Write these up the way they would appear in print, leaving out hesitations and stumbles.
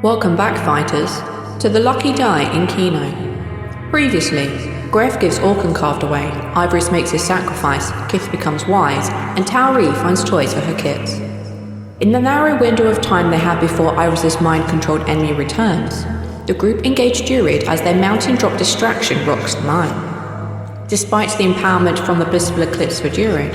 Welcome back, fighters, to the Lucky Die in Kino. Previously, Greff gives Orkan carved away, Ivoris makes his sacrifice, Kith becomes wise, and Tawree finds toys for her kids. In the narrow window of time they have before Ivoris' mind-controlled enemy returns, the group engage Druid as their mountain drop distraction rocks the mine. Despite the empowerment from the blissful eclipse for Druid,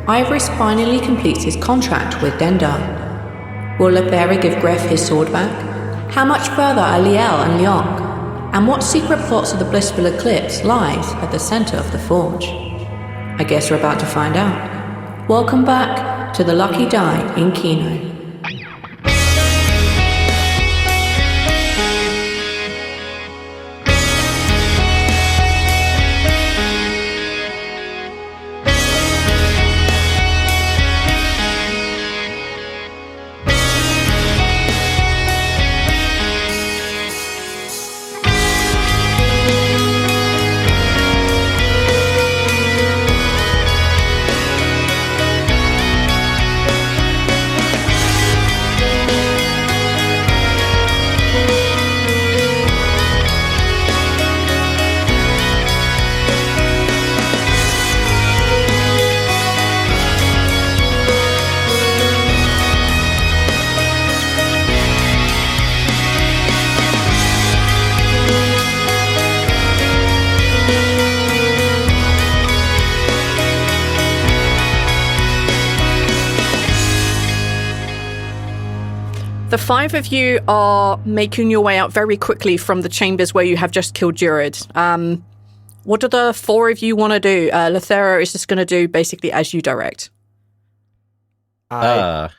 Ivoris finally completes his contract with Dendar. Will Lethera give Greff his sword back? How much further are Liel and Leong? And what secret plots of the blissful eclipse lies at the center of the forge? I guess we're about to find out. Welcome back to the Lucky Die in Kino. The five of you are making your way out very quickly from the chambers where you have just killed Druid. What do the four of you want to do? Lethera is just going to do basically as you direct. I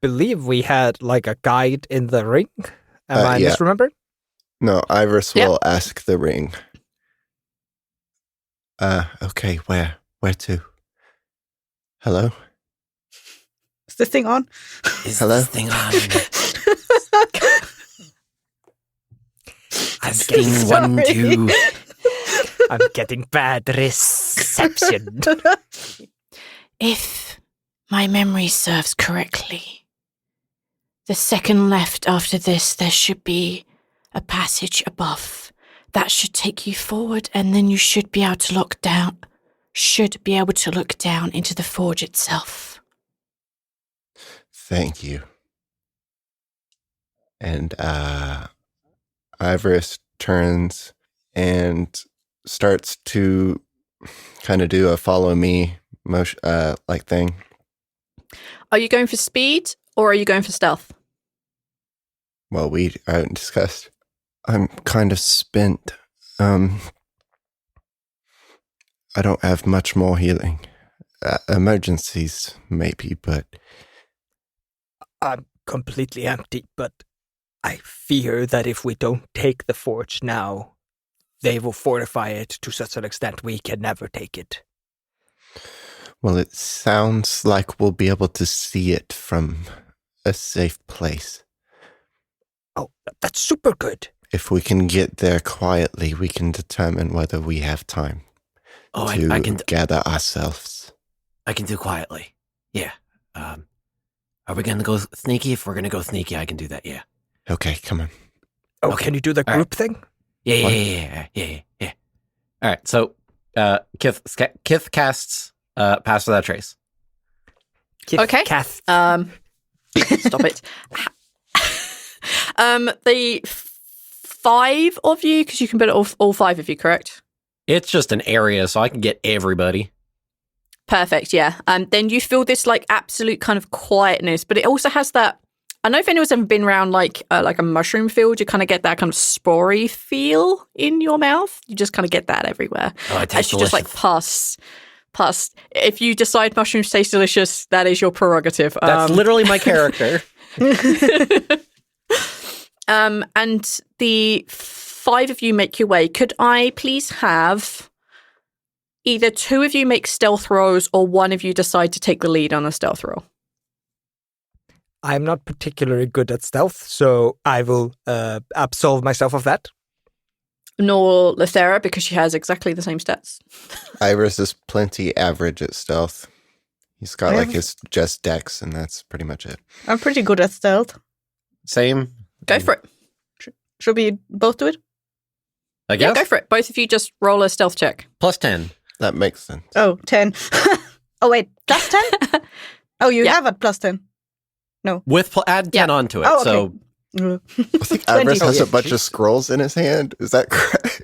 believe we had like a guide in the ring. Am I misremembering? No, Ivoris will ask the ring. Okay, where to? Hello? Is this thing on? Hello? This thing on? Asking 1, 2. I'm getting bad reception. If my memory serves correctly, the second left after this, there should be a passage above. That should take you forward, and then you should be able to look down into the forge itself. Thank you. And Ivoris turns and starts to kind of do a follow me motion like thing. Are you going for speed or are you going for stealth? Well, we haven't discussed. I'm kind of spent. I don't have much more healing. Emergencies, maybe, but... I'm completely empty, but I fear that if we don't take the forge now, they will fortify it to such an extent we can never take it. Well, it sounds like we'll be able to see it from a safe place. Oh, that's super good. If we can get there quietly, we can determine whether we have time to gather ourselves. I can do quietly. Yeah. Are we going to go sneaky? If we're going to go sneaky, I can do that, yeah. Okay, come on. Oh, okay. Can you do the group thing? Yeah. All right, so Kith casts Pass Without Trace. Okay. Casts. Stop it. The five of you, because you can put it all five of you, correct? It's just an area, so I can get everybody. Perfect, yeah. Then you feel this like absolute kind of quietness, but it also has that. I don't know if anyone's ever been around like a mushroom field. You kind of get that kind of spory feel in your mouth. You just kind of get that everywhere. Oh, it tastes delicious. Just like pass. If you decide mushrooms taste delicious, that is your prerogative. That's literally my character. And the five of you make your way. Could I please have either two of you make stealth rolls or one of you decide to take the lead on a stealth roll? I'm not particularly good at stealth, so I will absolve myself of that. Nor Lethera, because she has exactly the same stats. Ivoris is plenty average at stealth. He's got like his just dex, and that's pretty much it. I'm pretty good at stealth. Same. Go for it. Should we both do it? I guess. Yeah, go for it. Both of you just roll a stealth check. Plus 10. That makes sense. Oh, 10. Oh, wait, plus 10? Oh, you have a plus 10. No. With add 10 onto it. Oh, okay. So I think Ivoris has a bunch of scrolls in his hand. Is that correct?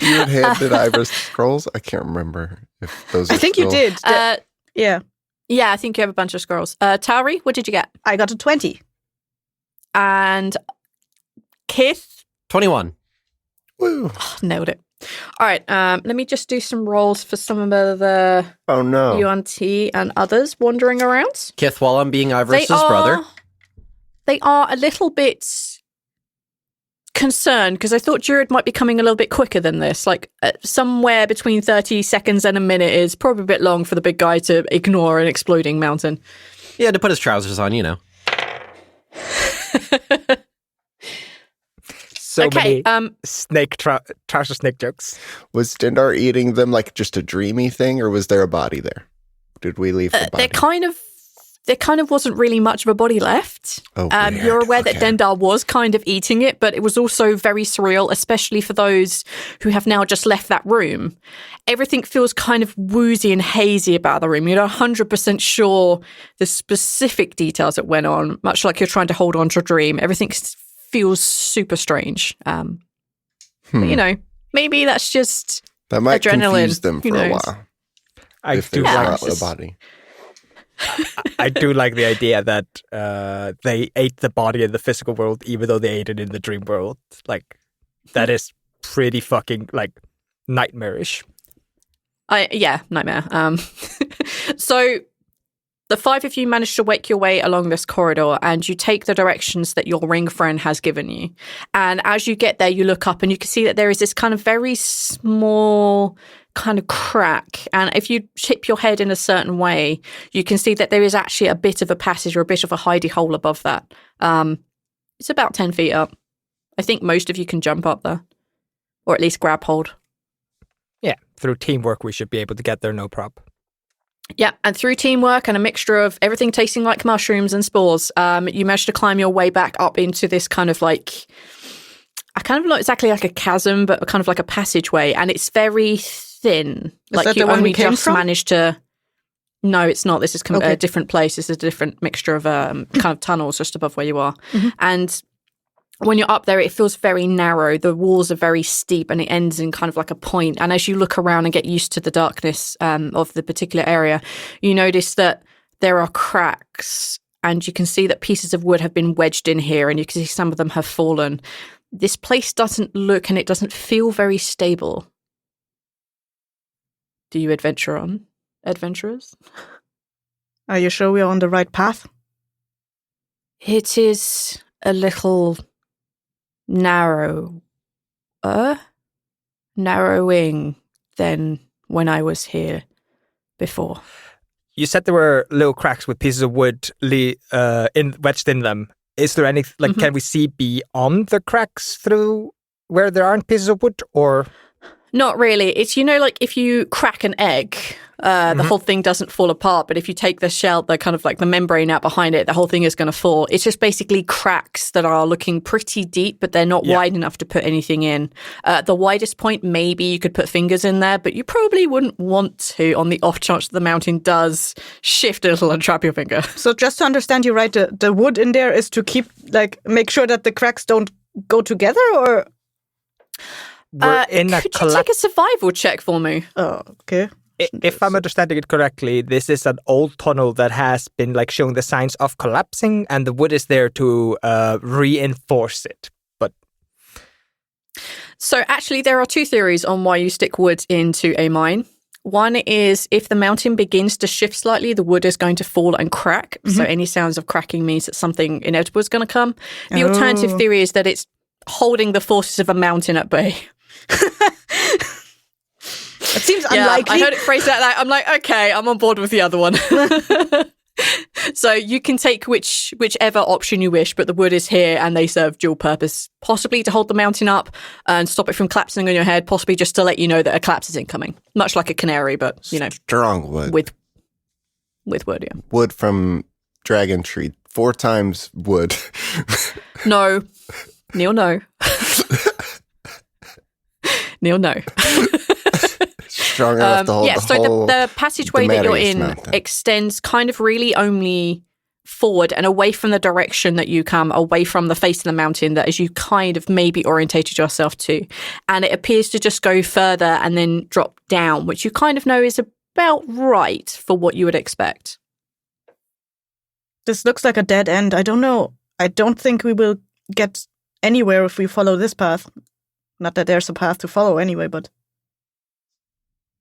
You had handed Ivoris scrolls? I can't remember if those are I think you did. Yeah. Yeah, I think you have a bunch of scrolls. Tawree, what did you get? I got a 20. And Kith? 21. Woo. Nailed it. All right, let me just do some rolls for some of the Oh, no. Yuan-Ti and others wandering around. Kith, while I'm being Ivoris' brother. They are a little bit concerned because I thought Druid might be coming a little bit quicker than this. Like somewhere between 30 seconds and a minute is probably a bit long for the big guy to ignore an exploding mountain. He had to put his trousers on, you know. So Okay, many trouser snake jokes. Was Dindar eating them like just a dreamy thing, or was there a body there? Did we leave the body? There kind of wasn't really much of a body left. Oh, you're aware that Dendar was kind of eating it, but it was also very surreal, especially for those who have now just left that room. Everything feels kind of woozy and hazy about the room. You're not 100% sure the specific details that went on, much like you're trying to hold on to a dream. Everything feels super strange. But, you know, maybe that's just that might adrenaline. Confuse them for a while. If they like the body. I do like the idea that they ate the body in the physical world, even though they ate it in the dream world. Like, that is pretty fucking, like, nightmarish. Nightmare. So the five of you manage to wake your way along this corridor and you take the directions that your ring friend has given you. And as you get there, you look up and you can see that there is this kind of very small kind of crack. And if you tip your head in a certain way, you can see that there is actually a bit of a passage or a bit of a hidey hole above that. It's about 10 feet up. I think most of you can jump up there, or at least grab hold. Yeah, through teamwork, we should be able to get there, no prob. Yeah, and through teamwork and a mixture of everything tasting like mushrooms and spores, you managed to climb your way back up into this kind of like, I kind of not exactly like a chasm, but kind of like a passageway, and it's very thin. Is like that you the one only we came just from? managed to. No, it's not. This is Okay. a different place. This is a different mixture of kind of tunnels just above where you are, and when you're up there, it feels very narrow. The walls are very steep and it ends in kind of like a point. And as you look around and get used to the darkness of the particular area, you notice that there are cracks and you can see that pieces of wood have been wedged in here and you can see some of them have fallen. This place doesn't look and it doesn't feel very stable. Do you adventure on, adventurers? Are you sure we are on the right path? It is a little narrowing than when I was here before. You said there were little cracks with pieces of wood wedged in them. Is there any, like, can we see beyond the cracks through where there aren't pieces of wood, or? Not really. It's, you know, like if you crack an egg, the whole thing doesn't fall apart. But if you take the shell, the kind of like the membrane out behind it, the whole thing is going to fall. It's just basically cracks that are looking pretty deep, but they're not wide enough to put anything in. The widest point, maybe you could put fingers in there, but you probably wouldn't want to on the off chance the mountain does shift a little and trap your finger. So just to understand you right, the wood in there is to make sure that the cracks don't go together, or? We're in a could you take a survival check for me? Oh, okay. If I'm understanding it correctly, this is an old tunnel that has been like showing the signs of collapsing, and the wood is there to reinforce it. But so actually, there are two theories on why you stick wood into a mine. One is if the mountain begins to shift slightly, the wood is going to fall and crack. So any sounds of cracking means that something inevitable is going to come. The alternative theory is that it's holding the forces of a mountain at bay. It seems unlikely. I heard it phrased like that. I'm like, okay, I'm on board with the other one. So you can take whichever option you wish, but the wood is here and they serve dual purpose, possibly to hold the mountain up and stop it from collapsing on your head, possibly just to let you know that a collapse is incoming. Much like a canary, but, you know. Strong wood. With wood, yeah. Wood from dragon tree 4 times wood. No. Neil, no. Neil, no. Strong enough to hold the passageway that you're in extends kind of really only forward and away from the direction that you come, away from the face of the mountain that as you kind of maybe orientated yourself to. And it appears to just go further and then drop down, which you kind of know is about right for what you would expect. This looks like a dead end. I don't know. I don't think we will get anywhere if we follow this path. Not that there's a path to follow anyway, but...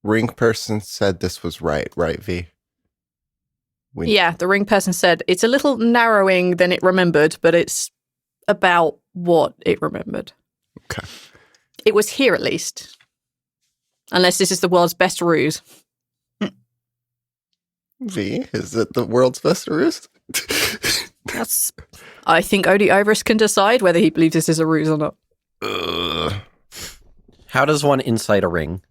Ring person said this was right, V? Yeah, the ring person said it's a little narrowing than it remembered, but it's about what it remembered. Okay. It was here at least. Unless this is the world's best ruse. V, is it the world's best ruse? I think only Ivoris can decide whether he believes this is a ruse or not. How does one insight a ring?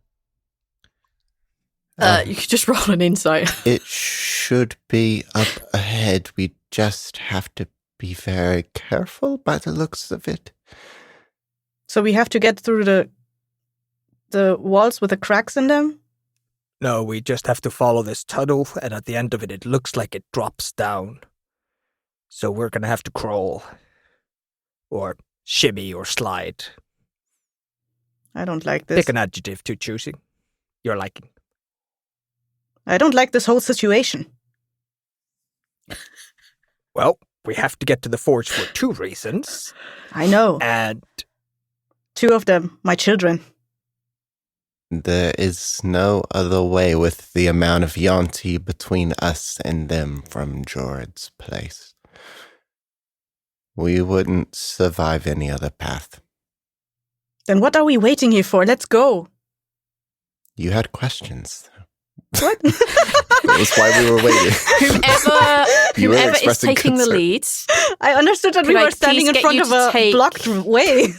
You could just roll an insight. It should be up ahead. We just have to be very careful by the looks of it. So we have to get through the walls with the cracks in them? No, we just have to follow this tunnel, and at the end of it, it looks like it drops down. So we're going to have to crawl. Or shimmy or slide. I don't like this. Pick an adjective to choosing. Your liking. I don't like this whole situation. Well, we have to get to the forge for 2 reasons. I know. And 2 of them, my children. There is no other way with the amount of Yuan-Ti between us and them from Jord's place. We wouldn't survive any other path. Then what are we waiting here for? Let's go. You had questions. What? That was why we were waiting. Whoever is taking the lead. I understood that we were standing in front of a blocked way.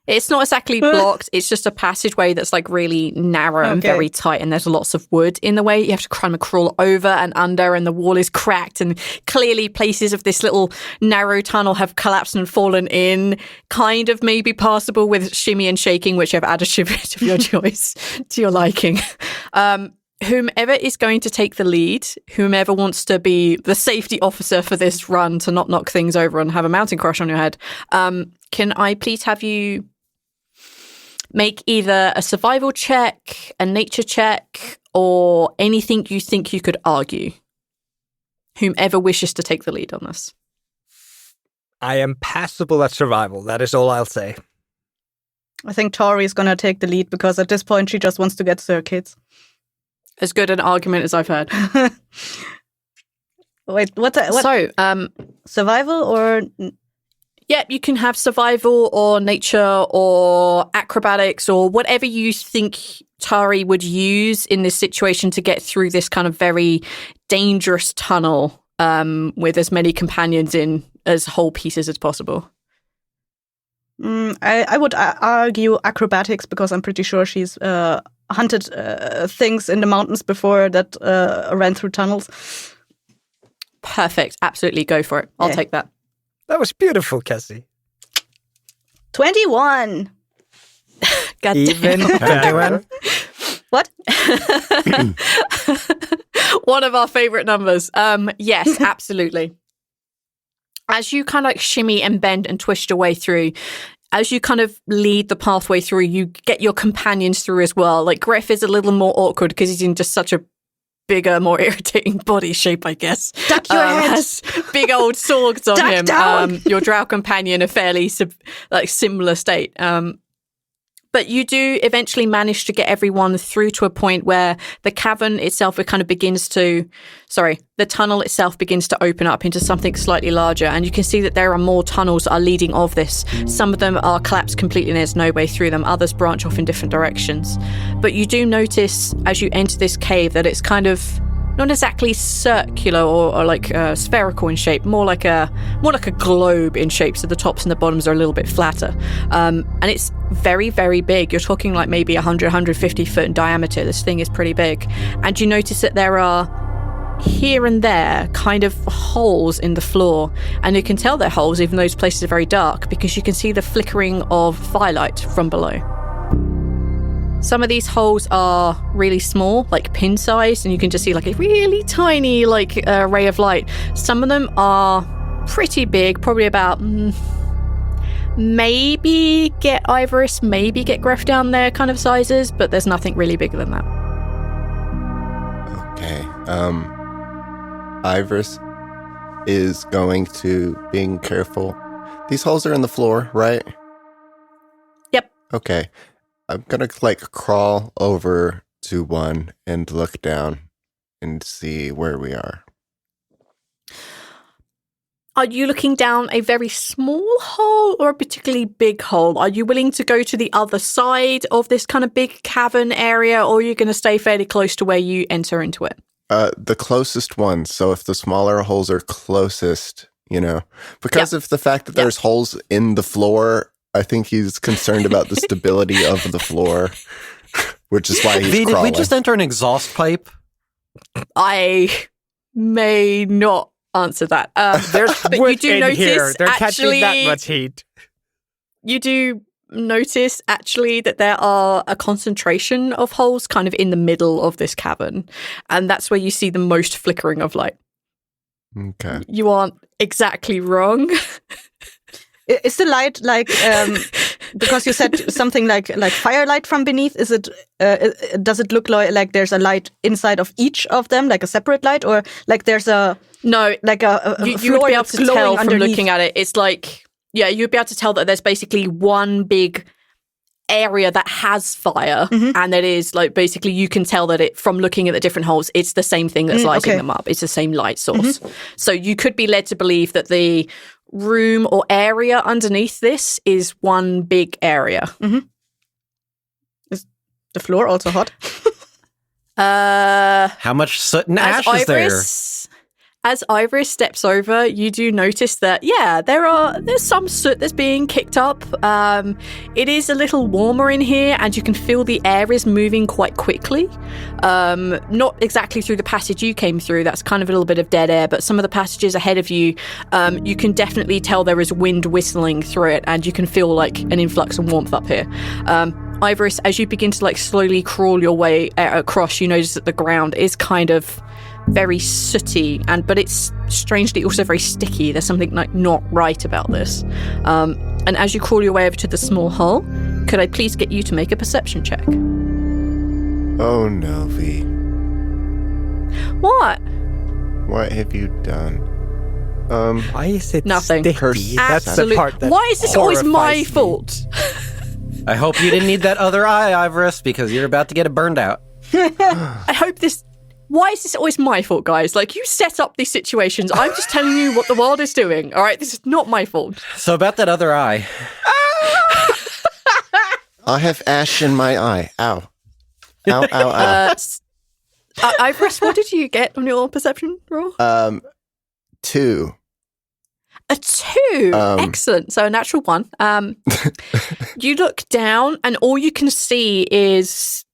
It's not exactly blocked. It's just a passageway that's like really narrow and very tight, and there's lots of wood in the way. You have to kind of crawl over and under, and the wall is cracked, and clearly places of this little narrow tunnel have collapsed and fallen in. Kind of maybe passable with shimmy and shaking, whichever additive of your choice to your liking. Whomever is going to take the lead, whomever wants to be the safety officer for this run to not knock things over and have a mountain crash on your head, can I please have you make either a survival check, a nature check, or anything you think you could argue? Whomever wishes to take the lead on this. I am passable at survival. That is all I'll say. I think Tawree is going to take the lead because at this point she just wants to get to her kids. As good an argument as I've heard. Wait, what? So, survival or... Yeah, you can have survival or nature or acrobatics or whatever you think Tawree would use in this situation to get through this kind of very dangerous tunnel with as many companions in as whole pieces as possible. I would argue acrobatics because I'm pretty sure she's hunted things in the mountains before that ran through tunnels. Perfect. Absolutely. Go for it. I'll take that. That was beautiful, Cassie. 21. God Even better. What? One of our favorite numbers. Yes, absolutely. As you kind of like shimmy and bend and twist your way through, as you kind of lead the pathway through, you get your companions through as well. Like Greff is a little more awkward because he's in just such a bigger, more irritating body shape, I guess. Duck your head. Has big old swords on him. Your drow companion, a fairly similar state. But you do eventually manage to get everyone through to a point where the cavern itself the tunnel itself begins to open up into something slightly larger. And you can see that there are more tunnels that are leading of this. Some of them are collapsed completely and there's no way through them. Others branch off in different directions. But you do notice as you enter this cave that it's kind of not exactly circular or like spherical in shape, more like a globe in shape. So the tops and the bottoms are a little bit flatter, and it's very, very big. You're talking like maybe 100, 150 foot in diameter. This thing is pretty big, and you notice that there are here and there kind of holes in the floor. And you can tell they're holes even though those places are very dark because you can see the flickering of firelight from below. Some of these holes are really small, like pin-sized, and you can just see like a really tiny ray of light. Some of them are pretty big, probably about maybe get Ivoris, maybe get Greff down there kind of sizes, but there's nothing really bigger than that. Okay. Ivoris is going to, being careful. These holes are in the floor, right? Yep. Okay. I'm gonna crawl over to one and look down and see where we are. Are you looking down a very small hole or a particularly big hole? Are you willing to go to the other side of this kind of big cavern area, or are you going to stay fairly close to where you enter into it? The closest one. So if the smaller holes are closest, because of the fact that there's holes in the floor, I think he's concerned about the stability of the floor, which is why he's crawling. Did we just enter an exhaust pipe? I may not answer that. There's but wood you do in notice here. There can't be that much heat. You do notice actually that there are a concentration of holes kind of in the middle of this cavern, and that's where you see the most flickering of light. Okay. You aren't exactly wrong. Is the light because you said something like firelight from beneath? Is it? Does it look like there's a light inside of each of them, like a separate light, or like there's a no? Like you would be able to tell from underneath. looking at it. It's like you'd be able to tell that there's basically one big area that has fire, and that is basically you can tell that it from looking at the different holes. It's the same thing that's lighting them up. It's the same light source. So you could be led to believe that the room or area underneath this is one big area. Is the floor also hot? How much soot and ash is there? As Ivoris steps over, you do notice that, there's some soot that's being kicked up. It is a little warmer in here, and you can feel the air is moving quite quickly. Not exactly through the passage you came through. That's kind of a little bit of dead air, but some of the passages ahead of you, you can definitely tell there is wind whistling through it, and you can feel like an influx of warmth up here. Ivoris, as you begin to slowly crawl your way across, you notice that the ground is kind of very sooty, but it's strangely also very sticky. There's something not right about this. And as you crawl your way over to the small hole, could I please get you to make a perception check? Oh no, V. What? What have you done? Why is it nothing? Sticky? That's the part that Why is this always my fault? I hope you didn't need that other eye, Ivoris, because you're about to get it burned out. I hope this... Why is this always my fault, guys? You set up these situations. I'm just telling you what the world is doing. All right, this is not my fault. So about that other eye. I have ash in my eye. Ow. Ow, ow, ow. Ivoris, what did you get on your perception roll? 2. A 2. Excellent. So a natural 1. You look down, and all you can see is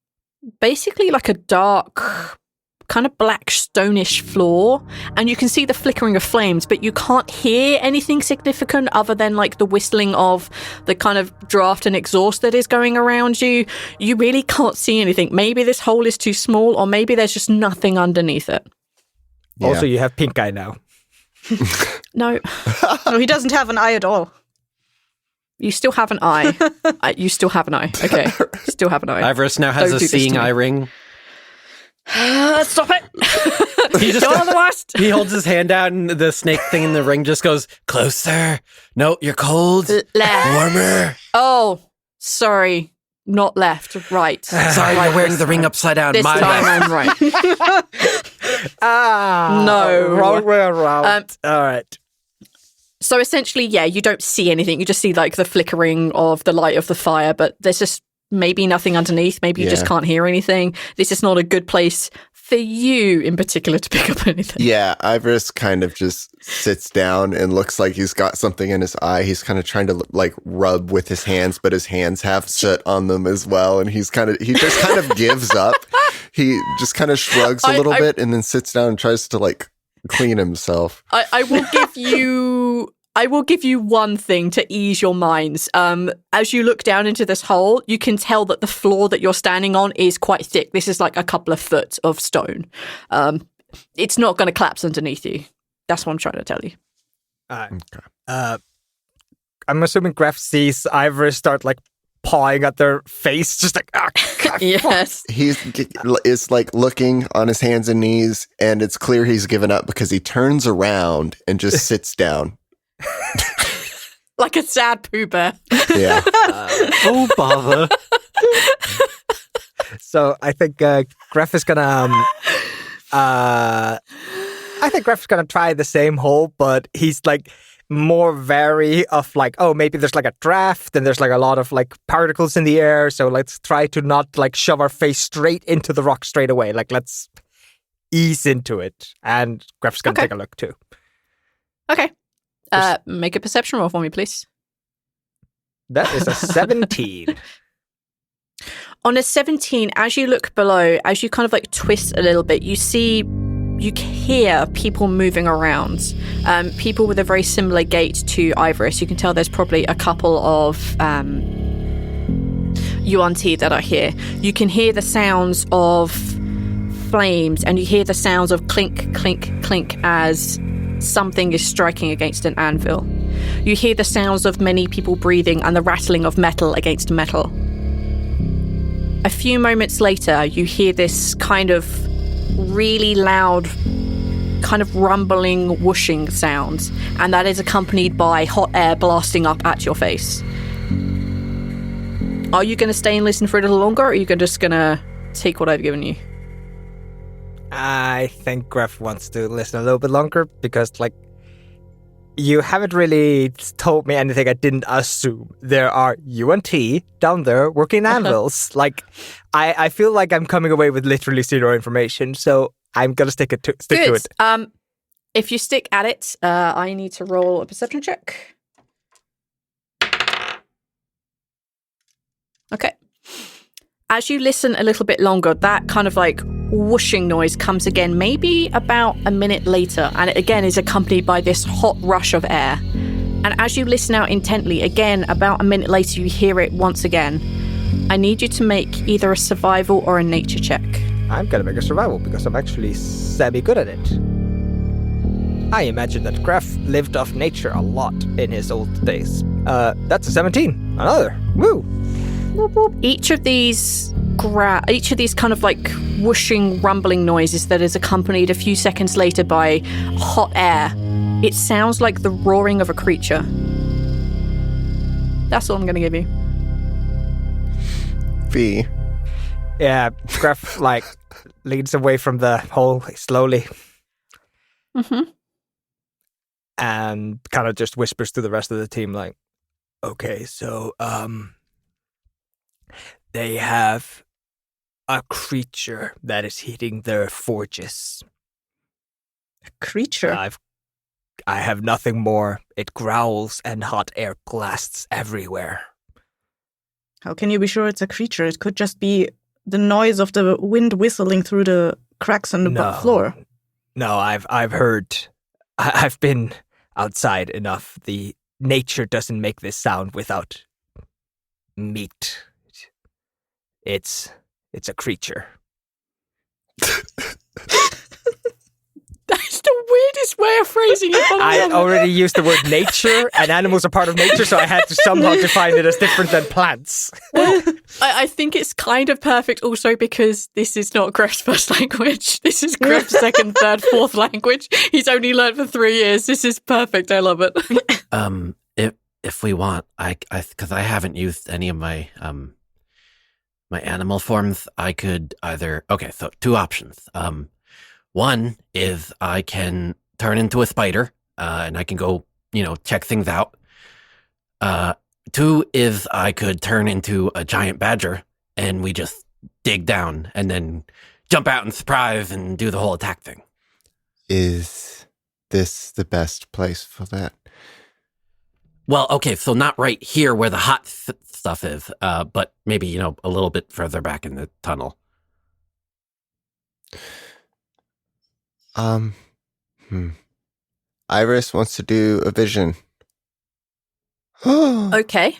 basically a dark, kind of black stonish floor, and you can see the flickering of flames, but you can't hear anything significant other than the whistling of the kind of draft and exhaust that is going around you. You really can't see anything. Maybe this hole is too small, or maybe there's just nothing underneath it. Yeah. Also, you have pink eye now. No. No, he doesn't have an eye at all. You still have an eye. You still have an eye. Okay. Still have an eye. Ivoris now has Don't a do this seeing to me. eye ring. Stop it! He just Go on the west. He holds his hand out, and the snake thing in the ring just goes closer. No, you're cold. Left. Warmer. Oh, sorry. Not left. Right. Sorry, right, you're wearing this the ring time. upside down. This My time bad. I'm right. No. Wrong way around. All right. So essentially, you don't see anything. You just see the flickering of the light of the fire, but there's just maybe nothing underneath. Maybe you just can't hear anything. This is not a good place for you in particular to pick up anything. Yeah, Ivoris kind of just sits down and looks like he's got something in his eye. He's kind of trying to rub with his hands, but his hands have soot on them as well. And he just kind of gives up. He just kind of shrugs a little bit and then sits down and tries to like clean himself. I will give you one thing to ease your minds. As you look down into this hole, you can tell that the floor that you're standing on is quite thick. This is like a couple of foot of stone. It's not going to collapse underneath you. That's what I'm trying to tell you. Okay. I'm assuming Greff sees Ivoris start like pawing at their face, just like, God, yes. He is like looking on his hands and knees, and it's clear he's given up because he turns around and just sits down. Like a sad Pooh Bear. Yeah. Oh, bother. So I think Greff is gonna try the same hole, but he's like more wary of like, oh, maybe there's like a draft and there's like a lot of like particles in the air, so let's try to not like shove our face straight into the rock straight away. Like, let's ease into it. And Greff's gonna take a look too. Okay. Make a perception roll for me, please. That is a 17. On a 17, as you look below, as you kind of like twist a little bit, you hear people moving around. People with a very similar gait to Ivoris. You can tell there's probably a couple of Yuan-Ti that are here. You can hear the sounds of flames, and you hear the sounds of clink, clink, clink as something is striking against an anvil. You hear the sounds of many people breathing and the rattling of metal against metal. A few moments later, you hear this kind of really loud, kind of rumbling, whooshing sound, and that is accompanied by hot air blasting up at your face. Are you going to stay and listen for a little longer, or are you just going to take what I've given you? I think Greff wants to listen a little bit longer because, like, you haven't really told me anything I didn't assume. There are Yuan-Ti down there working anvils. Like, I feel like I'm coming away with literally zero information, so I'm going to stick to it. If you stick at it, I need to roll a perception check. Okay. As you listen a little bit longer, that kind of like whooshing noise comes again, maybe about a minute later, and it again is accompanied by this hot rush of air. And as you listen out intently, again, about a minute later, you hear it once again. I need you to make either a survival or a nature check. I'm going to make a survival because I'm actually semi-good at it. I imagine that Greff lived off nature a lot in his old days. That's a 17. Another. Woo! Each of these kind of like whooshing, rumbling noises that is accompanied a few seconds later by hot air. It sounds like the roaring of a creature. That's all I'm going to give you. V. Yeah, Greff like leads away from the hole slowly. Mm-hmm. And kind of just whispers to the rest of the team like, okay, so, they have a creature that is hitting their forges. A creature? I have nothing more. It growls and hot air blasts everywhere. How can you be sure it's a creature? It could just be the noise of the wind whistling through the cracks on the floor. No, I've heard. I've been outside enough. The nature doesn't make this sound without meat. It's a creature. That's the weirdest way of phrasing it. I already used the word nature, and animals are part of nature, so I had to somehow define it as different than plants. Well, I think it's kind of perfect also because this is not Greff's first language. This is Greff's second, third, fourth language. He's only learned for 3 years. This is perfect. I love it. If we want, because I haven't used any of my my animal forms, I could either... Okay, so 2 options. One is I can turn into a spider, and I can go, check things out. 2 is I could turn into a giant badger, and we just dig down, and then jump out and surprise and do the whole attack thing. Is this the best place for that? Well, okay, so not right here where the hot stuff is, but maybe, a little bit further back in the tunnel. Iris wants to do a vision. Okay.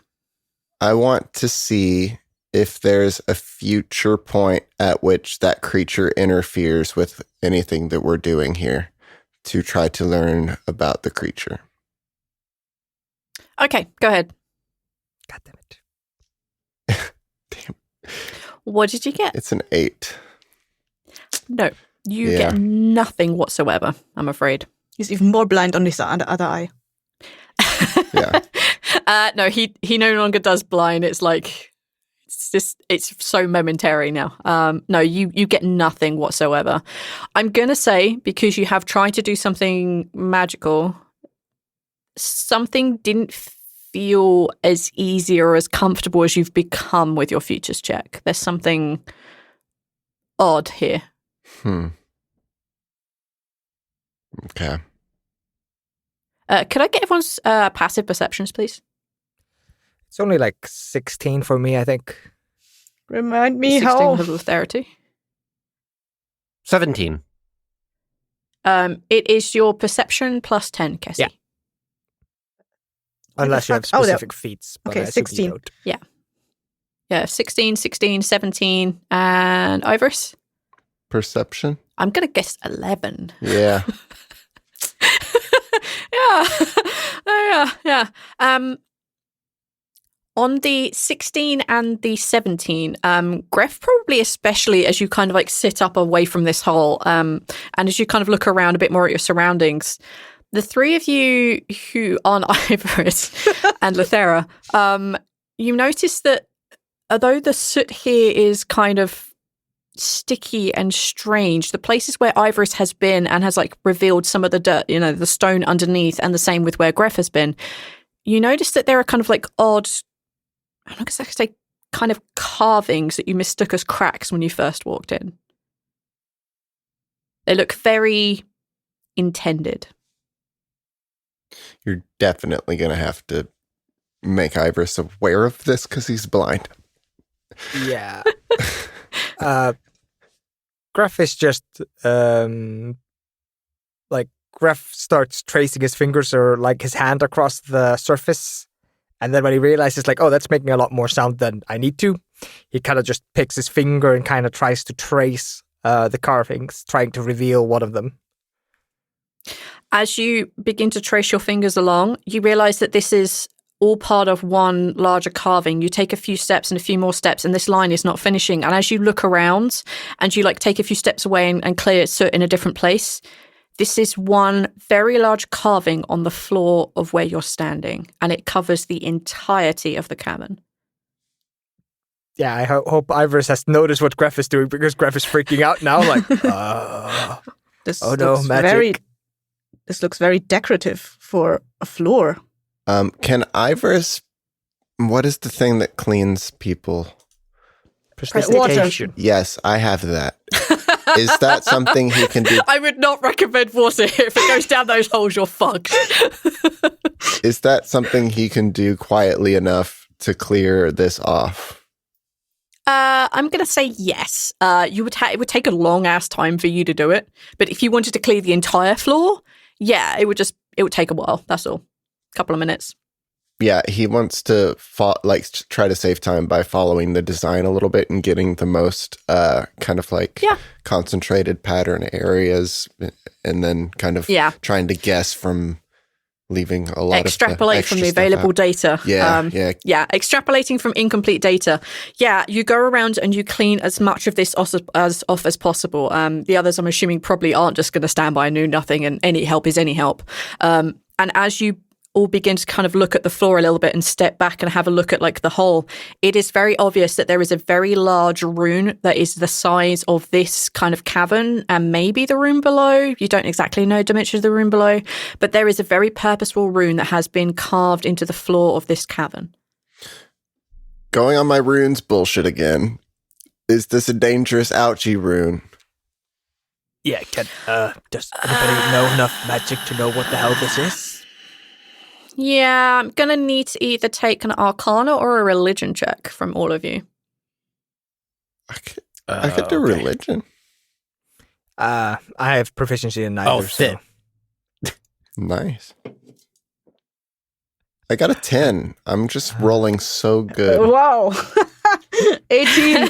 I want to see if there's a future point at which that creature interferes with anything that we're doing here to try to learn about the creature. Okay, go ahead. God damn it. Damn. What did you get? It's an 8. No, you get nothing whatsoever, I'm afraid. He's even more blind on his other eye. Yeah. No, he no longer does blind. It's like it's so momentary now. No, you get nothing whatsoever. I'm gonna say, because you have tried to do something magical, something didn't feel as easy or as comfortable as you've become with your futures check. There's something odd here. Okay. Could I get everyone's passive perceptions, please? It's only like 16 for me, I think. Remind me 16 how. level of authority. 17. It is your perception plus 10, Cassie. Yeah. Unless you have Oh, specific feats. But okay, I assume you 16. don't. Yeah, 16, 17, and Ivoris? Perception? I'm going to guess 11. Yeah. Yeah. On the 16 and the 17, Greff probably especially as you kind of like sit up away from this hole, and as you kind of look around a bit more at your surroundings, the three of you who aren't Ivoris and Lethera, you notice that although the soot here is kind of sticky and strange, the places where Ivoris has been and has like revealed some of the dirt, the stone underneath, and the same with where Greff has been, you notice that there are kind of like odd, I'm not going to say kind of carvings that you mistook as cracks when you first walked in. They look very intended. You're definitely going to have to make Ivoris aware of this because he's blind. Yeah. Greff is just, Greff starts tracing his fingers or like his hand across the surface. And then when he realizes like, oh, that's making a lot more sound than I need to, he kind of just picks his finger and kind of tries to trace the carvings, trying to reveal one of them. As you begin to trace your fingers along, you realize that this is all part of one larger carving. You take a few steps and a few more steps, and this line is not finishing. And as you look around and you like take a few steps away and clear soot in a different place, this is one very large carving on the floor of where you're standing, and it covers the entirety of the cavern. Yeah, I hope Ivoris has noticed what Greff is doing, because Greff is freaking out now. Like, This oh no, looks magic. This looks very decorative for a floor. Can Ivoris, what is the thing that cleans people? Prestidigitation. Yes, I have that. Is that something he can do? I would not recommend water. If it goes down those holes, you're fucked. Is that something he can do quietly enough to clear this off? I'm going to say yes. It would take a long ass time for you to do it. But if you wanted to clear the entire floor, yeah, it would take a while. That's all. A couple of minutes. Yeah, he wants to try to save time by following the design a little bit and getting the most concentrated pattern areas, and then kind of trying to guess from leaving a lot extrapolate from the available data. Extrapolating from incomplete data. Yeah, you go around and you clean as much of this off as possible. The others, I'm assuming, probably aren't just going to stand by and do nothing, and any help is any help. And as you all begin to kind of look at the floor a little bit and step back and have a look at like the hole, it is very obvious that there is a very large rune that is the size of this kind of cavern and maybe the room below. You don't exactly know dimensions of the room below, but there is a very purposeful rune that has been carved into the floor of this cavern. Going on my runes bullshit again. Is this a dangerous ouchie rune? Yeah, does anybody know enough magic to know what the hell this is? Yeah, I'm going to need to either take an Arcana or a Religion check from all of you. I could do religion. I have proficiency in neither. Oh, shit. So. Nice. I got a 10. I'm just rolling so good. Wow. 18.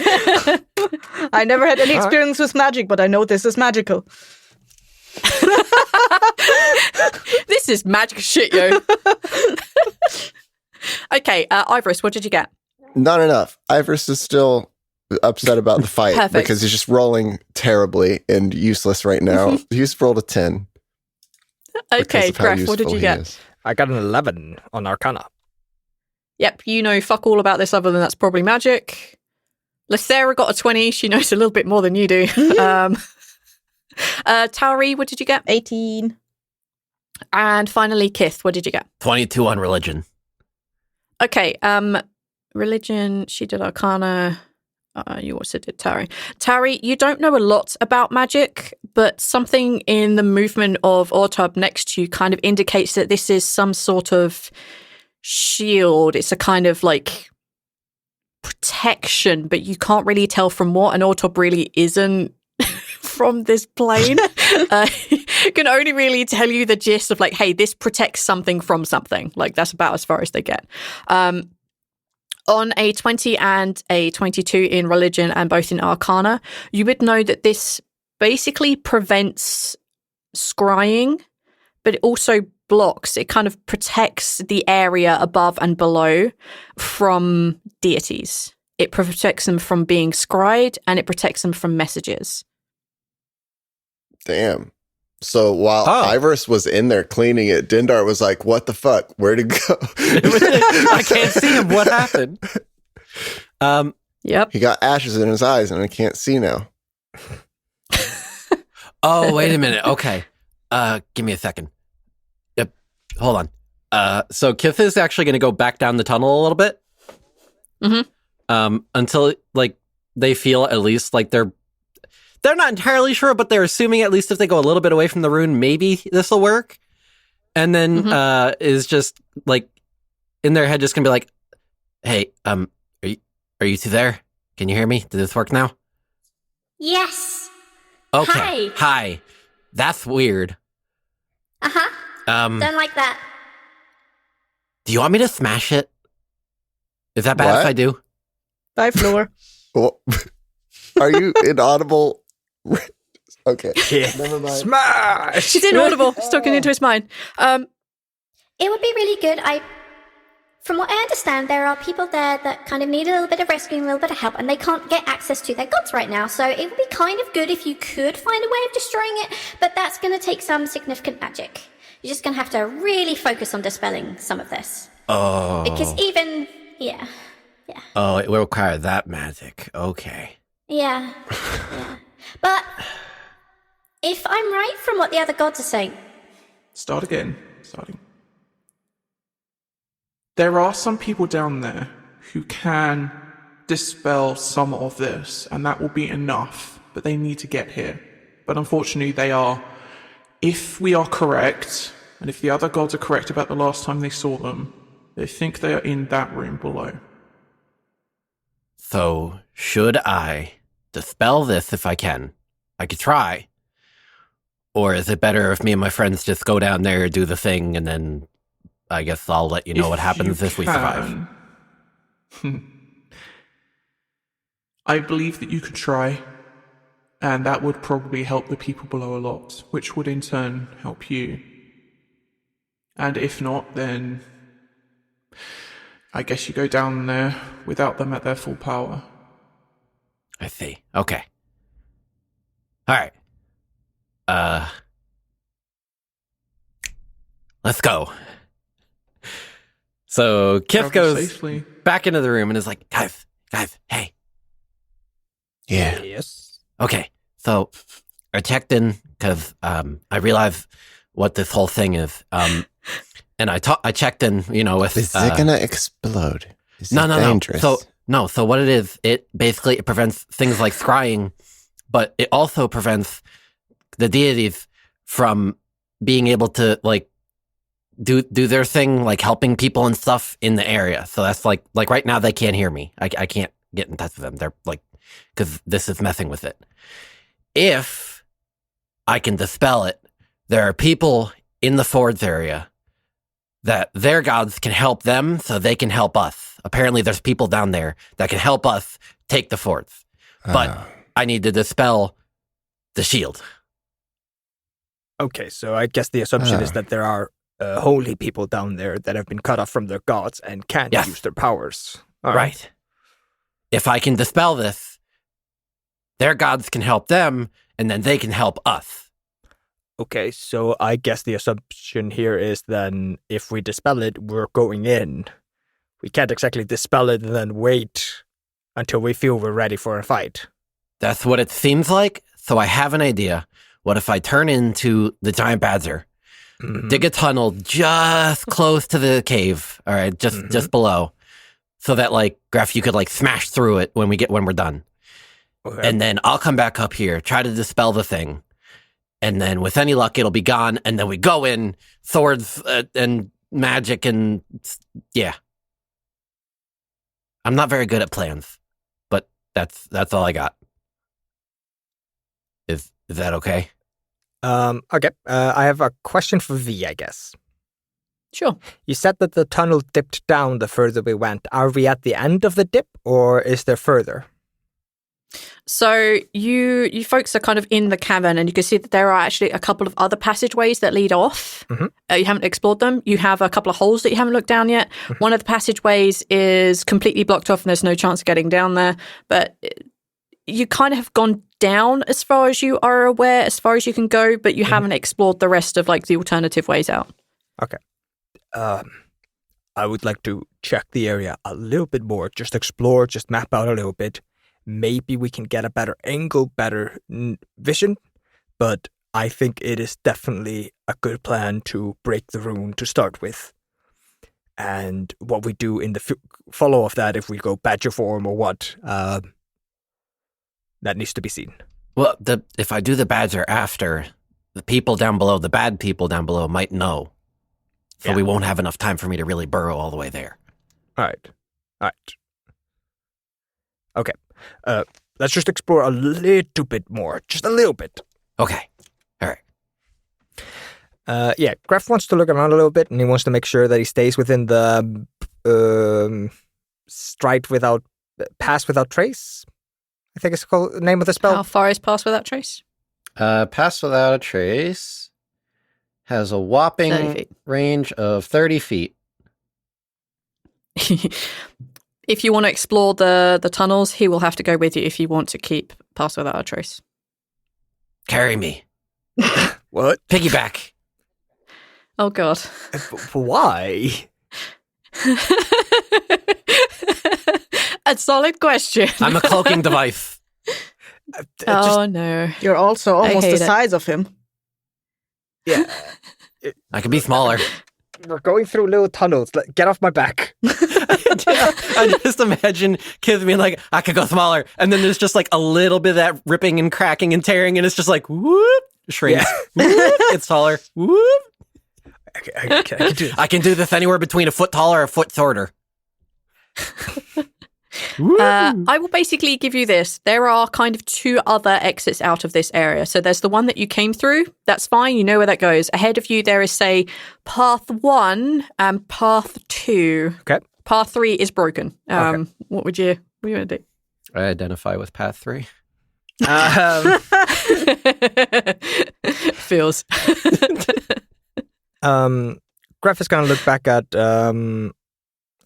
I never had any experience with magic, but I know this is magical. This is magic shit, yo. Okay, Ivoris, what did you get? Not enough. Ivoris is still upset about the fight Perfect. because he's just rolling terribly and useless right now. He's rolled a 10. Okay, Greff, what did you get? I got an 11 on Arcana. Yep, you know fuck all about this other than that's probably magic. Lethera got a 20. She knows a little bit more than you do. Tawree, what did you get? 18. And finally, Kith, what did you get? 22 on religion. Okay, religion, she did Arcana. You also did Tawree. Tawree, you don't know a lot about magic, but something in the movement of Ortub next to you kind of indicates that this is some sort of shield. It's a kind of like protection, but you can't really tell from what. And Ortub really isn't from this plane. Can only really tell you the gist of like, hey, this protects something from something. Like that's about as far as they get. On a 20 and a 22 in religion and both in arcana, you would know that this basically prevents scrying, but it also blocks. It kind of protects the area above and below from deities. It protects them from being scryed and it protects them from messages. Damn. So while Ivoris was in there cleaning it, Dindar was like, what the fuck? Where'd it go? I can't see him. What happened? Yep. He got ashes in his eyes and I can't see now. Oh, wait a minute. Okay. Give me a second. Yep. Hold on. So Kith is actually going to go back down the tunnel a little bit. Mm-hmm. Until like they feel at least like they're not entirely sure, but they're assuming at least if they go a little bit away from the rune, maybe this will work. And then is just like in their head, just gonna be like, "Hey, are you two there? Can you hear me? Did this work now?" Yes. Okay. Hi. That's weird. Uh-huh. Don't like that. Do you want me to smash it? Is that bad What? if I do? Bye, Floor. Well, are you inaudible? Okay. Never mind. Smash! She's inaudible. It's talking into his mind. It would be really good. From what I understand, there are people there that kind of need a little bit of rescuing, a little bit of help, and they can't get access to their gods right now. So it would be kind of good if you could find a way of destroying it, but that's going to take some significant magic. You're just going to have to really focus on dispelling some of this. Oh. Because even, yeah. Oh, it will require that magic. Okay. Yeah. But if I'm right from what the other gods are saying, Start again. Starting. There are some people down there who can dispel some of this, and that will be enough, but they need to get here. But unfortunately, if we are correct, and if the other gods are correct about the last time they saw them, they think they are in that room below. So, should I dispel this if I can? I could try. Or is it better if me and my friends just go down there, do the thing, and then I guess I'll let you know what happens if we survive? I believe that you could try, and that would probably help the people below a lot, which would in turn help you. And if not, then I guess you go down there without them at their full power. I see. Okay. All right. Let's go. So Kith Travel goes safely. back into the room and is like, guys, hey. Yeah. Yes. Okay. So I checked in because I realized what this whole thing is. And I checked in, with... Is it going to explode? Is it dangerous? So what it is, it prevents things like scrying, but it also prevents the deities from being able to, do their thing, helping people and stuff in the area. So that's like right now they can't hear me. I can't get in touch with them. They're because this is messing with it. If I can dispel it. There are people in the forge area that their gods can help them so they can help us. Apparently there's people down there that can help us take the forts. But I need to dispel the shield. Okay, so I guess the assumption is that there are holy people down there that have been cut off from their gods and can't use their powers. All right. If I can dispel this, their gods can help them, and then they can help us. Okay, so I guess the assumption here is then if we dispel it, we're going in. We can't exactly dispel it and then wait until we feel we're ready for a fight. That's what it seems like, so I have an idea. What if I turn into the giant badger, dig a tunnel just close to the cave, all right, just below, so that, like, Greff, you could, like, smash through it when we're done. Okay. And then I'll come back up here, try to dispel the thing. And then with any luck, it'll be gone. And then we go in, swords and magic and yeah. I'm not very good at plans, but that's all I got. Is that okay? Okay. I have a question for V, I guess. Sure. You said that the tunnel dipped down the further we went. Are we at the end of the dip, or is there further? So you folks are kind of in the cavern, and you can see that there are actually a couple of other passageways that lead off. You haven't explored them. You have a couple of holes that you haven't looked down yet. One of the passageways is completely blocked off, and there's no chance of getting down there. But you kind of have gone down as far as you are aware, as far as you can go, but you haven't explored the rest of, like, the alternative ways out. Okay. I would like to check the area a little bit more. Just explore, just map out a little bit. Maybe we can get a better angle, better vision, but I think it is definitely a good plan to break the rune to start with. And what we do in the follow of that, if we go badger form or what, that needs to be seen. Well, if I do the badger after, the people down below, the bad people down below might know. So we won't have enough time for me to really burrow all the way there. All right. Okay. Let's just explore a little bit more. Just a little bit. Okay. All right. Greff wants to look around a little bit, and he wants to make sure that he stays within the pass without trace. I think it's called the name of the spell. How far is pass without trace? Pass without a trace has a whopping range of 30 feet. If you want to explore the tunnels, he will have to go with you if you want to keep pass without a trace. Carry me. What? Piggyback. Oh, God. Why? A solid question. I'm a cloaking device. No. You're also almost the size of him. Yeah. I can be smaller. We're going through little tunnels. Get off my back. I just imagine kids being like, I could go smaller. And then there's just like a little bit of that ripping and cracking and tearing. And it's just like, whoop, shrinks. Yeah. Whoop, it's taller. Whoop. I can do this anywhere between a foot taller or a foot shorter. I will basically give you this. There are kind of two other exits out of this area. So there's the one that you came through. That's fine. You know where that goes. Ahead of you, there is, say, path 1 and path 2. Okay. Path 3 is broken. Okay. What would you want to do? I identify with path 3. Feels. Greff is going to look back at...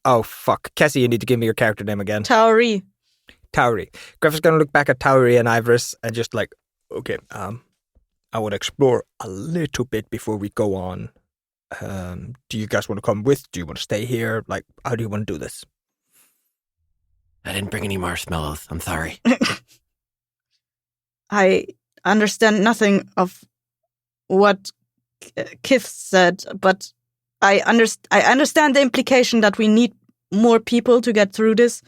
Oh, fuck. Cassie, you need to give me your character name again. Tawree. Greff is going to look back at Tawree and Ivoris and just like, okay, I would explore a little bit before we go on. Do you guys want to come with? Do you want to stay here? Like, how do you want to do this? I didn't bring any marshmallows. I'm sorry. I understand nothing of what Kith said, but I understand the implication that we need more people to get through this.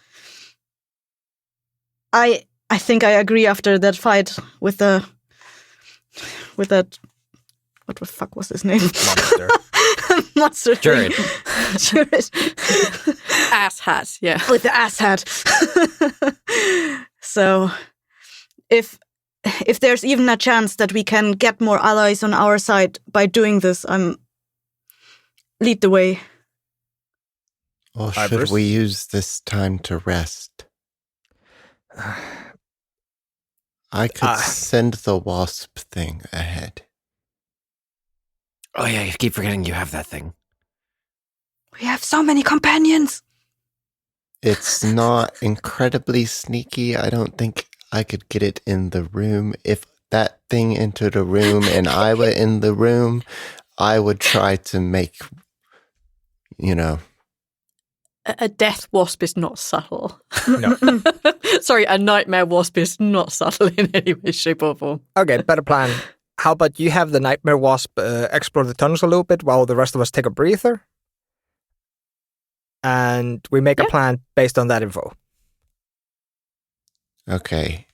I think I agree after that fight with that what the fuck was his name? Monster. Jared. Ass hat, yeah. With the ass hat. So if if there's even a chance that we can get more allies on our side by doing this, lead the way. Or should Ivoris? we use this time to rest? I could send the wasp thing ahead. Oh, yeah, you keep forgetting you have that thing. We have so many companions. It's not incredibly sneaky. I don't think I could get it in the room. If that thing entered a room and I were in the room, I would try to make, A death wasp is not subtle. No. Sorry, a nightmare wasp is not subtle in any way, shape, or form. Okay, better plan. How about you have the Nightmare Wasp explore the tunnels a little bit while the rest of us take a breather? And we make a plan based on that info. Okay.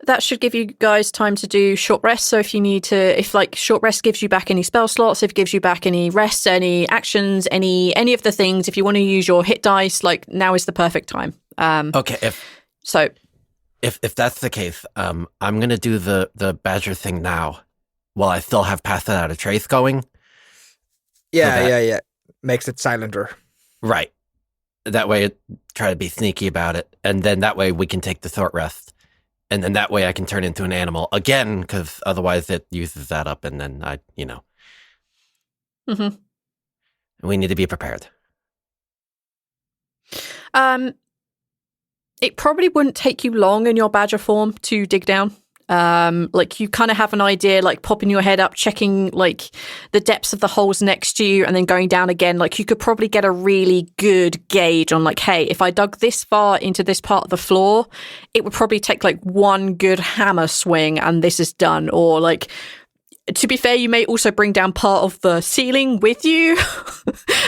That should give you guys time to do short rest. So if you need to, if short rest gives you back any spell slots, if it gives you back any rests, any actions, any of the things, if you want to use your hit dice, now is the perfect time. Okay, if that's the case, I'm gonna do the badger thing now, while I still have Pass It Out of Trace going. Yeah. Makes it silenter. Right. That way, try to be sneaky about it, and then that way we can take the short rest, and then that way I can turn into an animal again, because otherwise it uses that up, and then Mm-hmm. We need to be prepared. It probably wouldn't take you long in your badger form to dig down. You kind of have an idea, popping your head up, checking the depths of the holes next to you, and then going down again. You could probably get a really good gauge on hey, if I dug this far into this part of the floor, it would probably take one good hammer swing and this is done. Or to be fair, you may also bring down part of the ceiling with you.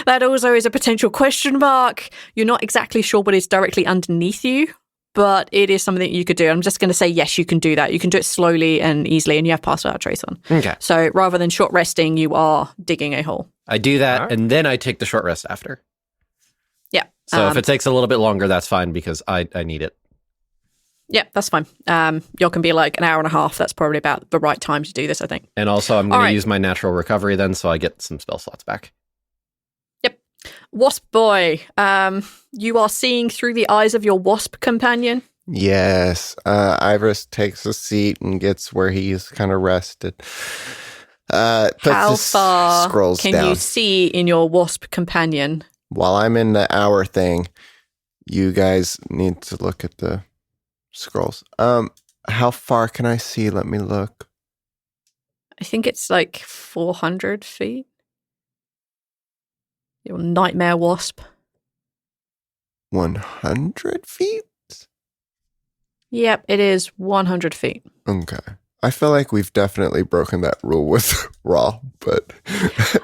That also is a potential question mark. You're not exactly sure what is directly underneath you, but it is something that you could do. I'm just going to say, yes, you can do that. You can do it slowly and easily, and you have Pass Without Trace on. Okay. So rather than short resting, you are digging a hole. I do that, and then I take the short rest after. Yeah. So if it takes a little bit longer, that's fine, because I need it. Yeah, that's fine. Y'all can be an hour and a half. That's probably about the right time to do this, I think. And also, I'm going to use my natural recovery then, so I get some spell slots back. Yep. Wasp boy, you are seeing through the eyes of your wasp companion. Yes. Ivoris takes a seat and gets where he's kind of rested. Puts How his far scrolls can down. you see in your wasp companion? While I'm in the hour thing, you guys need to look at the scrolls. How far can I see? Let me look. I think it's 400 feet. Your nightmare wasp. 100 feet? Yep, it is 100 feet. Okay. I feel like we've definitely broken that rule with Raw, but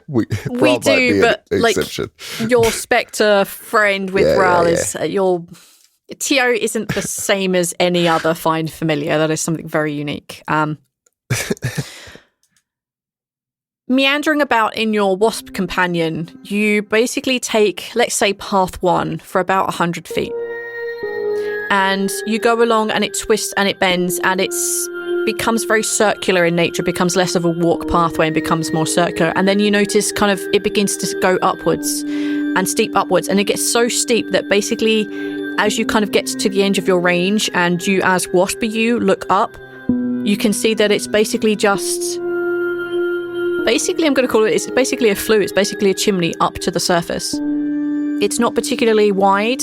we Raw might do, be but an exception. Your Spectre friend with Ral yeah. is your Tio isn't the same as any other find familiar. That is something very unique. Meandering about in your wasp companion, you basically take, let's say, path 1 for about 100 feet. And you go along and it twists and it bends and it becomes very circular in nature, becomes less of a walk pathway and becomes more circular. And then you notice it begins to go upwards and steep upwards. And it gets so steep that basically as you kind of get to the edge of your range and you as Wasp you look up, you can see that it's basically just... Basically, I'm going to call it, it's basically a flue. It's basically a chimney up to the surface. It's not particularly wide.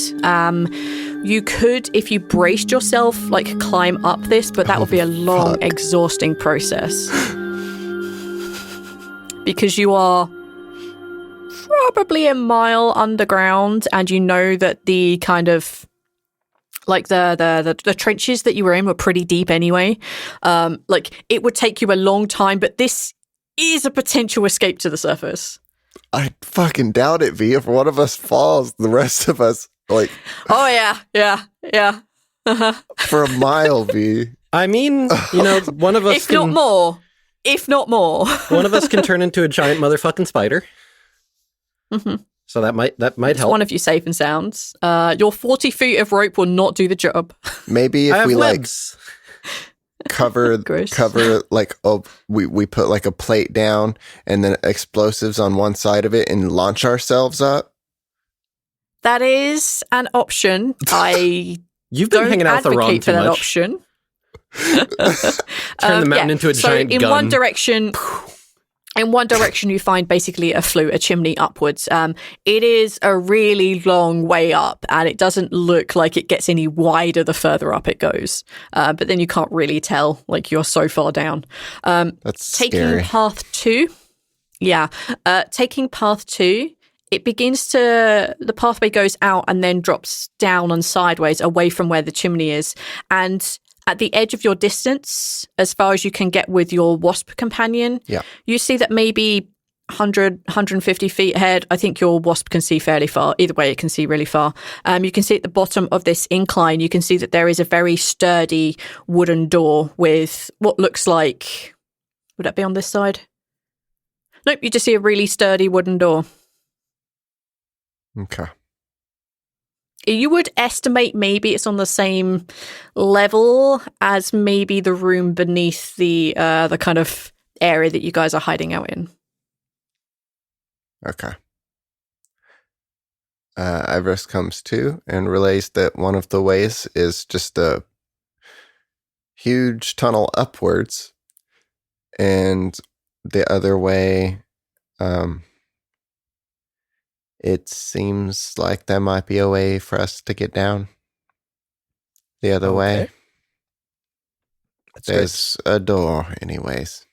You could, if you braced yourself, climb up this, but that would be a long, exhausting process. Because you are probably a mile underground, and you know that the kind of the trenches that you were in were pretty deep anyway. It would take you a long time, but this is a potential escape to the surface. I fucking doubt it, V. If one of us falls, the rest of us, Oh, yeah. Uh-huh. For a mile, V. I mean, one of us If not more. One of us can turn into a giant motherfucking spider. Mm-hmm. So that might help. One of you safe and sounds. Your 40 feet of rope will not do the job. Maybe if we webs. cover Gross. like we put like a plate down and then explosives on one side of it and launch ourselves up? That is an option. You've been don't hanging out with the wrong advocate too for that much. option. Turn the mountain into a giant in gun. In one direction, you find basically a flue, a chimney upwards. It is a really long way up, and it doesn't look like it gets any wider the further up it goes. But then you can't really tell, like you're so far down. That's taking scary. path 2. Yeah. Taking path 2, the pathway goes out and then drops down and sideways away from where the chimney is. And at the edge of your distance, as far as you can get with your wasp companion, you see that maybe 100, 150 feet ahead, I think your wasp can see fairly far. Either way, it can see really far. You can see at the bottom of this incline, you can see that there is a very sturdy wooden door with what looks like... Would that be on this side? Nope, you just see a really sturdy wooden door. Okay. You would estimate maybe it's on the same level as maybe the room beneath the kind of area that you guys are hiding out in. Okay. Ivoris comes to and relays that one of the ways is just a huge tunnel upwards, and the other way, it seems like there might be a way for us to get down the other way. There's a door anyways,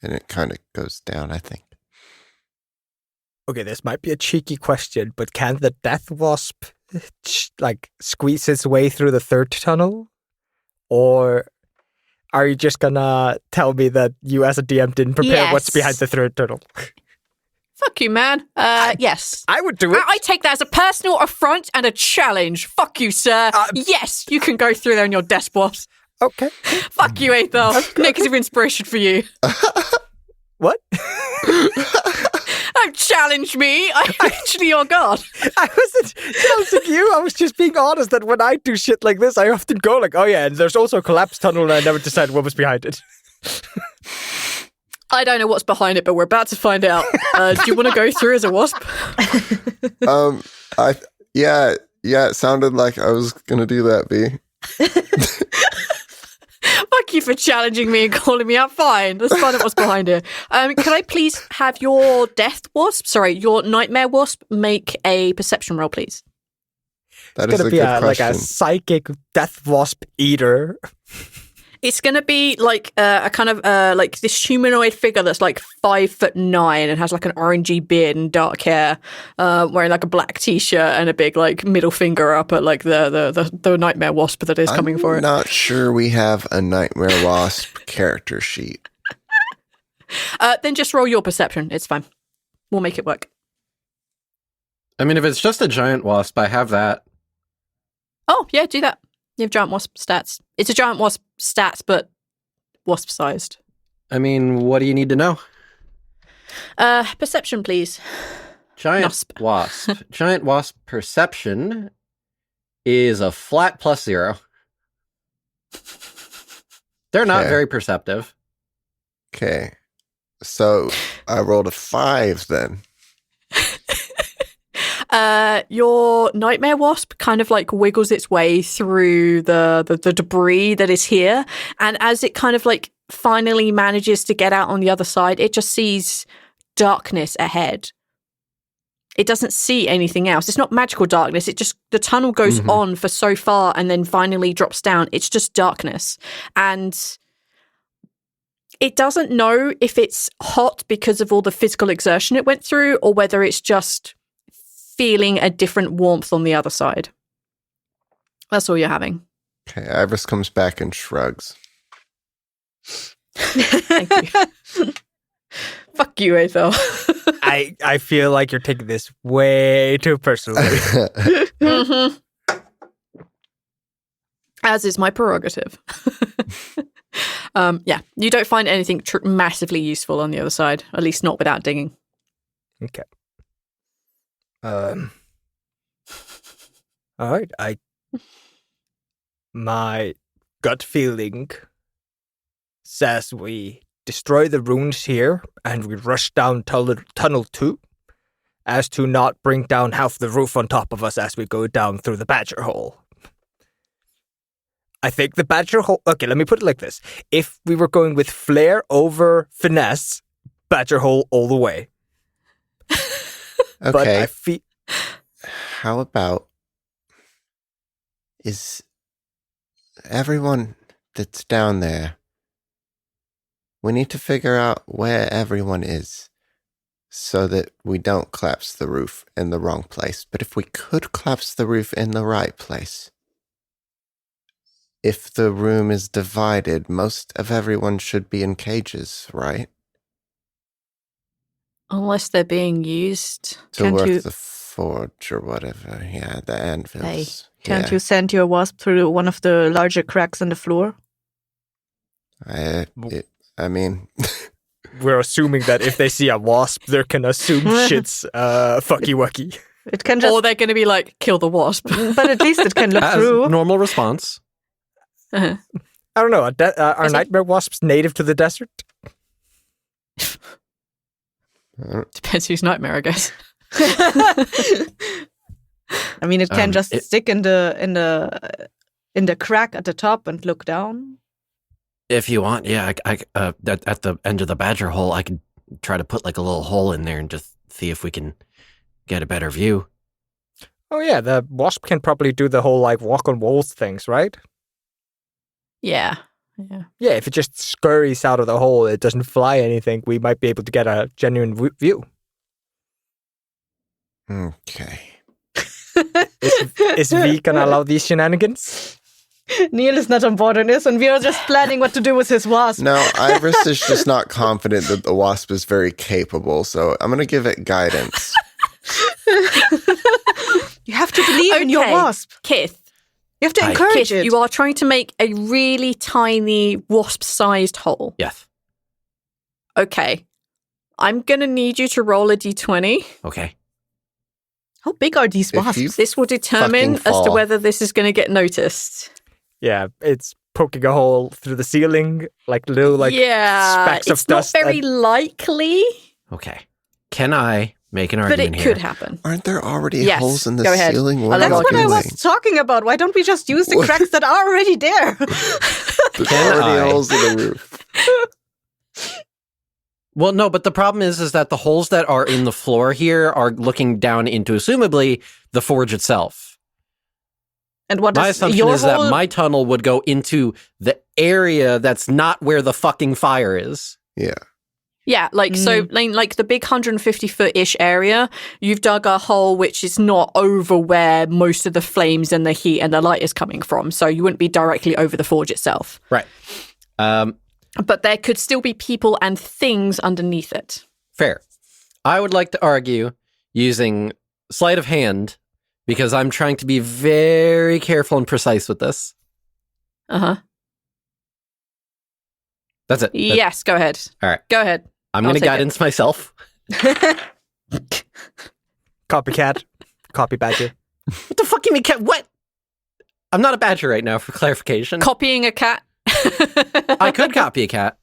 and it kind of goes down, I think. Okay, this might be a cheeky question, but can the death wasp squeeze its way through the third tunnel? Or are you just gonna tell me that you as a DM didn't prepare what's behind the third tunnel? Fuck you, man. Yes. I would do it. I take that as a personal affront and a challenge. Fuck you, sir. Yes, you can go through there in your death wasp. Okay. Fuck you, Aethel. Negative inspiration for you. What? Don't challenge me. I'm actually your god. I wasn't challenging you. I was just being honest that when I do shit like this, I often go like, oh yeah, and there's also a collapsed tunnel and I never decide what was behind it. I don't know what's behind it, but we're about to find out. Do you want to go through as a wasp? Yeah, it sounded like I was gonna do that, B. Fuck you for challenging me and calling me out. Fine. Let's find out what's behind it. Can I please have your your nightmare wasp make a perception roll, please? That it's is gonna a be good question. like a psychic death wasp eater. It's going to be like a kind of like this humanoid figure that's like 5'9" and has like an orangey beard and dark hair, wearing like a black t-shirt and a big like middle finger up at like the nightmare wasp that is coming for it. I'm not sure we have a nightmare wasp character sheet. Then just roll your perception. It's fine. We'll make it work. I mean, if it's just a giant wasp, I have that. Oh, yeah, do that. You have giant wasp stats. It's a giant wasp stats, but wasp-sized. I mean, what do you need to know? Perception, please. Giant wasp. Giant wasp perception is a flat +0. They're not very perceptive. Okay. So I rolled a 5 then. Your nightmare wasp kind of like wiggles its way through the debris that is here, and as it kind of like finally manages to get out on the other side, it just sees darkness ahead. It doesn't see anything else. It's not magical darkness. It just, the tunnel goes on for so far and then finally drops down. It's just darkness. And it doesn't know if it's hot because of all the physical exertion it went through or whether it's just feeling a different warmth on the other side. That's all you're having. Okay, Ivoris comes back and shrugs. Thank you. Fuck you, Aethel. I feel like you're taking this way too personally. As is my prerogative. Yeah, you don't find anything massively useful on the other side, at least not without digging. Okay. All right. My gut feeling says we destroy the runes here and we rush down tunnel 2, as to not bring down half the roof on top of us as we go down through the badger hole. I think the badger hole... Okay, let me put it like this. If we were going with flair over finesse, badger hole all the way. Okay. But I feel... How about... Is everyone that's down there... We need to figure out where everyone is so that we don't collapse the roof in the wrong place. But if we could collapse the roof in the right place... If the room is divided, most of everyone should be in cages, right? Unless they're being used. To work the forge or whatever. Yeah, the anvils. Hey, can't you send your wasp through one of the larger cracks in the floor? I mean... We're assuming that if they see a wasp, they're gonna assume shit's fucky-wucky. It can just... Or they're going to be like, kill the wasp. But at least it can look through. Normal response. Uh-huh. I don't know. Are nightmare wasps native to the desert? Depends whose nightmare, I guess. I mean, it can just stick in the crack at the top and look down. If you want, yeah. At the end of the badger hole, I can try to put like a little hole in there and just see if we can get a better view. Oh yeah, the wasp can probably do the whole like walk on walls things, right? Yeah. Yeah, if it just scurries out of the hole, it doesn't fly anything, we might be able to get a genuine view. Okay. Is V gonna allow these shenanigans? Neil is not on board on this, and we are just planning what to do with his wasp. No, Ivoris is just not confident that the wasp is very capable, so I'm going to give it guidance. You have to believe in your wasp. Kith. You have to encourage it. You are trying to make a really tiny wasp-sized hole. Yes. Okay. I'm going to need you to roll a d20. Okay. How big are these wasps? This will determine as to whether this is going to get noticed. Yeah, it's poking a hole through the ceiling, like little specks of dust. It's not very likely. Okay. Can I make an argument here? But it could happen. Aren't there already holes in the go ahead. ceiling? That's what I was talking about. Why don't we just use the cracks that are already there? There's already holes in the roof. Well, no, but the problem is that the holes that are in the floor here are looking down into, assumably, the forge itself. And what my assumption is that my tunnel would go into the area that's not where the fucking fire is. Yeah. Yeah, so the big 150-foot-ish area, you've dug a hole which is not over where most of the flames and the heat and the light is coming from, so you wouldn't be directly over the forge itself. Right. But there could still be people and things underneath it. Fair. I would like to argue using sleight of hand because I'm trying to be very careful and precise with this. Uh-huh. That's it. Yes, go ahead. All right. Go ahead. I'm going to guidance myself. Copycat. Copy badger. What the fuck you mean cat? What? I'm not a badger right now, for clarification. Copying a cat. I could copy a cat,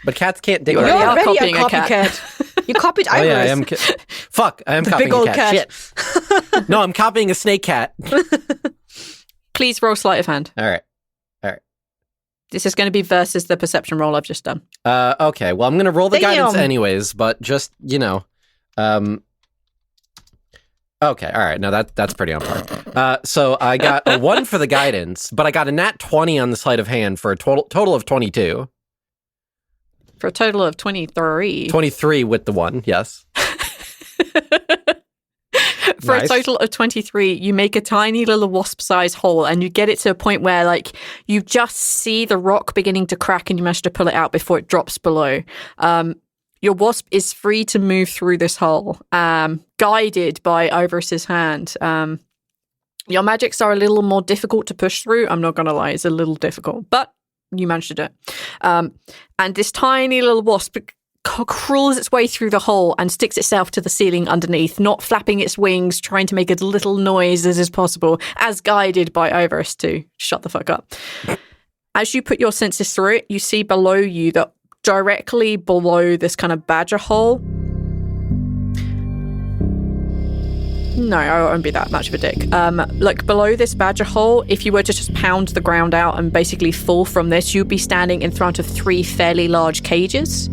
but cats can't dig You're around. already a copycat. You copied Ivoris. Oh, yeah, I am. Fuck, I am copying big old a cat. Shit. No, I'm copying a snake cat. Please roll sleight of hand. All right. This is going to be versus the perception roll I've just done. Okay, well, I'm going to roll the guidance anyways, but just, okay, all right, no, that's pretty on par. So I got a 1 for the guidance, but I got a nat 20 on the sleight of hand for a total of 22. For a total of 23. 23 with the 1, yes. For a total of 23, you make a tiny little wasp-sized hole and you get it to a point where, you just see the rock beginning to crack and you manage to pull it out before it drops below. Your wasp is free to move through this hole, guided by Ivoris's hand. Your magics are a little more difficult to push through. I'm not going to lie, it's a little difficult, but you managed to do it. And this tiny little wasp crawls its way through the hole and sticks itself to the ceiling underneath, not flapping its wings, trying to make as little noise as is possible, as guided by Ivoris to shut the fuck up. As you put your senses through it, you see below you that directly below this kind of badger hole. No, I won't be that much of a dick. Like below this badger hole, if you were to just pound the ground out and basically fall from this, you'd be standing in front of 3 fairly large cages.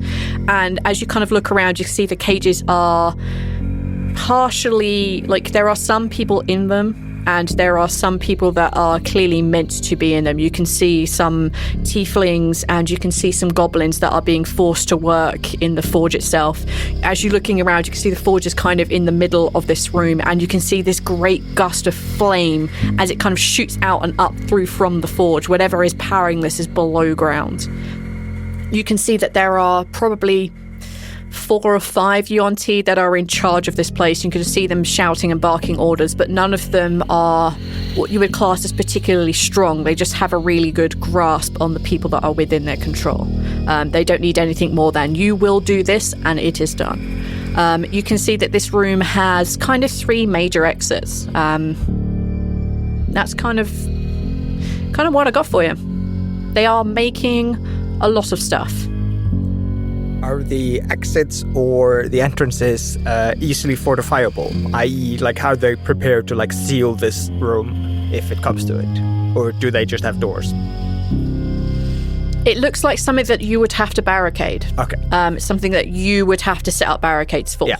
And as you kind of look around, you see the cages are partially, like there are some people in them, and there are some people that are clearly meant to be in them. You can see some tieflings and you can see some goblins that are being forced to work in the forge itself. As you're looking around, you can see the forge is kind of in the middle of this room, and you can see this great gust of flame as it kind of shoots out and up through from the forge. Whatever is powering this is below ground. You can see that there are probably 4 or 5 Yuan-Ti that are in charge of this place. You can see them shouting and barking orders, but none of them are what you would class as particularly strong. They just have a really good grasp on the people that are within their control. They don't need anything more than, you will do this, and it is done. You can see that this room has kind of 3 major exits. That's kind of what I got for you. They are making a lot of stuff. Are the exits or the entrances easily fortifiable? I.e., like how they prepare to like seal this room if it comes to it? Or do they just have doors? It looks like something that you would have to barricade. Okay. Something that you would have to set up barricades for. Yeah.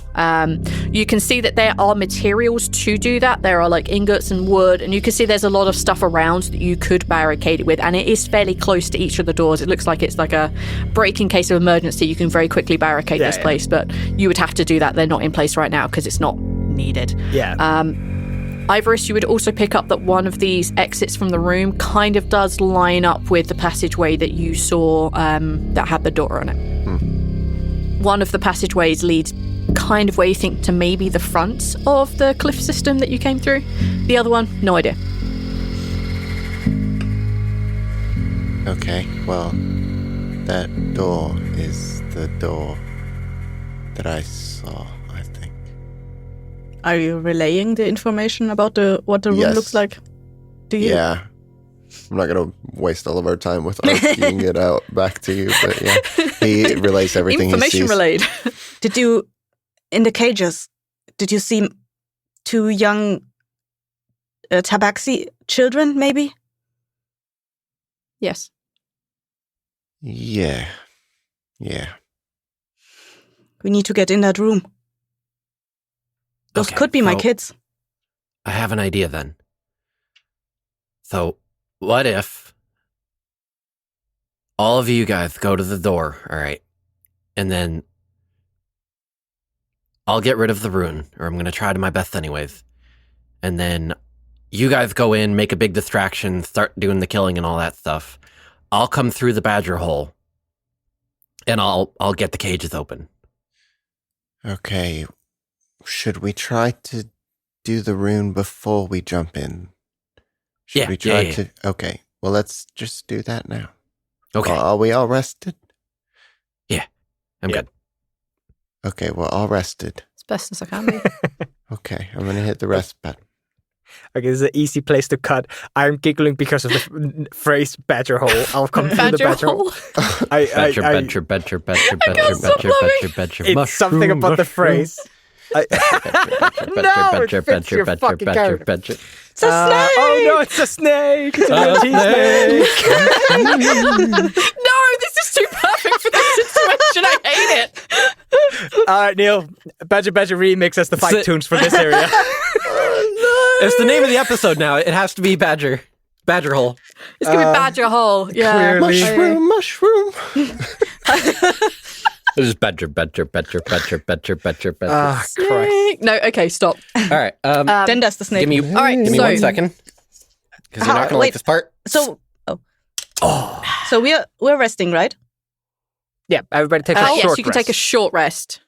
You can see that there are materials to do that. There are like ingots and wood, and you can see there's a lot of stuff around that you could barricade it with, and it is fairly close to each of the doors. It looks like it's like a break in case of emergency. You can very quickly barricade this place, but you would have to do that. They're not in place right now because it's not needed. Yeah. Ivoris, you would also pick up that one of these exits from the room kind of does line up with the passageway that you saw that had the door on it. One of the passageways leads kind of where you think to maybe the front of the cliff system that you came through. The other one, no idea. Okay, well, that door is the door that I saw, I think. Are you relaying the information about what the room Yes. looks like? Do you? Yeah. I'm not going to waste all of our time with arguing it out back to you, but yeah. He relays everything he Information sees. relayed. Did you, in the cages, did you see 2 young tabaxi children, maybe? Yes. Yeah. We need to get in that room. Those Okay, could be my so kids. I have an idea then. So, what if all of you guys go to the door, all right? And then I'll get rid of the rune, or I'm going to try to my best anyways. And then you guys go in, make a big distraction, start doing the killing and all that stuff. I'll come through the badger hole, and I'll get the cages open. Okay. Should we try to do the rune before we jump in? Should we try to? Okay. Well, let's just do that now. Okay. Are we all rested? Yeah. I'm good. Okay, we're all rested. As best as I can be. Okay, I'm going to hit the rest button. Okay, this is an easy place to cut. I'm giggling because of the phrase badger hole. I'll come through the badger hole. Badger. It's something about the phrase. No, it fits your fucking character. It's a snake! Oh no, it's a snake! It's a snake! No, this is too perfect for this situation. I hate it. All right, Neil. Badger remix as the fight tunes for this area. It's the name of the episode now. It has to be Badger. Badger hole. It's going to be Badger Hole. Yeah. Clearly. Mushroom. This is Badger. Ah, Christ. No, okay, stop. All right. Then that's the snake. Give me so- 1 second. Because you're not going to like wait. this part. So we're resting, right? Yeah, everybody take a short Yes, you can rest. take a short rest.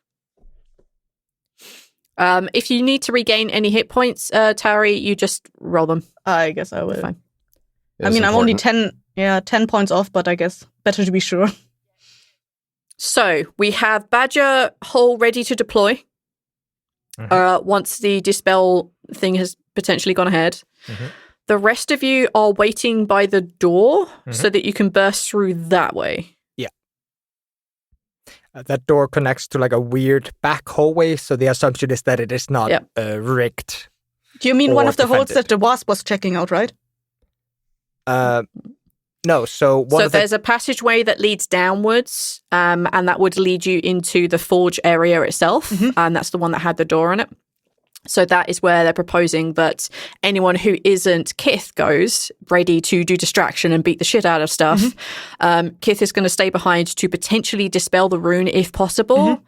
If you need to regain any hit points, Tawree, you just roll them. I guess I will. Fine. I mean, I'm only 10 points off, but I guess better to be sure. So we have Badger Hole ready to deploy. Once the dispel thing has potentially gone ahead. The rest of you are waiting by the door so that you can burst through that way. Yeah. That door connects to like a weird back hallway, so the assumption is that it is not rigged. Do you mean one of the holes defended. that the wasp was checking out, right? No, so there's a passageway that leads downwards, and that would lead you into the forge area itself, and that's the one that had the door on it. So that is where they're proposing that anyone who isn't Kith goes, ready to do distraction and beat the shit out of stuff. Kith is going to stay behind to potentially dispel the rune if possible,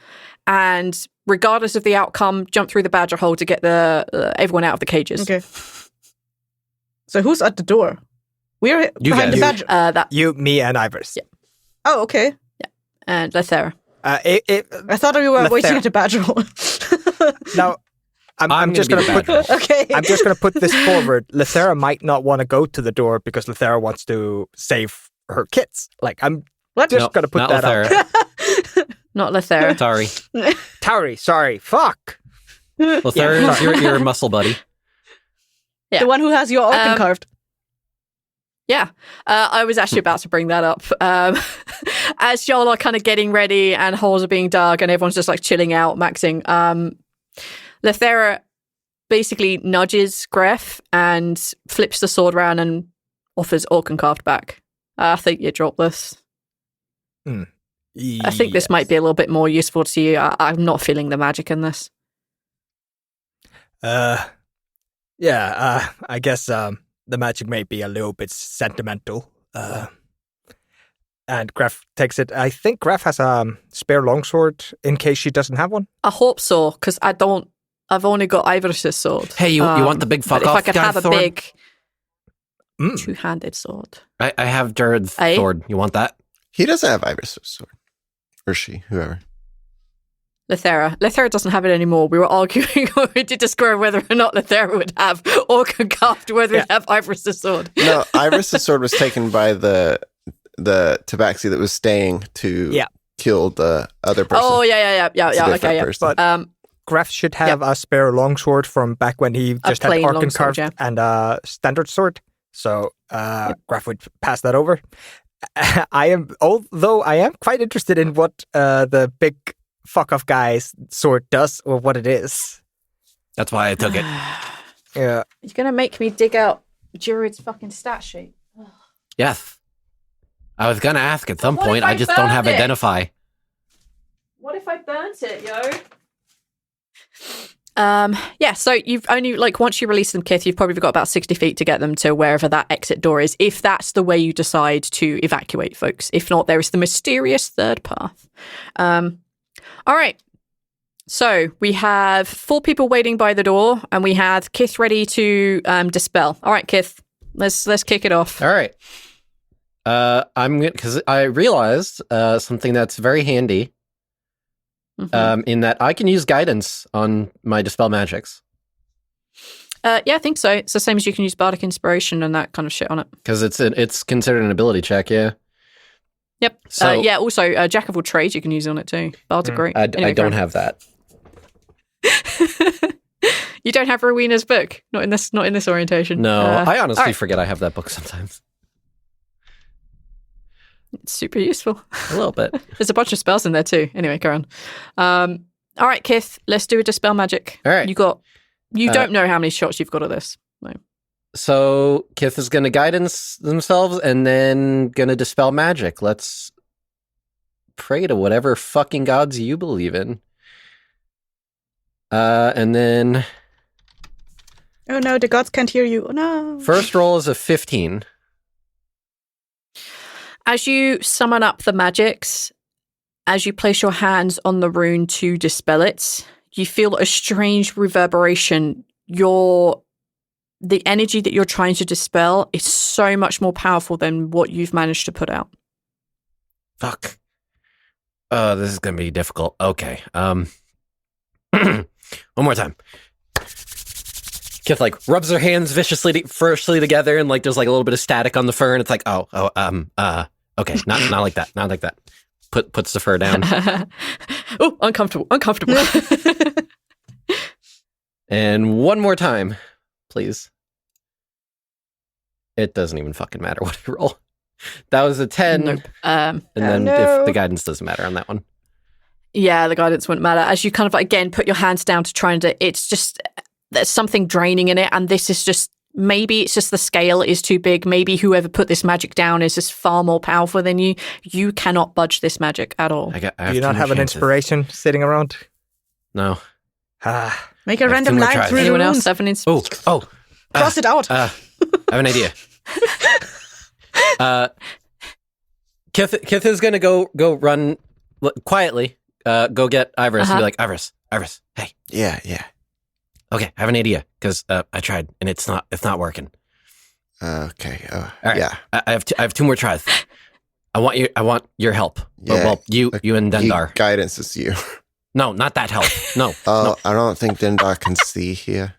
and regardless of the outcome, jump through the badger hole to get everyone out of the cages. Okay. So who's at the door? We're behind the badger. You, me, and Ivoris. Yeah. Oh, okay. Yeah. And Lethera. I thought we were waiting at the badger hole. Now, I'm just going to put. Okay. I'm just going to put this forward. Lethera might not want to go to the door because Lethera wants to save her kids. Like I'm just going to put that out. Not Lethera. Tawree. Tawree, sorry. Fuck. Lethera is your muscle buddy. Yeah. The one who has your organ carved. Yeah, I was actually about to bring that up. As y'all are kind of getting ready and holes are being dug and everyone's just like chilling out, maxing, Lethera basically nudges Greff and flips the sword around and offers Orcan carved back. I think you drop this. I think this might be a little bit more useful to you. I'm not feeling the magic in this. I guess the magic may be a little bit sentimental. And Greff takes it. I think Greff has a spare longsword in case she doesn't have one. I hope so, because I've only got Ivoris' sword. Hey, you want the big fuck off? off? If I could guy have sword? a big two-handed sword. I have Jared's sword. You want that? He doesn't have Ivoris' sword. Or she, whoever. Lethera doesn't have it anymore. We were arguing when we did discover whether or not Lethera would have Orcan carved, whether it would have Ivoris' sword. No, Ivoris' sword was taken by the tabaxi that was staying to kill the other person. Oh, yeah. Okay, yeah. But Greff should have a spare longsword from back when he just had Orcan carved and a standard sword. So Greff would pass that over. Although I am quite interested in what the big fuck off guy's sword does or what it is. That's why I took it. Yeah. You're going to make me dig out Jared's fucking stat sheet. Yes. I was going to ask at some point. I just don't have Identify. What if I burnt it, yo? So you've only, once you release them, Kith, you've probably got about 60 feet to get them to wherever that exit door is, if that's the way you decide to evacuate, folks. If not, there is the mysterious third path. All right. So we have 4 people waiting by the door, and we have Kith ready to dispel. All right, Kith, let's kick it off. All right. Because I realized something that's very handy. In that I can use guidance on my dispel magics. Yeah, I think so. It's the same as you can use bardic inspiration and that kind of shit on it. Because it's considered an ability check, yeah. Yep. So, also, Jack of all trades you can use on it too. Bards are great. I don't have that. You don't have Rowena's book? Not in this orientation. No, I honestly forget I have that book sometimes. It's super useful. A little bit. There's a bunch of spells in there too. Anyway, go on. All right, Kith, let's do a dispel magic. All right. You don't know how many shots you've got of this. No. So Kith is going to guidance themselves and then going to dispel magic. Let's pray to whatever fucking gods you believe in. And then... Oh no, the gods can't hear you. Oh no. First roll is a 15. As you summon up the magics, as you place your hands on the rune to dispel it, you feel a strange reverberation. The energy that you're trying to dispel is so much more powerful than what you've managed to put out. Fuck. This is going to be difficult. Okay. One more time. Kith rubs her hands furiously together, and there's a little bit of static on the fur, and it's okay, not like that, not like that. Puts the fur down. Oh, uncomfortable. And one more time, please. It doesn't even fucking matter what I roll. That was a 10. Nope. And then if the guidance doesn't matter on that one. Yeah, the guidance wouldn't matter. As you kind of, again, put your hands down to try and it's just, there's something draining in it. And this is just, maybe it's just the scale is too big. Maybe whoever put this magic down is just far more powerful than you. You cannot budge this magic at all. I Do have you not have an inspiration sitting around? No. Make a random line through the Anyone runes. else have an inspiration? Cross it out. I have an idea. Kith is going to go run quietly, go get Ivoris and be like, Ivoris, hey. Yeah. Okay, I have an idea, because I tried, and it's not working. Okay. All right. Yeah. I have 2 more tries. I want your help. Yeah. Well, you and Dendar. Guidance is you. No, not that help. No. Oh, I don't think Dendar can see here.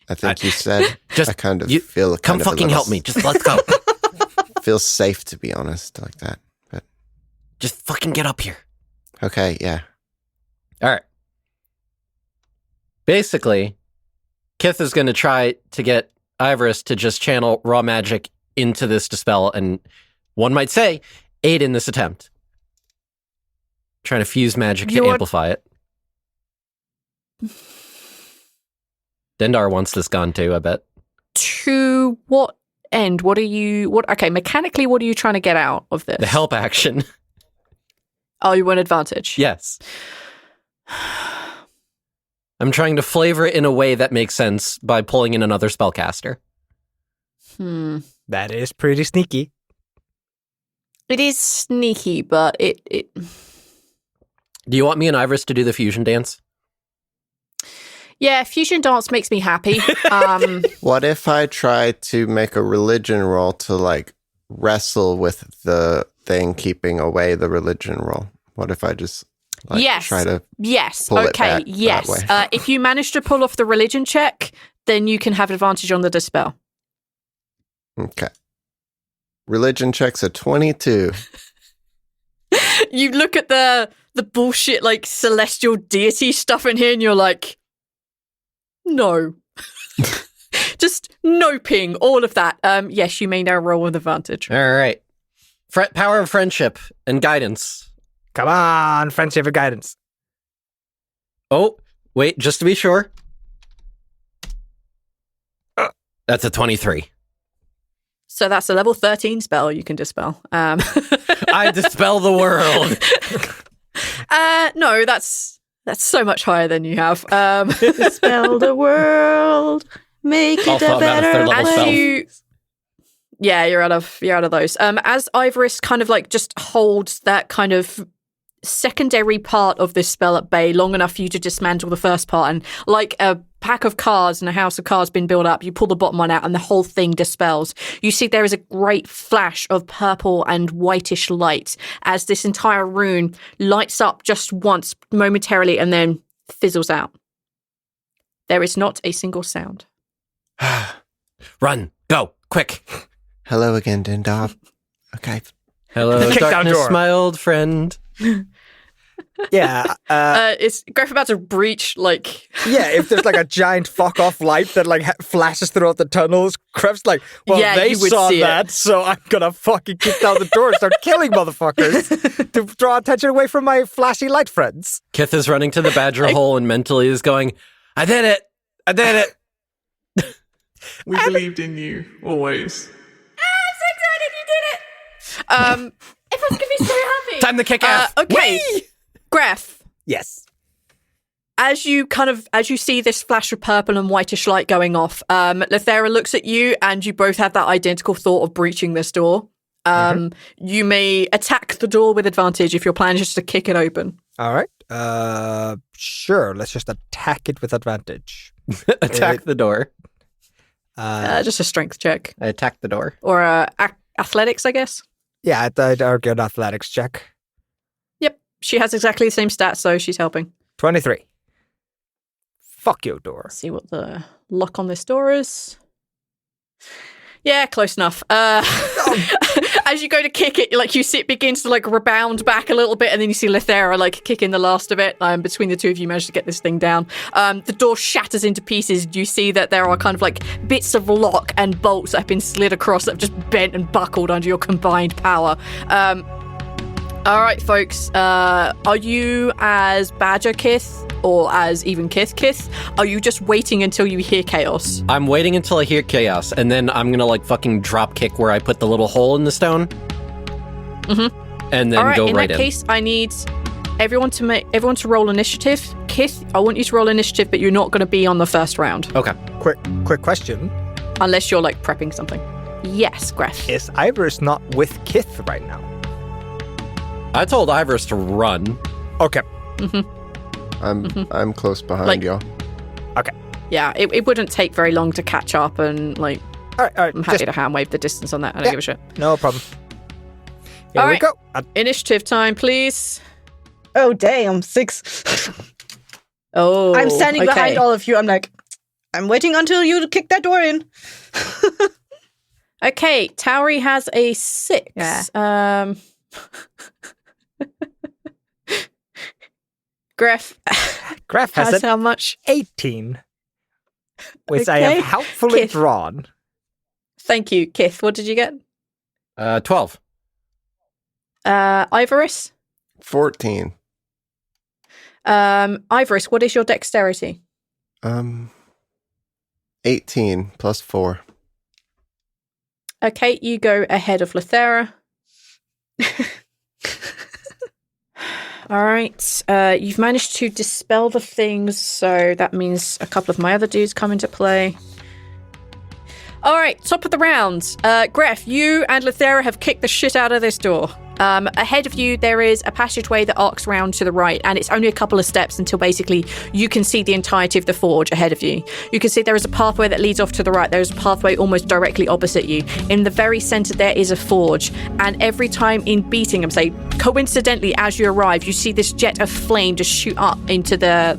I think you said. Just I kind of feel. Come fucking help me. Just let's go. Feels safe, to be honest, like that. But Just fucking get up here. okay, yeah. All right. Basically, Kith is going to try to get Ivoris to just channel raw magic into this dispel, and one might say, aid in this attempt. Trying to fuse magic to amplify it. Dendar wants this gone too, I bet. To what end? Okay, mechanically, what are you trying to get out of this? The help action. Oh, you want advantage? Yes. I'm trying to flavor it in a way that makes sense by pulling in another spellcaster. That is pretty sneaky. It is sneaky, but it... Do you want me and Ivoris to do the fusion dance? Yeah, fusion dance makes me happy. What if I try to make a religion roll to like wrestle with the thing keeping away the religion roll? What if I just try to pull it back that way? If you manage to pull off the religion check, then you can have advantage on the dispel. Okay. Religion checks a 22. You look at the bullshit like celestial deity stuff in here and you're like, no. Just noping, all of that. Yes, you may now roll with advantage. All right. Power of friendship and guidance. Come on, friendship and guidance. Oh, wait, just to be sure. That's a 23. So that's a level 13 spell you can dispel. I dispel the world. No, that's so much higher than you have. Dispel the world, make it a better place. Yeah, you're out of those. As Ivoris kind of like just holds that kind of secondary part of this spell at bay long enough for you to dismantle the first part, and like a pack of cards and a house of cards been built up, you pull the bottom one out and the whole thing dispels. You see there is a great flash of purple and whitish light as this entire rune lights up just once momentarily and then fizzles out. There is not a single sound. Run, go, quick. Hello again, Dendar. Okay. Hello, Kick down darkness, door. my old friend. Yeah. Is Greff about to breach, like... Yeah, if there's like a giant fuck off light that like flashes throughout the tunnels, Greff's like, well, Yeah, they you would saw see that, so I'm gonna fucking kick down the door and start killing motherfuckers to draw attention away from my flashy light friends. Kith is running to the badger hole and mentally is going, I did it. We believed in you, always. I'm so excited you did it! Everyone's gonna be so happy! Time to kick ass. Okay. Greff, Yes. as you see this flash of purple and whitish light going off, Lethera looks at you and you both have that identical thought of breaching this door. You may attack the door with advantage if your plan is just to kick it open. All right. Sure. Let's just attack it with advantage. Attack the door. Just a strength check. I attacked the door. Or athletics, I guess. Yeah, I'd argue an athletics check. Yep. She has exactly the same stats, so she's helping. 23. Fuck your door. Let's see what the lock on this door is. Yeah, close enough. As you go to kick it, like it begins to like rebound back a little bit, and then you see Lithera like kicking the last of it. Between the two of you, manage to get this thing down. The door shatters into pieces. You see that there are kind of like bits of lock and bolts that have been slid across that have just bent and buckled under your combined power. All right, folks. Are you as Badger Kith or as even Kith? Are you just waiting until you hear chaos? I'm waiting until I hear chaos, and then I'm gonna like fucking drop kick where I put the little hole in the stone. Mm-hmm. And then go right in. In that case, I need everyone to roll initiative. Kith, I want you to roll initiative, but you're not going to be on the first round. Okay. Quick question. Unless you're like prepping something. Yes, Greff. Is Ivoris not with Kith right now? I told Ivoris to run. Okay. Mm-hmm. I'm close behind y'all. Okay. Yeah, it wouldn't take very long to catch up, and like, all right. I'm happy to hand wave the distance on that. I don't give a shit. No problem. Here we go. Initiative time, please. Oh, damn, 6. Oh, I'm standing behind all of you. I'm like, I'm waiting until you kick that door in. Okay, Tawree has a 6. Yeah. Greff has how much? 18, which I have helpfully drawn. Thank you, Kith. What did you get? 12. Ivoris? 14. Ivoris, what is your dexterity? 18 plus 4. Okay, you go ahead of Lithera. All right. You've managed to dispel the things, so that means a couple of my other dudes come into play. All right, top of the round. Greff, you and Lithera have kicked the shit out of this door. Ahead of you, there is a passageway that arcs round to the right, and it's only a couple of steps until basically you can see the entirety of the forge ahead of you. You can see there is a pathway that leads off to the right. There is a pathway almost directly opposite you. In the very center, there is a forge, and every time in beating them, say, coincidentally, as you arrive, you see this jet of flame just shoot up into the,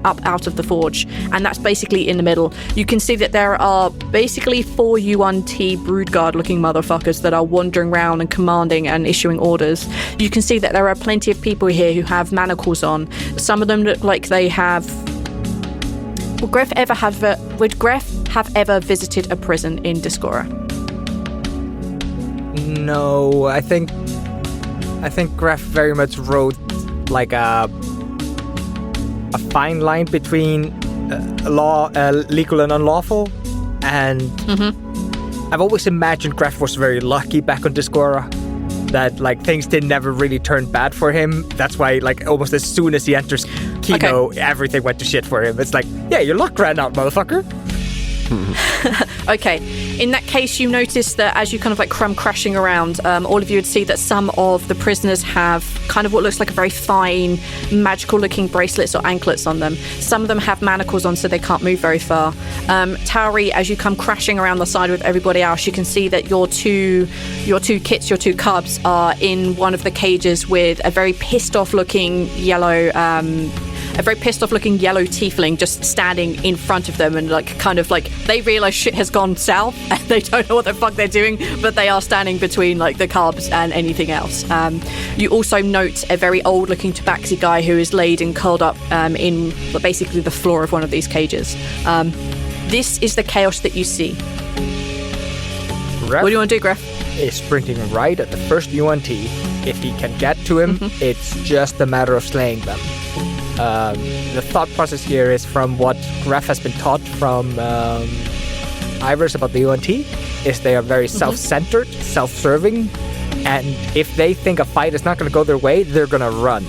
up out of the forge, and that's basically in the middle. You can see that there are basically 4 Yuan-Ti broodguard-looking motherfuckers that are wandering around and commanding and issuing orders. You can see that there are plenty of people here who have manacles on. Some of them look like they have... Would Greff have ever visited a prison in Discora? No, I think Greff very much rode like a fine line between legal and unlawful, and I've always imagined Greff was very lucky back on Discora, that like things did never really turn bad for him. That's why like almost as soon as he enters Kino, everything went to shit for him. It's like, yeah, your luck ran out, motherfucker. Okay, in that case, you notice that as you kind of like come crashing around, all of you would see that some of the prisoners have kind of what looks like a very fine, magical-looking bracelets or anklets on them. Some of them have manacles on, so they can't move very far. Tawree, as you come crashing around the side with everybody else, you can see that your two cubs, are in one of the cages with a very pissed-off-looking yellow tiefling just standing in front of them, and like kind of like they realize shit has gone south and they don't know what the fuck they're doing, but they are standing between like the cubs and anything else. You also note a very old looking tabaxi guy who is laid and curled up in basically the floor of one of these cages. This is the chaos that you see. What do you want to do, Greff? Is sprinting right at the first Yuan-Ti. If he can get to him, it's just a matter of slaying them. The thought process here is from what Greff has been taught from Ivoris about the Yuan-Ti, is they are very self-centered, self-serving, and if they think a fight is not going to go their way, they're going to run.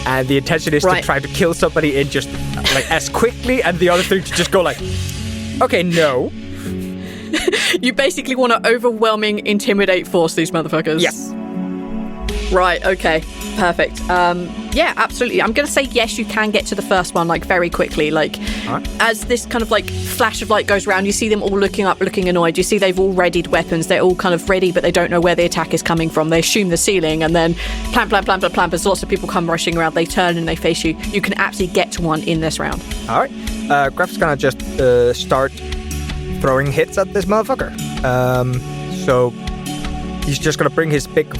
And the intention is to try to kill somebody in just like as quickly, and the other thing to just go like, okay, no. You basically want to overwhelming intimidate force these motherfuckers. Yes. Right, okay. Perfect. Yeah, absolutely. I'm going to say yes, you can get to the first one, like, very quickly. Like, as this kind of, like, flash of light goes around, you see them all looking up, looking annoyed. You see they've all readied weapons. They're all kind of ready, but they don't know where the attack is coming from. They assume the ceiling, and then plamp, plamp, plamp, plamp, plamp. As lots of people come rushing around, they turn and they face you. You can absolutely get to one in this round. All right. Greff's going to just start throwing hits at this motherfucker. So he's just gonna bring his big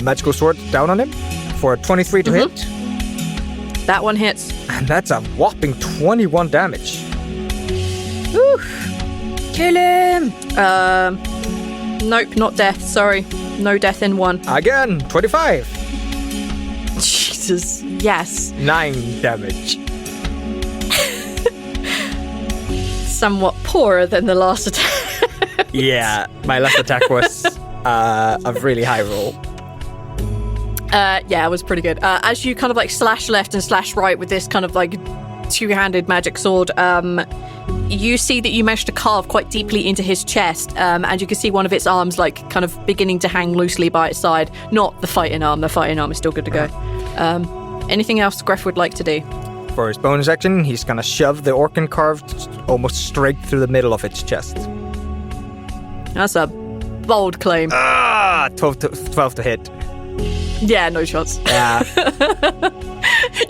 magical sword down on him for a 23 to hit. That one hits. And that's a whopping 21 damage. Woo. Kill him! Nope, not death. Sorry. No death in one. Again, 25. Jesus. Yes. 9 damage. Somewhat poorer than the last attack. Yeah, my last attack was a really high roll. Yeah, it was pretty good. As you kind of like slash left and slash right with this kind of like two-handed magic sword, you see that you managed to carve quite deeply into his chest, and you can see one of its arms like kind of beginning to hang loosely by its side. Not the fighting arm. The fighting arm is still good to go. Anything else Greff would like to do? For his bonus action, he's gonna shove the orcan carved almost straight through the middle of its chest. That's a bold claim. 12 to hit. Yeah, no shots. Yeah.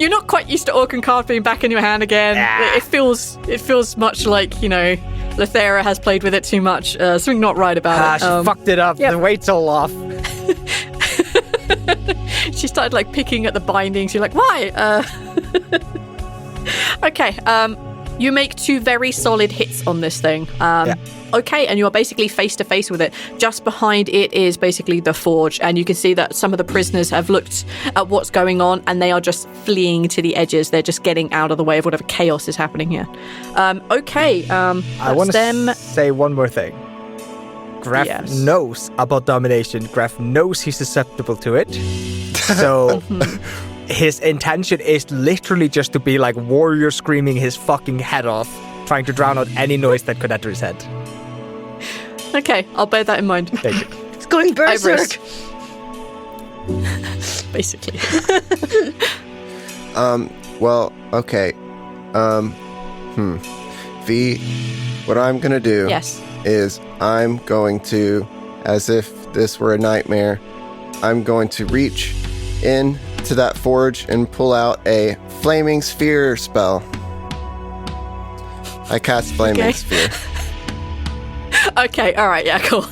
You're not quite used to orcan carved being back in your hand again. Yeah. It feels much like, you know, Lethera has played with it too much. Something not right about it. She fucked it up. Yep. The weight's all off. She started like picking at the bindings. You're like, why? Okay. You make 2 very solid hits on this thing. Okay, and you're basically face to face with it. Just behind it is basically the forge, and you can see that some of the prisoners have looked at what's going on, and they are just fleeing to the edges. They're just getting out of the way of whatever chaos is happening here. Okay, I want to say one more thing. Greff knows about domination. Greff knows he's susceptible to it. So his intention is literally just to be like warrior screaming his fucking head off, trying to drown out any noise that could enter his head. Okay, I'll bear that in mind. Thank you. It's going berserk. Basically. Well, okay. V, what I'm gonna do is I'm going to, as if this were a nightmare, I'm going to reach in to that forge and pull out a flaming sphere spell. I cast flaming sphere. Okay, alright, yeah, cool.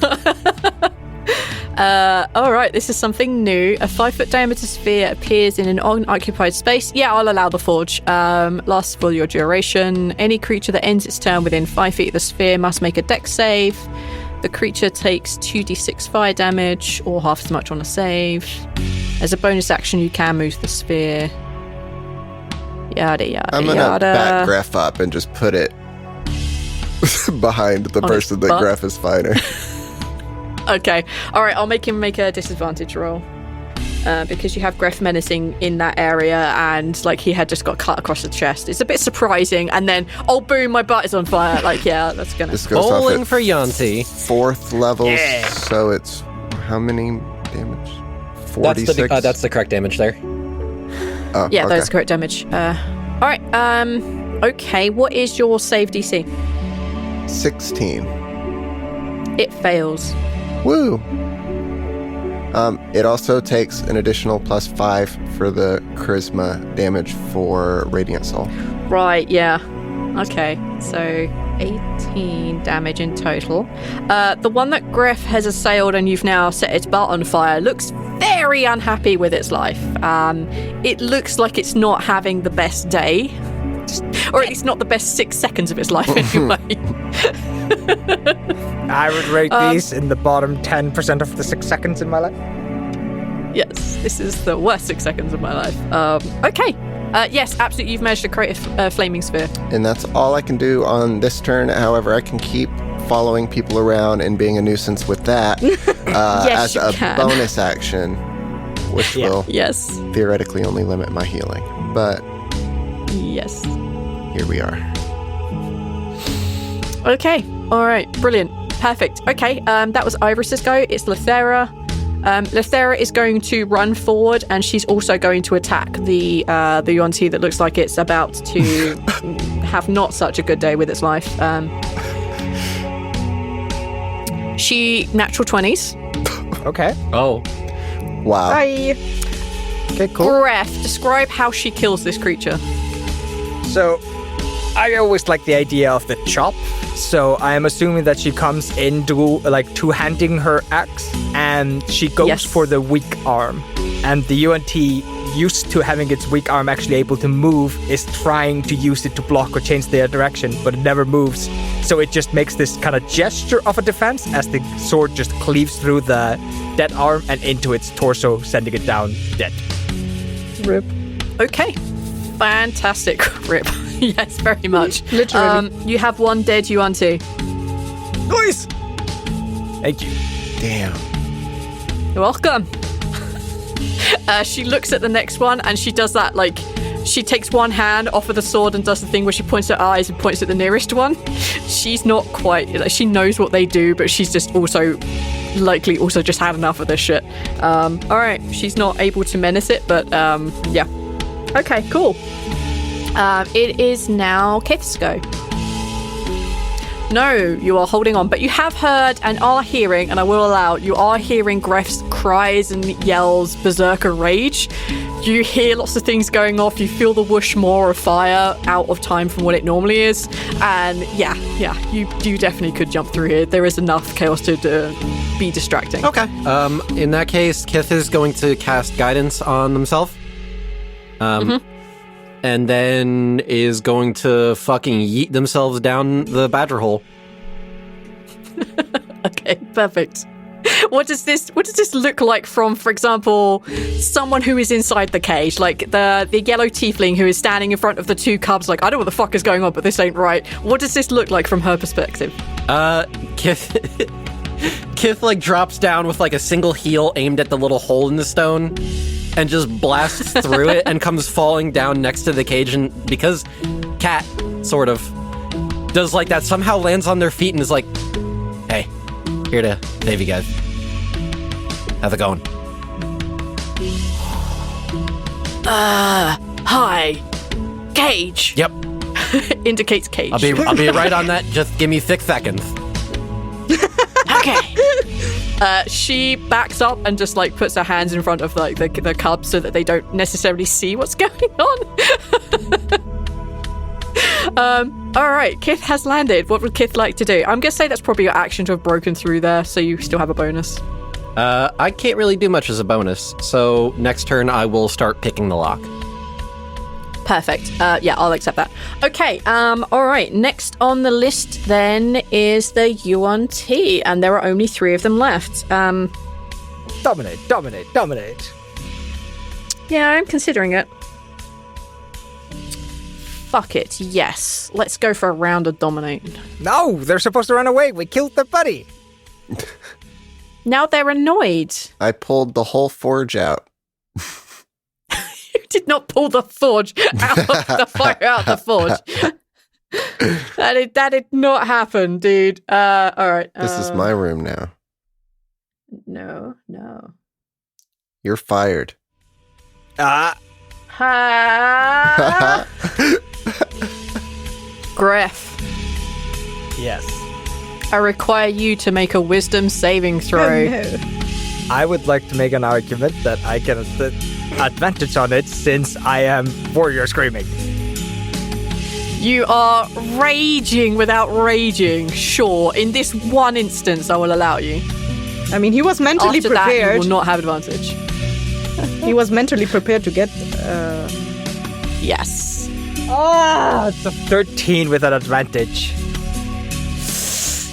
Alright, this is something new. A 5-foot diameter sphere appears in an unoccupied space. Yeah, I'll allow the forge. Lasts for your duration. Any creature that ends its turn within 5 feet of the sphere must make a dex save. The creature takes 2d6 fire damage, or half as much on a save. As a bonus action, you can move the sphere. Yada, yada, I'm gonna back Greff up and just put it behind the person that Greff is fighting. Okay. Alright, I'll make him make a disadvantage roll. Because you have Greff menacing in that area, and like he had just got cut across the chest. It's a bit surprising, and then, oh boom, my butt is on fire. Like, yeah, that's gonna... This goes bowling off for Yuan-Ti. 4th level, so it's how many damage? 46? That's the correct damage there. Oh, yeah, okay. that's correct damage. Alright, okay, what is your save DC? 16. It fails. Woo! It also takes an additional +5 for the charisma damage for Radiant Soul. Right, yeah. Okay, so 18 damage in total. The one that Greff has assailed and you've now set its butt on fire looks very unhappy with its life. It looks like it's not having the best day. Or at least not the best 6 seconds of its life anyway. I would rate these in the bottom 10% of the 6 seconds in my life. Yes, this is the worst 6 seconds of my life. Okay. Yes, absolutely, you've managed to create a flaming sphere. And that's all I can do on this turn. However, I can keep following people around and being a nuisance with that Yes, as a bonus action, which will theoretically only limit my healing. But yes, here we are. Okay, all right, brilliant, perfect. Okay, that was Ivoris's go. It's Lethera. Lethera is going to run forward, and she's also going to attack the Yuan-Ti that looks like it's about to have not such a good day with its life. She natural 20s. Okay. Oh. Wow. Bye. Okay, cool. Greff, describe how she kills this creature. So, I always like the idea of the chop, so I am assuming that she comes in two-handing her axe, and she goes for the weak arm. And the Yuan-Ti, used to having its weak arm actually able to move, is trying to use it to block or change their direction, but it never moves. So it just makes this kind of gesture of a defense as the sword just cleaves through the dead arm and into its torso, sending it down dead. Rip. Okay. Fantastic. Rip. Yes, very much. Literally. You have one dead Yuan-Ti. Nice! Thank you. Damn. You're welcome. She looks at the next one and she does that, like, she takes one hand off of the sword and does the thing where she points her eyes and points at the nearest one. She's not quite, like, she knows what they do, but she's just also likely also just had enough of this shit. Alright, she's not able to menace it, but yeah. Okay, cool. It is now Kith's go. No, you are holding on, but you have heard and are hearing, and I will allow, you are hearing Greff's cries and yells, berserker rage. You hear lots of things going off, you feel the whoosh more of fire out of time from what it normally is, and yeah, you definitely could jump through here. There is enough chaos to be distracting. Okay. In that case, Kith is going to cast guidance on himself. And then is going to fucking yeet themselves down the badger hole. Okay, perfect. What does this look like from, for example, someone who is inside the cage, like the yellow tiefling who is standing in front of the two cubs, like, I don't know what the fuck is going on, but this ain't right. What does this look like from her perspective? Kith like drops down with like a single heel aimed at the little hole in the stone and just blasts through it and comes falling down next to the cage, and because Cat sort of does like that, somehow lands on their feet and is like, hey, here to save you guys. How's it going? Hi. Cage. Yep. Indicates cage. I'll be right on that. Just give me 6 seconds. Okay. She backs up and just like puts her hands in front of like the cubs so that they don't necessarily see what's going on. All right, Kith has landed. What would Kith like to do? I'm gonna say that's probably your action to have broken through there, so you still have a bonus. I can't really do much as a bonus, so next turn I will start picking the lock. Perfect. Yeah, I'll accept that. Okay, all right. Next on the list then is the Yuan-Ti, and there are only 3 of them left. Dominate. Yeah, I'm considering it. Fuck it, yes. Let's go for a round of dominate. No, they're supposed to run away. We killed their buddy. Now they're annoyed. I pulled the whole forge out. You did not pull the forge out of the fire out of the forge. That did not happen, dude. All right. This is my room now. No. You're fired. Greff. Yes. I require you to make a wisdom saving throw. Oh, no. I would like to make an argument that I get the advantage on it since I am warrior screaming. You are raging without raging. Sure, in this one instance, I will allow you. I mean, he was mentally After prepared. that, you will not have advantage. He was mentally prepared to get. Yes. It's a 13 with an advantage.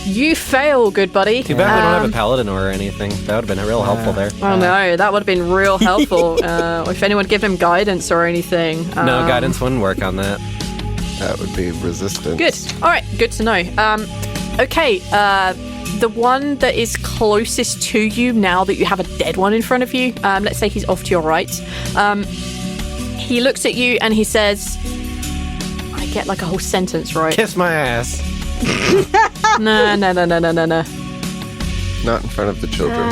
You fail, good buddy. Too bad we don't have a paladin or anything. That would have been real helpful there. Oh no, that would have been real helpful. If anyone give him guidance or anything. No, guidance wouldn't work on that. That would be resistance. Good. All right, good to know. Okay, the one that is closest to you now that you have a dead one in front of you, let's say he's off to your right. He looks at you and he says, I get like a whole sentence, right? Kiss my ass. No. Not in front of the children.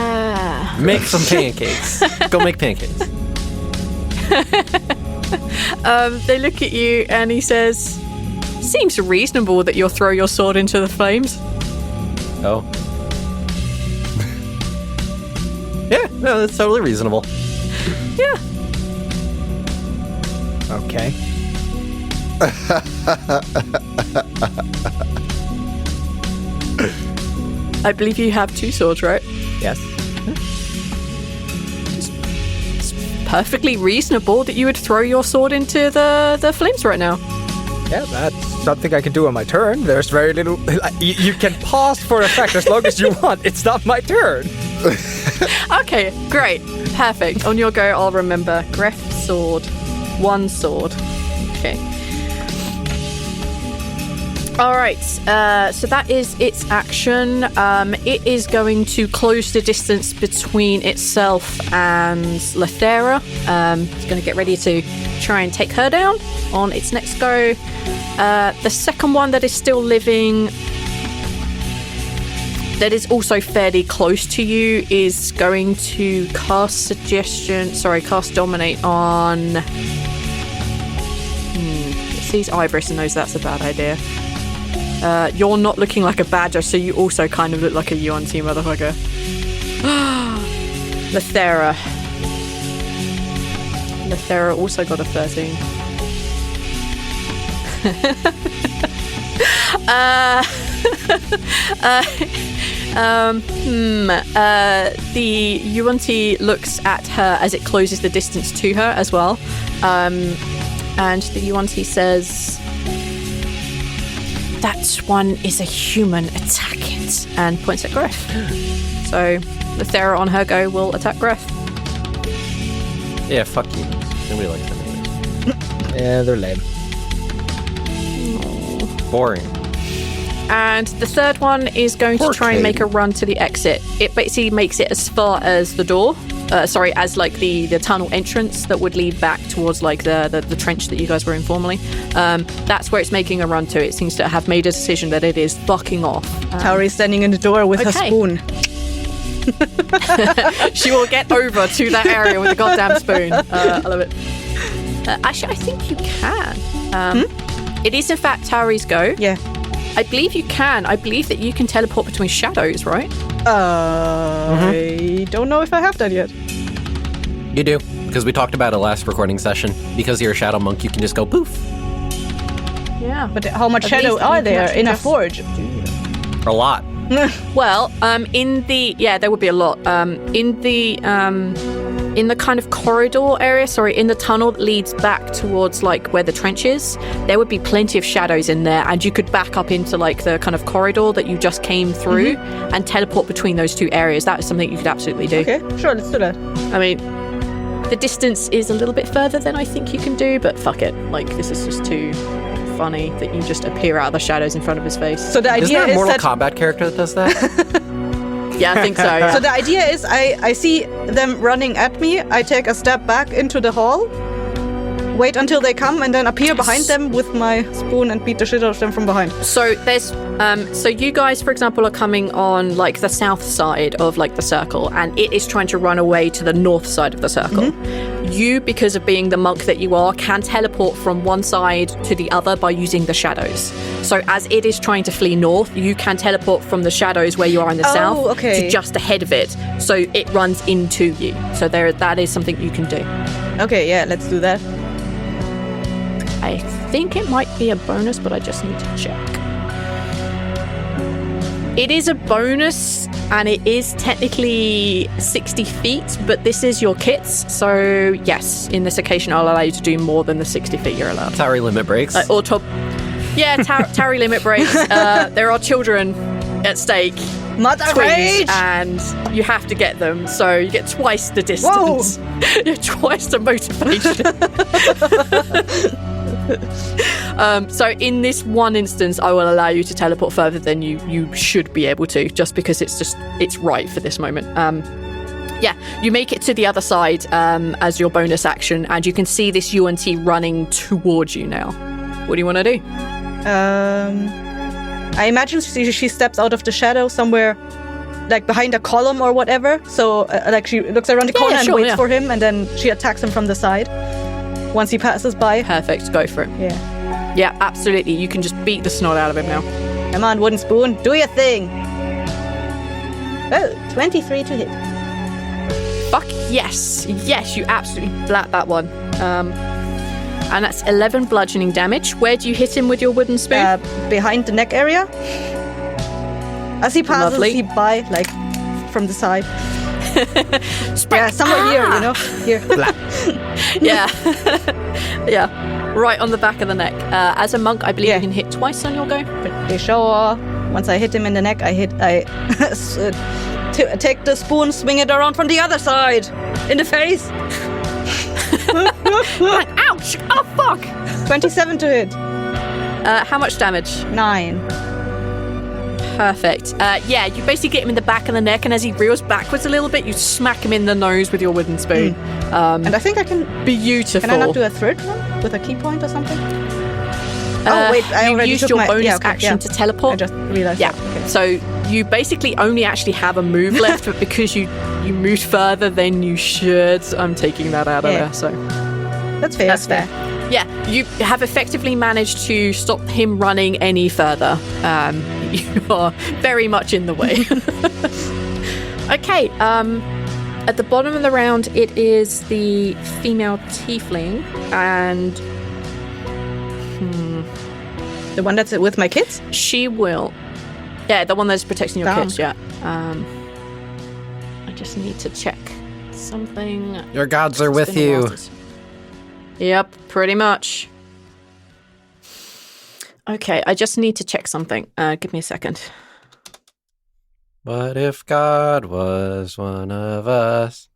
Make some pancakes. Go make pancakes. They look at you and he says, seems reasonable that you'll throw your sword into the flames. Oh. Yeah, no, that's totally reasonable. Yeah. Okay. I believe you have 2 swords, right? Yes. It's perfectly reasonable that you would throw your sword into the flames right now. Yeah, that's something I can do on my turn. There's very little... You can pause for effect as long as you want. It's not my turn. Okay, great. Perfect. On your go, I'll remember. Greff sword. 1 sword. Okay. All right. So that is its action. It is going to close the distance between itself and Lethera. It's going to get ready to try and take her down on its next go. The second one that is still living, that is also fairly close to you, is going to cast Dominate on... It sees Ivoris and knows that's a bad idea. You're not looking like a badger, so you also kind of look like a Yuan-Ti motherfucker. Lethera. Lethera also got a 13. The Yuan-Ti looks at her as it closes the distance to her as well. And the Yuan-Ti says, "That one is a human, attack it," and points at Greff. So Lethera on her go will attack Greff. Yeah, fuck you. Nobody likes them anyway. Yeah, they're lame. Boring. And the third one is going to try and make a run to the exit. It basically makes it as far as the door. As like the tunnel entrance that would lead back towards like the trench that you guys were in formerly. That's where it's making a run to. It seems to have made a decision that it is fucking off. Tawree standing in the door with her spoon. She will get over to that area with the goddamn spoon. I love it. Actually, I think you can. It is in fact Tawree's go. Yeah. I believe you can. I believe that you can teleport between shadows, right? I don't know if I have that yet. You do, because we talked about it last recording session. Because you're a shadow monk, you can just go poof. Yeah. But how much shadow are there in a forge? A lot. Well, there would be a lot. In the kind of corridor area, in the tunnel that leads back towards like where the trench is, there would be plenty of shadows in there, and you could back up into like the kind of corridor that you just came through and teleport between those 2 areas. That is something you could absolutely do. Okay, sure, let's do that. I mean, the distance is a little bit further than I think you can do, but fuck it. Like, this is just too funny that you just appear out of the shadows in front of his face. So the idea Isn't there a is Mortal that... Kombat character that does that? Yeah, I think so. Yeah. So the idea is I see them running at me, I take a step back into the hall, wait until they come, and then appear behind them with my spoon and beat the shit out of them from behind. So there's so you guys, for example, are coming on like the south side of like the circle, and it is trying to run away to the north side of the circle. You, because of being the monk that you are, can teleport from one side to the other by using the shadows. So as it is trying to flee north, you can teleport from the shadows where you are in the south to just ahead of it. So it runs into you. So that is something you can do. Okay, yeah, let's do that. I think it might be a bonus, but I just need to check. It is a bonus, and it is technically 60 feet, but this is your kits, so yes, in this occasion, I'll allow you to do more than the 60 feet you're allowed. Tawree limit breaks. Tawree limit breaks. There are children at stake. Mother Twins, rage! and you have to get them, so you get twice the distance. You have twice the motivation. So in this one instance, I will allow you to teleport further than you should be able to, just because it's right for this moment. You make it to the other side as your bonus action, and you can see this Yuan-Ti running towards you now. What do you want to do? I imagine she steps out of the shadow somewhere, like behind a column or whatever. So like she looks around the corner and waits for him, and then she attacks him from the side once he passes by. Perfect, go for it. Yeah, absolutely. You can just beat the snot out of him now. Come on, wooden spoon, do your thing. Oh, 23 to hit. Fuck yes, you absolutely blat that one. And that's 11 bludgeoning damage. Where do you hit him with your wooden spoon? Behind the neck area. As he passes, Lovely. he by, like, from the side. Yeah, somewhere here, you know? Here. Yeah. Yeah. Right on the back of the neck. As a monk, I believe you can hit twice on your go. Pretty sure. Once I hit him in the neck, I take the spoon, swing it around from the other side. In the face. Ouch! Oh, fuck! 27 to hit. How much damage? 9. Perfect. Yeah, you basically get him in the back of the neck, and as he reels backwards a little bit, you smack him in the nose with your wooden spoon. And I think I can... Beautiful. Can I not do a third one? With a key point or something? Oh, wait, I you already used took your my... bonus action to teleport. I just realized Yeah. that. Okay. So you basically only actually have a move left, but because you moved further than you should, I'm taking that out of there. So That's fair. that's fair. Yeah, you have effectively managed to stop him running any further. You are very much in the way. Okay, at the bottom of the round, it is the female tiefling, and The one that's with my kids? she will... Yeah, the one that's protecting your Damn. kids, yeah. I just need to check something. Your gods are It's with been a while you. since- Yep, pretty much. Okay, I just need to check something. Give me a second. What if God was one of us?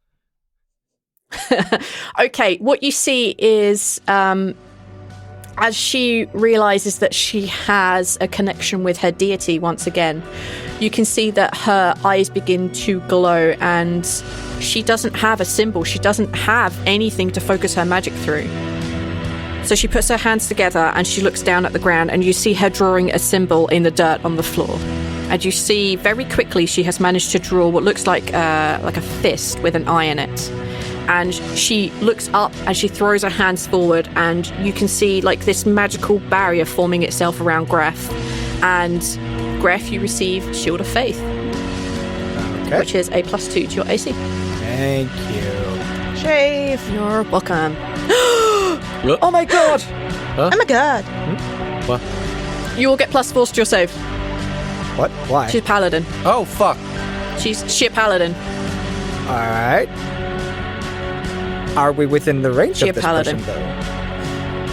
Okay, what you see is as she realizes that she has a connection with her deity once again, you can see that her eyes begin to glow, and she doesn't have a symbol. She doesn't have anything to focus her magic through. So she puts her hands together and she looks down at the ground, and you see her drawing a symbol in the dirt on the floor. And you see very quickly she has managed to draw what looks like a fist with an eye in it. And she looks up and she throws her hands forward, and you can see like this magical barrier forming itself around Greff. And Greff, you receive Shield of Faith, which is a +2 to your AC. Thank you. Shave. You're welcome. Oh my god! Oh my god. What? You will get +4 to your save. What? Why? She's a paladin. Oh, fuck. She's a paladin. All right. Are we within the range She of a this paladin. person,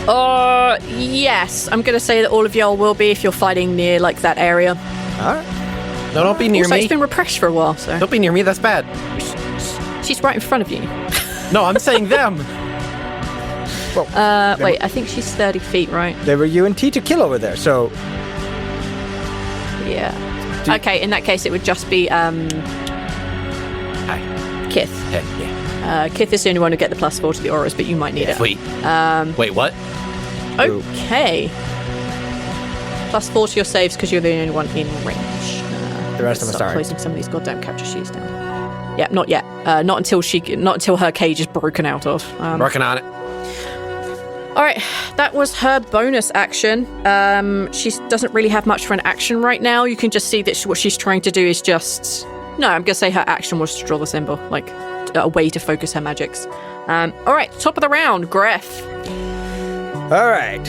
though? Yes. I'm going to say that all of y'all will be if you're fighting near like that area. All right. No, don't be near Also, me. it's been repressed for a while, so Don't be near me. That's bad. she's right in front of you. No, I'm saying them. Wait, I think she's 30 feet, right? There were Yuan-Ti to kill over there, so Yeah. Okay, in that case, it would just be Hi. Kith. Hey, yeah. Kith is the only one who get the +4 to the auras, but you might need it. Sweet. Wait, what? Okay. +4 to your saves because you're the only one in range. The rest of us start aren't. closing some of these goddamn capture sheets down. Yeah, not yet. Not until her cage is broken out of. Working on it. All right, that was her bonus action. She doesn't really have much for an action right now. You can just see that what she's trying to do is just... No, I'm going to say her action was to draw the symbol, like a way to focus her magics. All right, top of the round, Greff. all right.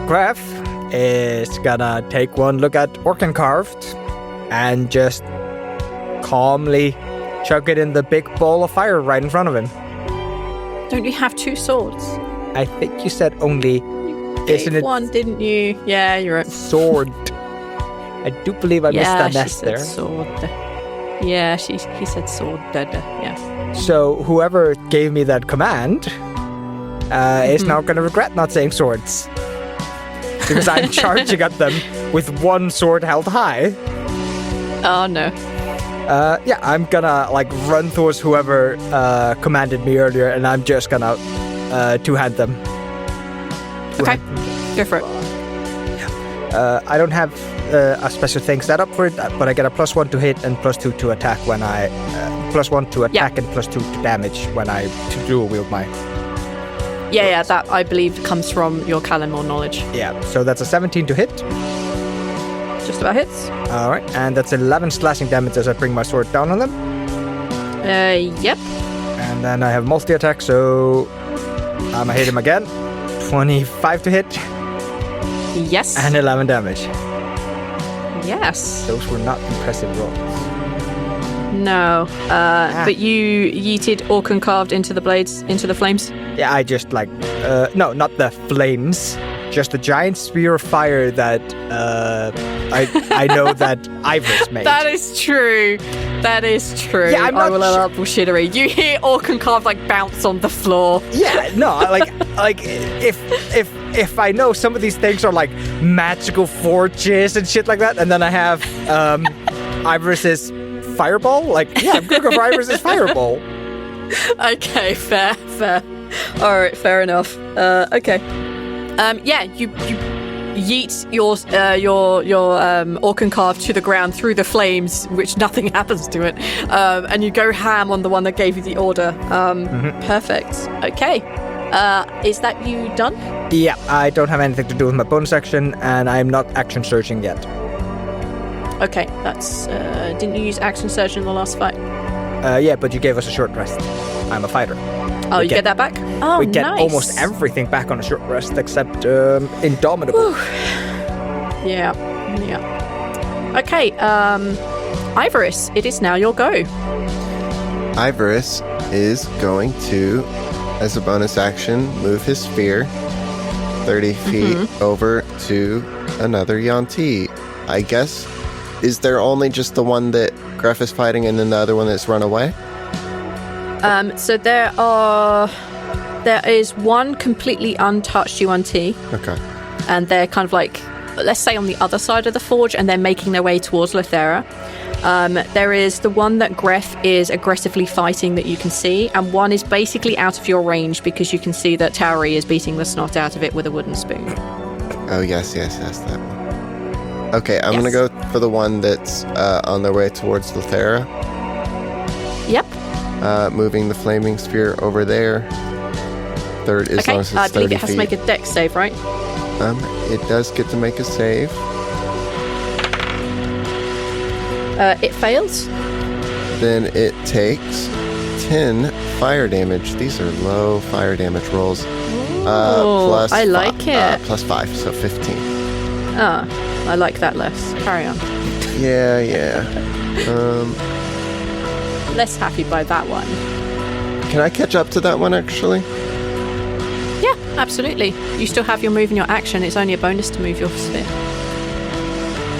Greff is gonna take one look at Orcan Carved and just calmly chuck it in the big ball of fire right in front of him. Don't you have 2 swords? I think you said only, isn't it? One, didn't you? Yeah, you're right. Sword. I do believe I missed that she nest said there. sword. Yeah, he said sword. Yeah. So whoever gave me that command is now going to regret not saying swords. Because I'm charging at them with one sword held high. Oh no. Yeah, I'm gonna like run towards whoever commanded me earlier, and I'm just gonna two-hand them. Okay, go for it. I don't have a special thing set up for it, but I get a +1 to hit and +2 to attack when I +1 to attack and +2 to damage when I dual wield my. Yeah, that I believe comes from your Callanmore knowledge. Yeah, so that's a 17 to hit. Just about hits. All right, and that's 11 slashing damage as I bring my sword down on them. Yep. And then I have multi-attack, so I'm gonna hit him again. 25 to hit. Yes. And 11 damage. Yes. Those were not impressive rolls. No. But you yeeted Orcan Carved into the blades, into the flames? Yeah, I just no, not the flames. Just a giant spear of fire that I know that Ivoris made. That is true. Yeah, I'm not I will allow bullshittery. You hear Orcan Carved bounce on the floor. Yeah, no, like if I know some of these things are like magical forges and shit like that, and then I have Ivoris's fireball. Like, yeah, I'm gonna go for Ivoris's fireball. Okay, fair. All right, fair enough. Okay. Yeah, you yeet your Orcan Carve to the ground through the flames, which nothing happens to it, and you go ham on the one that gave you the order. Perfect. Okay. Is that you done? Yeah, I don't have anything to do with my bonus action, and I'm not action searching yet. Okay, that's... didn't you use action surge in the last fight? Yeah, but you gave us a short rest. I'm a fighter. Oh, you get that back? Oh, we get nice. almost everything back on a short rest except Indomitable. Yeah. Okay, Ivoris, it is now your go. Ivoris is going to, as a bonus action, move his spear 30 feet over to another Yuan-Ti. I guess, is there only just the one that Greff is fighting and then the other one that's run away? So there is one completely untouched Yuan-Ti. Okay. And they're kind of like, let's say on the other side of the forge, and they're making their way towards Lethera. There is the one that Greff is aggressively fighting that you can see, and one is basically out of your range because you can see that Tawree is beating the snot out of it with a wooden spoon. Oh, yes, that one. Okay, I'm going to go for the one that's on their way towards Lethera. Yep. Moving the flaming sphere over there. Third, as long as it's 30 feet. I believe it has to make a dex save, right? It does get to make a save. It fails. Then it takes 10 fire damage. These are low fire damage rolls. Plus I like it. Plus 5, so 15. I like that less. Carry on. Yeah. Less happy by that one. Can I catch up to that one, actually? Yeah, absolutely. You still have your move and your action. It's only a bonus to move your sphere.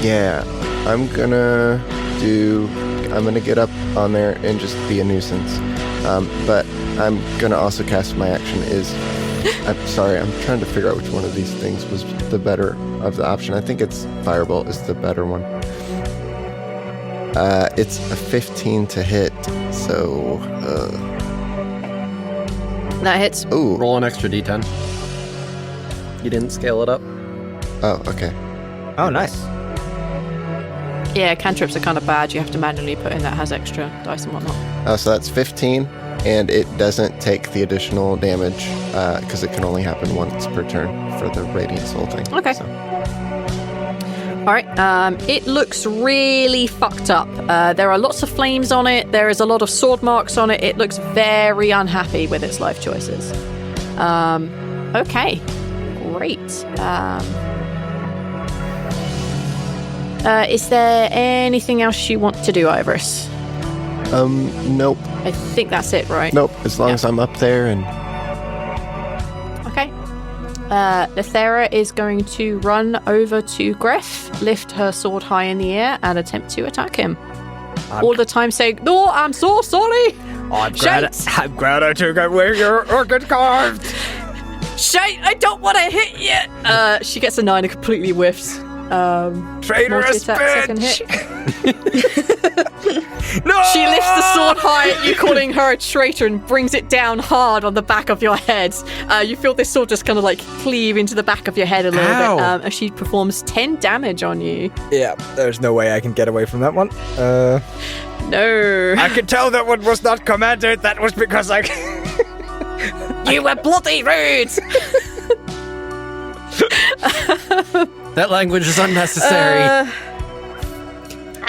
Yeah, I'm gonna get up on there and just be a nuisance. But I'm gonna also cast my action I'm sorry, I'm trying to figure out which one of these things was the better of the option. I think it's Firebolt is the better one. It's a 15 to hit, so... That hits. Ooh. Roll an extra d10. You didn't scale it up. Oh, okay. Oh, nice. Yeah, cantrips are kind of bad. You have to manually put in that has extra dice and whatnot. Oh, so that's 15, and it doesn't take the additional damage, because it can only happen once per turn for the Radiant Soul thing. Okay. So. All right. It looks really fucked up. There are lots of flames on it. There is a lot of sword marks on it. It looks very unhappy with its life choices. Okay. Great. Is there anything else you want to do, Ivoris? Nope. I think that's it, right? Nope. As long as I'm up there and... Okay. Lethera is going to run over to Greff, lift her sword high in the air, and attempt to attack him. All the time saying, "No, I'm so sorry. I'm glad I took away your Orcan Carved. Shite, I don't want to hit you." She gets a 9 and completely whiffs. Traitorous second bitch! hit. No! She lifts the sword high at you, calling her a traitor, and brings it down hard on the back of your head. You feel this sword just kind of like cleave into the back of your head a little bit, as she performs 10 damage on you. Yeah, there's no way I can get away from that one. No. I can tell that one was not commanded. That was because I... You were bloody rude! That language is unnecessary.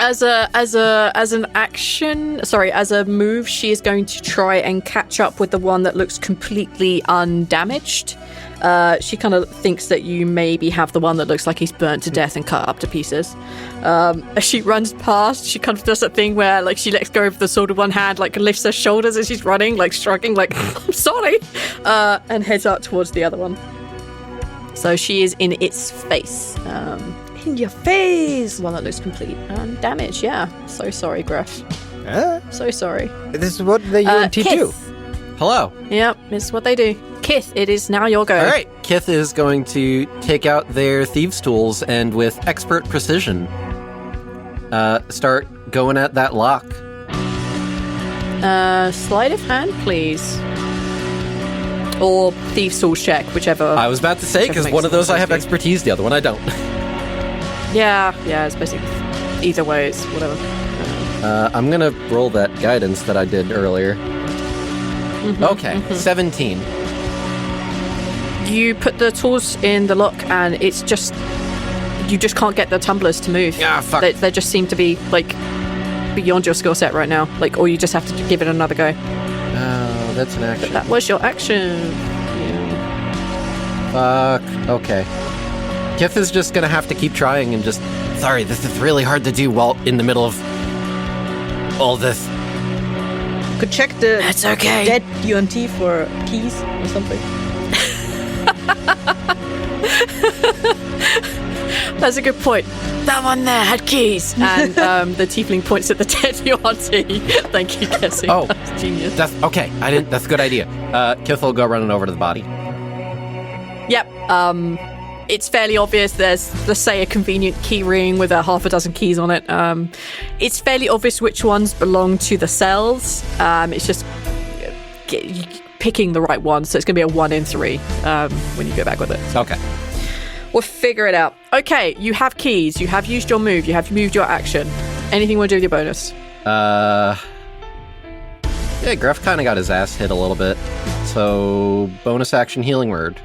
As a move, she is going to try and catch up with the one that looks completely undamaged. She kind of thinks that you maybe have the one that looks like he's burnt to death and cut up to pieces. As she runs past, she kind of does that thing where, like, she lets go of the sword with one hand, like, lifts her shoulders as she's running, like, shrugging, like, I'm sorry, and heads out towards the other one. So she is in its face. In your face! One that looks complete undamaged, yeah. So sorry, Greff. So sorry. This is what the Yuan-Ti do. Hello. Yep, this is what they do. Kith, it is now your go. All right. Kith is going to take out their thieves' tools and with expert precision start going at that lock. Sleight of hand, please. Or thieves' tools check, whichever. I was about to say, because one of those I have expertise, the other one I don't. Yeah, it's basically either way, it's whatever. I'm going to roll that guidance that I did earlier. Okay, 17. You put the tools in the lock and it's just... You just can't get the tumblers to move. Ah, fuck. They just seem to be, like, beyond your skill set right now. Like, or you just have to give it another go. Oh, that's an action. But that was your action. Yeah. Fuck. Okay. Kith is just gonna have to keep trying and just... Sorry, this is really hard to do while in the middle of all this. Could check the That's okay. dead Yuan-Ti for keys or something. That's a good point. That one there had keys. And the tiefling points at the dead Yuan-Ti. Thank you, Cassie. Oh. That's genius. That's okay. That's a good idea. Kith will go running over to the body. Yep. It's fairly obvious. There's, let's say, a convenient key ring with a half a dozen keys on it. It's fairly obvious which ones belong to the cells. It's just picking the right one. So it's going to be a 1 in 3 when you go back with it. Okay. We'll figure it out. Okay, you have keys. You have used your move. You have moved your action. Anything you want to do with your bonus? Yeah, Greff kind of got his ass hit a little bit. So, bonus action healing word.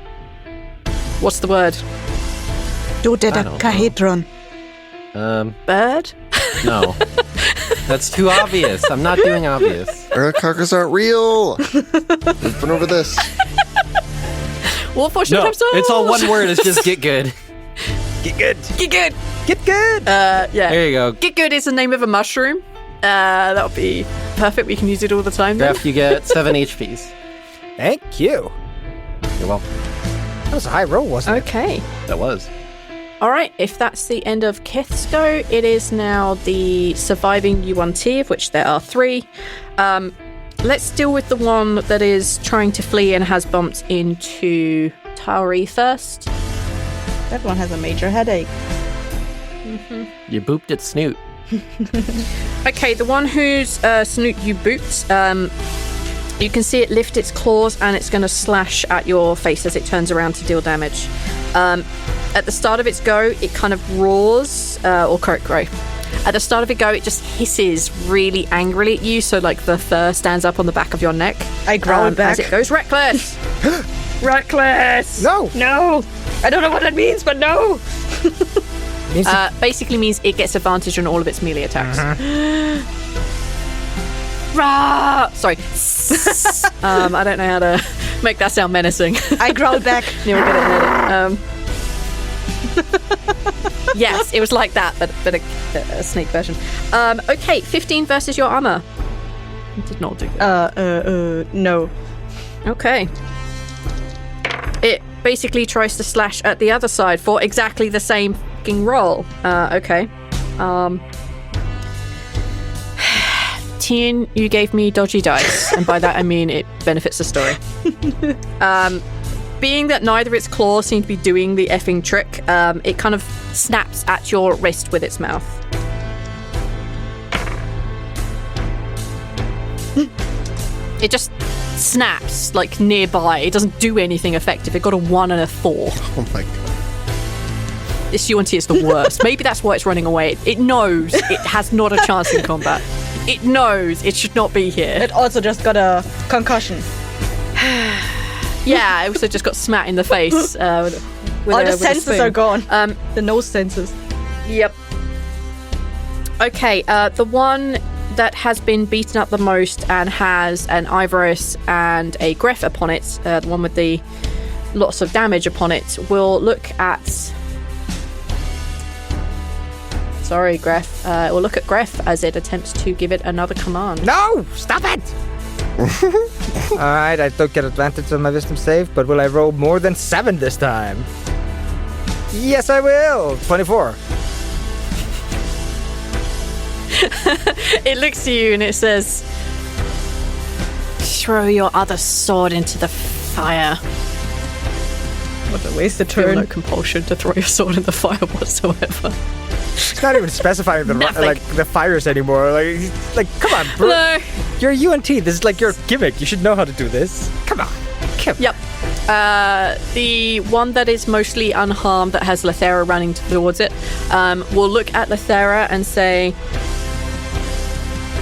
What's the word? Dodecahedron. Bird? No. That's too obvious. I'm not doing obvious. Cockers aren't real. We've been over this. What for should No, have it's all one word. It's just get good. Get good. Get good. Get good. Yeah. There you go. Get good is the name of a mushroom. That would be perfect. We can use it all the time. Then. Greff, you get 7 HPs. Thank you. You're welcome. That was a high roll, wasn't it? Okay. That was. All right. If that's the end of Kith's go, it is now the surviving Yuan-Ti, of which there are 3. Let's deal with the one that is trying to flee and has bumped into Tawree first. That one has a major headache. You booped its snoot. Okay, the one whose snoot you booped, you can see it lift its claws and it's going to slash at your face as it turns around to deal damage. At the start of its go, it kind of roars, or correct, Greff. At the start of it go, it just hisses really angrily at you, so like the fur stands up on the back of your neck. I growl back. As it goes reckless. Reckless! No! No! I don't know what that means, but no! Basically means it gets advantage on all of its melee attacks. Rah! Sorry. I don't know how to make that sound menacing. I growl back. Neil will get it later. Yes, it was like that, but a snake version. Okay, 15 versus your armor. It did not do that. No. Okay. It basically tries to slash at the other side for exactly the same fucking roll. Okay. Tien, you gave me dodgy dice, and by that I mean it benefits the story. Being that neither its claws seem to be doing the effing trick, it kind of snaps at your wrist with its mouth. It just snaps, like, nearby. It doesn't do anything effective. It got a 1 and a 4. Oh my god. This Yuan-Ti is the worst. Maybe that's why it's running away. It knows it has not a chance in combat. It knows it should not be here. It also just got a concussion. Yeah, I also just got smacked in the face. All the senses are gone. The nose senses. Yep. Okay, the one that has been beaten up the most and has an Ivoris and a Greff upon it, the one with the lots of damage upon it, will look at... Sorry, Greff. We'll look at Greff as it attempts to give it another command. No! Stop it! Alright, I don't get advantage on my wisdom save, but will I roll more than 7 this time? Yes, I will! 24. It looks at you and it says, Throw your other sword into the fire. What a wasted feel turn. no compulsion to throw your sword in the fire whatsoever. It's not even specifying the fires anymore. Like, come on, bro. No. You're Yuan-Ti. This is like your gimmick. You should know how to do this. Come on. Yep. The one that is mostly unharmed, that has Lethera running towards it, will look at Lethera and say,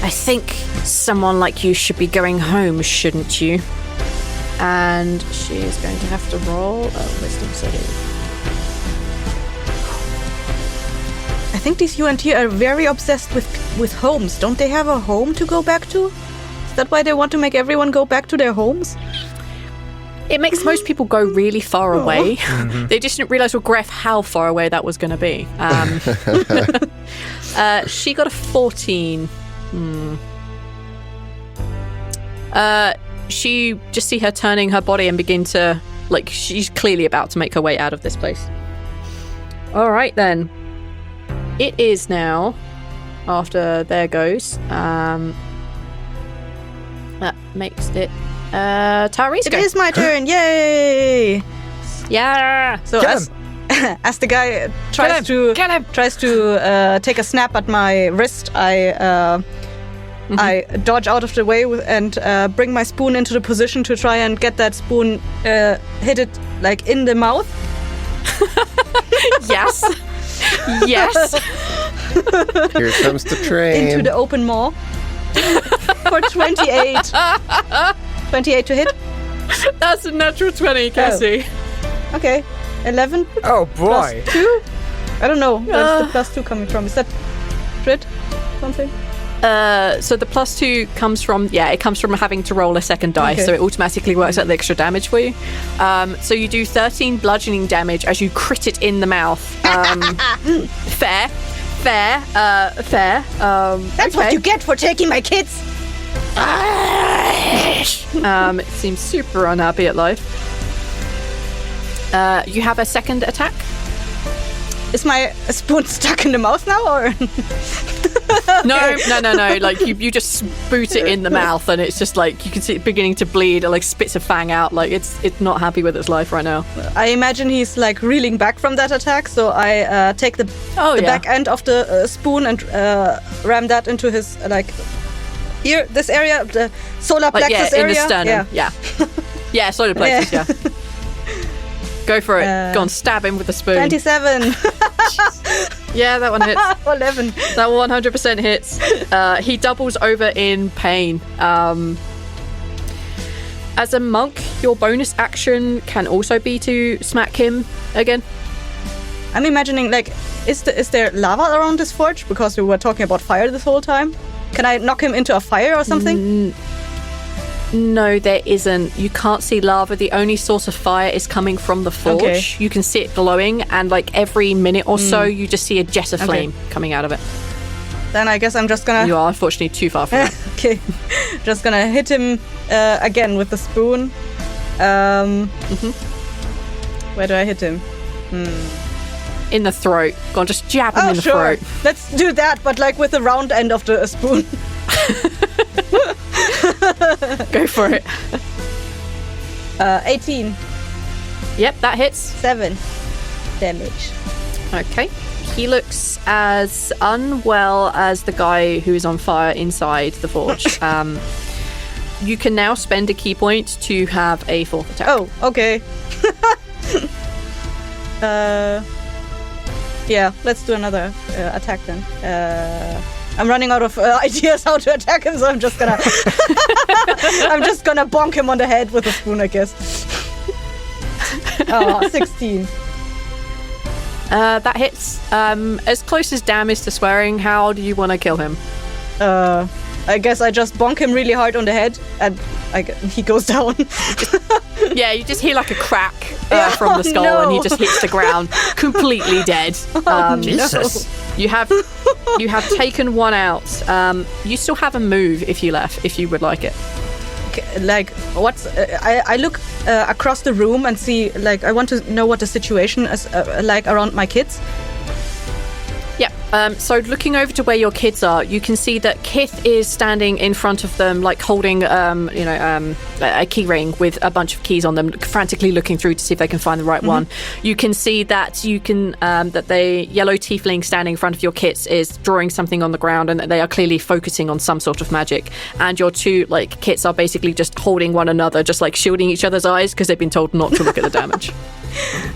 I think someone like you should be going home, shouldn't you? and she is going to have to roll a wisdom save. I think these Yuan-Ti are very obsessed with homes. Don't they have a home to go back to? Is that why they want to make everyone go back to their homes? It makes most people go really far away. They just didn't realise with Greff how far away that was going to be. She got a 14. She just see her turning her body and begin to, like, she's clearly about to make her way out of this place. All right, then. It is now, after there goes, that makes it Tawree's It is my turn, yay! Yeah. So as the guy tries to take a snap at my wrist, I dodge out of the way and bring my spoon into the position to try and get that spoon hit it like in the mouth. Yes. Yes. Here comes the train. Into the open maw. For 28. 28 to hit. That's a natural 20, Cassie. Oh. Okay. 11. Oh boy. Plus 2? I don't know. Where's the plus 2 coming from? Is that crit? Something? So the plus 2 comes from, it comes from having to roll a second die, Okay. so it automatically works out the extra damage for you. So you do 13 bludgeoning damage as you crit it in the mouth. Fair. That's what you get for taking my kids. It seems super unhappy at life. You have a second attack? Is my spoon stuck in the mouth now, or? No. Like you just boot it in the mouth, and it's just like you can see it beginning to bleed. It like spits a fang out. Like it's not happy with its life right now. I imagine he's like reeling back from that attack, so I take the back end of the spoon and ram that into his ear. This area, the solar plexus area. In the sternum. Yeah, solar plexus. Yeah. Go for it. Go on, stab him with the spoon. 27. Yeah, that one hits. 11. That 100% hits. He doubles over in pain. As a monk, your bonus action can also be to smack him again. I'm imagining, is there lava around this forge? Because we were talking about fire this whole time. Can I knock him into a fire or something? No, there isn't. You can't see lava. The only source of fire is coming from the forge. Okay. You can see it glowing, and every minute or so, you just see a jet of flame coming out of it. Then I guess I'm just gonna... You are unfortunately too far from that. Okay. Just gonna hit him again with the spoon. Where do I hit him? In the throat. Go on, just jab him in the throat. Let's do that, but with the round end of the spoon. Go for it. 18. Yep, that hits. 7 damage. Okay. He looks as unwell as the guy who is on fire inside the forge. You can now spend a key point to have a fourth attack. Oh, okay. Yeah, let's do another attack then. I'm running out of ideas how to attack him, so I'm just gonna bonk him on the head with a spoon, I guess. 16. That hits. As close as damn is to swearing, how do you want to kill him? I guess I just bonk him really hard on the head, and he goes down. Yeah, you just hear like a crack from the skull, and he just hits the ground, completely dead. Jesus. You have taken one out. You still have a move if you would like it. Like, what's... I look across the room and see, like, I want to know what the situation is like around my kids. Yeah, so looking over to where your kids are, you can see that Kith is standing in front of them, like holding, a key ring with a bunch of keys on them, frantically looking through to see if they can find the right one. You can see that that the yellow tiefling standing in front of your kids is drawing something on the ground, and that they are clearly focusing on some sort of magic. And your two, like, kits are basically just holding one another, just like shielding each other's eyes because they've been told not to look at the damage.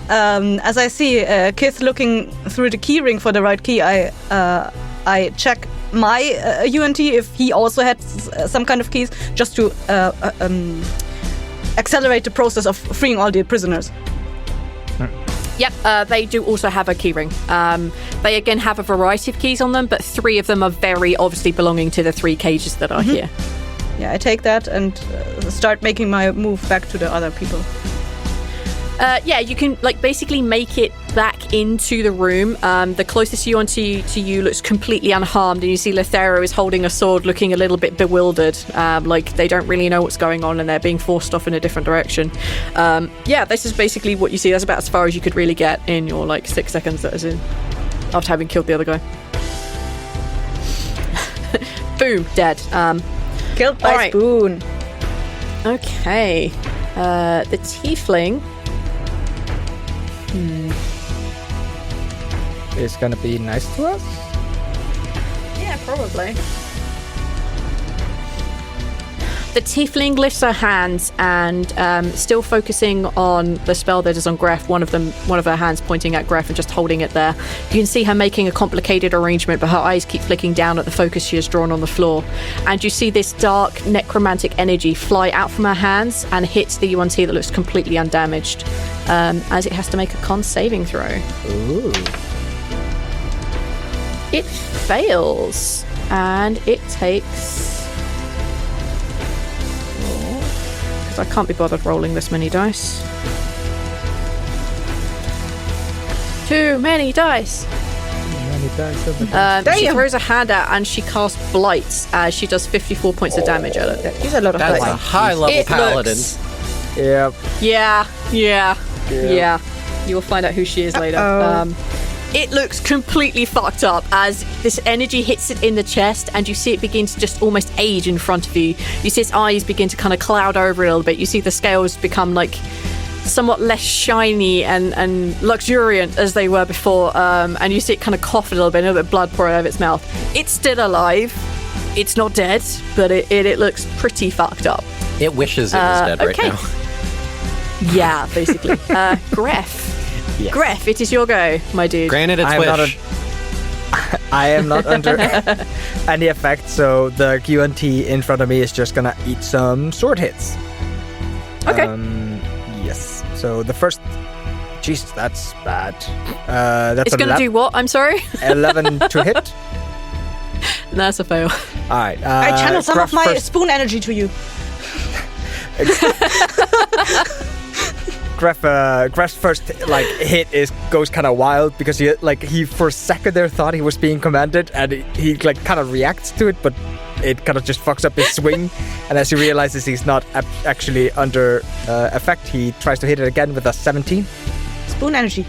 As I see Kith looking through the key ring for the right key, I check my Yuan-Ti if he also had some kind of keys, just to accelerate the process of freeing all the prisoners. Yep, they do also have a keyring. They again have a variety of keys on them, but 3 of them are very obviously belonging to the 3 cages that are here. Yeah, I take that and start making my move back to the other people. Yeah, you can like basically make it back into the room. The closest Yuan-Ti to you looks completely unharmed, and you see Lethero is holding a sword, looking a little bit bewildered, like they don't really know what's going on and they're being forced off in a different direction. Yeah, this is basically what you see. That's about as far as you could really get in your like 6 seconds that is in after having killed the other guy. Boom, dead. Killed by Spoon. Okay, the tiefling. Is gonna be nice to us? Yeah, probably. The tiefling lifts her hands and, still focusing on the spell that is on Greff, one of her hands pointing at Greff and just holding it there. You can see her making a complicated arrangement, but her eyes keep flicking down at the focus she has drawn on the floor. And you see this dark necromantic energy fly out from her hands and hit the Yuan-Ti that looks completely undamaged, as it has to make a con saving throw. Ooh. It fails, and it takes... I can't be bothered rolling this many dice. Too many dice. She throws a hand out and she casts Blight as she does 54 points of damage at it. He's a lot of That's a high-level paladin. Yep. Yeah. You will find out who she is later. It looks completely fucked up as this energy hits it in the chest, and you see it begin to just almost age in front of you. You see its eyes begin to kind of cloud over a little bit. You see the scales become like somewhat less shiny and luxuriant as they were before, and you see it kind of cough a little bit of blood pouring out of its mouth. It's still alive. It's not dead, but it looks pretty fucked up. It wishes it was dead right now. Yeah, basically. Greff. Yes. Greff, it is your go, my dude. Granted, it's wish. I am not under any effect, so the Yuan-Ti in front of me is just gonna eat some sword hits. Okay. Yes. So the first... Jesus, that's bad. That's it's gonna do what? I'm sorry? 11 to hit. That's a fail. Alright. I channel some of my spoon energy to you. Greff's first hit goes kind of wild because he for a second there thought he was being commanded, and he kind of reacts to it, but it kind of just fucks up his swing. And as he realizes he's not actually under effect, he tries to hit it again with a 17. Spoon energy.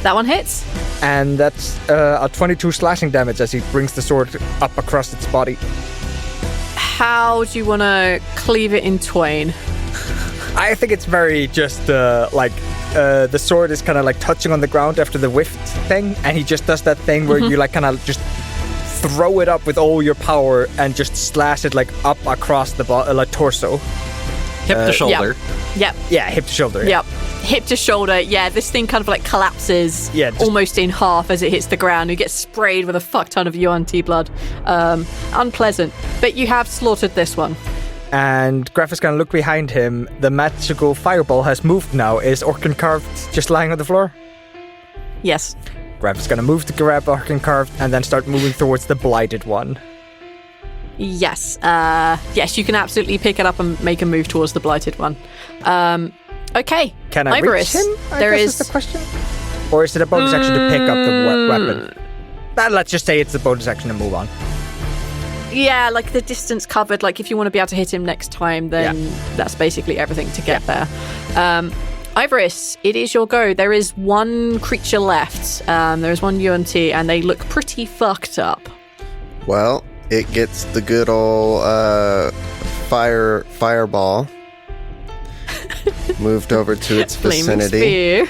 That one hits. And that's a 22 slashing damage as he brings the sword up across its body. How do you want to cleave it in twain? I think it's very just the sword is kind of like touching on the ground after the whiff thing, and he just does that thing where you like kind of just throw it up with all your power and just slash it like up across the torso. Hip to shoulder. Yep. Yeah, hip to shoulder. Yep. Hip to shoulder. Yeah, this thing kind of like collapses almost in half as it hits the ground. You get sprayed with a fuck ton of Yuan-Ti blood. Unpleasant. But you have slaughtered this one. And Greff is going to look behind him. The magical fireball has moved now. Is Orkin Carved just lying on the floor? Yes. Greff's gonna move to grab Arcane Carved and then start moving towards the blighted one. Yes. Yes, you can absolutely pick it up and make a move towards the blighted one. Okay. Can I Ivoris, reach him? there is the question. Or is it a bonus action to pick up the weapon? Let's just say it's a bonus action to move on. Yeah, like the distance covered. Like if you want to be able to hit him next time, then that's basically everything to get there. Ivoris, it is your go. There is one creature left. There is one Yuan-Ti, and they look pretty fucked up. Well, it gets the good old fireball moved over to its vicinity.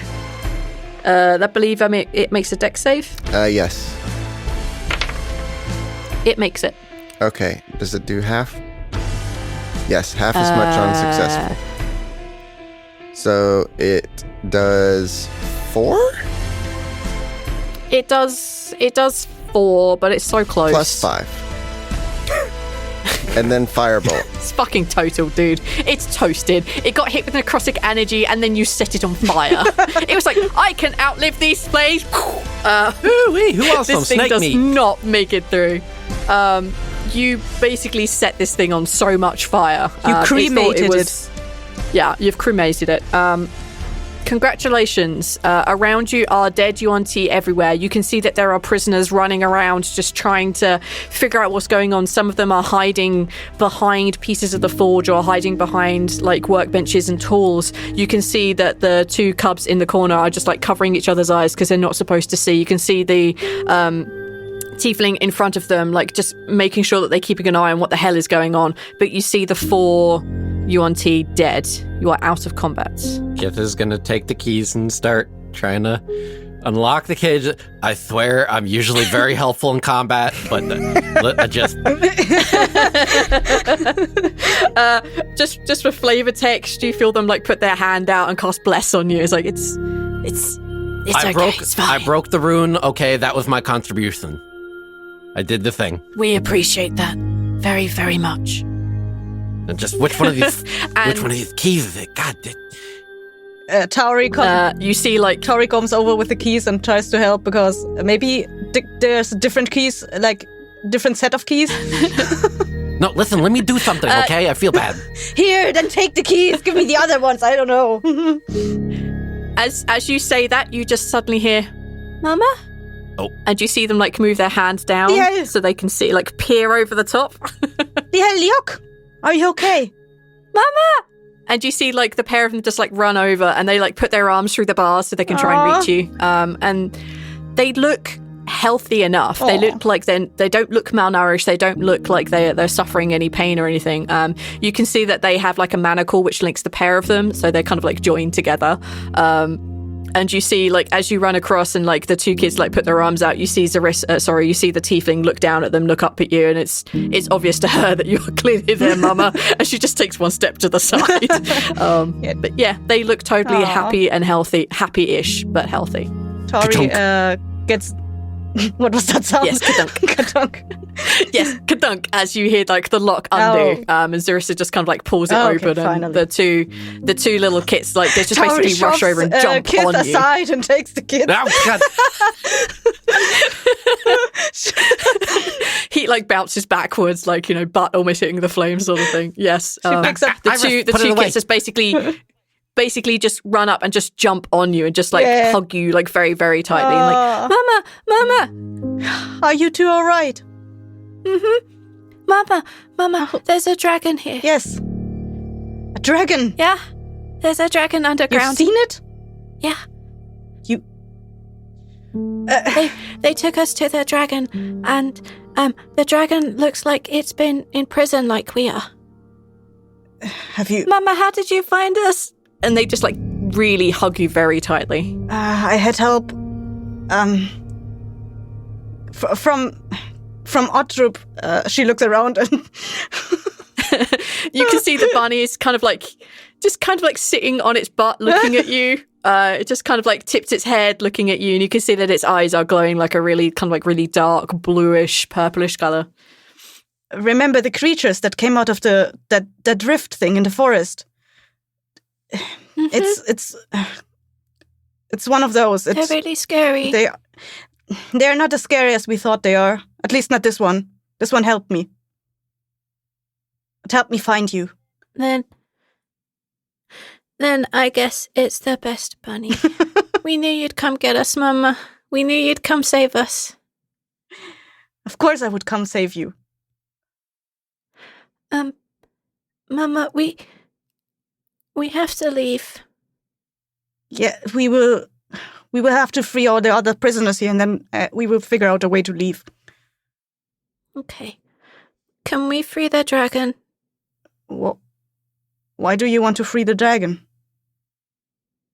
I believe it makes a dex save. Yes. It makes it. Okay. Does it do half? Yes, half as much on successful. So it does 4? It does 4, but it's so close. Plus 5. And then firebolt. It's fucking total, dude. It's toasted. It got hit with necrotic energy, and then you set it on fire. It was like, I can outlive these flames. Who else This on thing snake does meat? not make it through. You basically set this thing on so much fire. You cremated it. Yeah, you've cremated it. Congratulations. Around you are dead Yuan-Ti everywhere. You can see that there are prisoners running around just trying to figure out what's going on. Some of them are hiding behind pieces of the forge or hiding behind like workbenches and tools. You can see that the two cubs in the corner are just like covering each other's eyes because they're not supposed to see. You can see the tiefling in front of them, like just making sure that they're keeping an eye on what the hell is going on. But you see the 4 Yuan-Ti dead. You are out of combat. Kith is gonna take the keys and start trying to unlock the cage. I swear I'm usually very helpful in combat, but just for flavor text, you feel them like put their hand out and cast bless on you. It's like it's It's fine. I broke the rune. Okay, that was my contribution. I did the thing. We appreciate that very, very much. And just which one of these keys is it? God, Tawree you see like Tawree comes over with the keys and tries to help because maybe there's different keys, like different set of keys. No, listen, let me do something, okay? I feel bad. Here, then take the keys. Give me the other ones. I don't know. As you say that, you just suddenly hear, Mama? Oh. And you see them like move their hands down so they can see, like peer over the top. Liok, are you okay? Mama! And you see like the pair of them just like run over and they like put their arms through the bars so they can try and reach you. And they look healthy enough. They look like they don't look malnourished. They don't look like they're suffering any pain or anything. You can see that they have like a manacle which links the pair of them, so they're kind of like joined together. And you see like as you run across and like the two kids like put their arms out, you see you see the tiefling look down at them, look up at you, and it's obvious to her that you're clearly their mama, and she just takes one step to the side. But yeah, they look totally happy and healthy, happy-ish but healthy. Tawree gets. What was that sound? Yes, kadunk. Kadunk. Yes, kadunk, as you hear like the lock undo. And Zurissa just kind of like pulls it open, and the two little kids like they just Tawree basically rush over and jump kid on you. aside and takes the kid. Oh, God. He like bounces backwards, like butt almost hitting the flames, sort of thing. Yes, picks up the two kids just basically just run up and just jump on you and just like hug you like very, very tightly and like, Mama, are you two all right? Mama, there's a dragon here. Yes, a dragon. Yeah, there's a dragon underground. You've seen it? Yeah. You. They took us to the dragon, and the dragon looks like it's been in prison like we are. Have you? Mama, how did you find us? and they just like really hug you very tightly. I had help. From Ottrup. She looks around and you can see the bunny is kind of like sitting on its butt looking at you. It just kind of like tips its head looking at you, and you can see that its eyes are glowing like a really kind of like really dark bluish purplish color. Remember the creatures that came out of that rift thing in the forest? Mm-hmm. It's one of those. They're really scary. They're not as scary as we thought they are. At least not this one. This one helped me. It helped me find you. Then I guess it's the best, Bunny. We knew you'd come get us, Mama. We knew you'd come save us. Of course I would come save you. Mama, we have to leave. Yeah, we will have to free all the other prisoners here, and then we will figure out a way to leave. Okay. Can we free the dragon? Why do you want to free the dragon?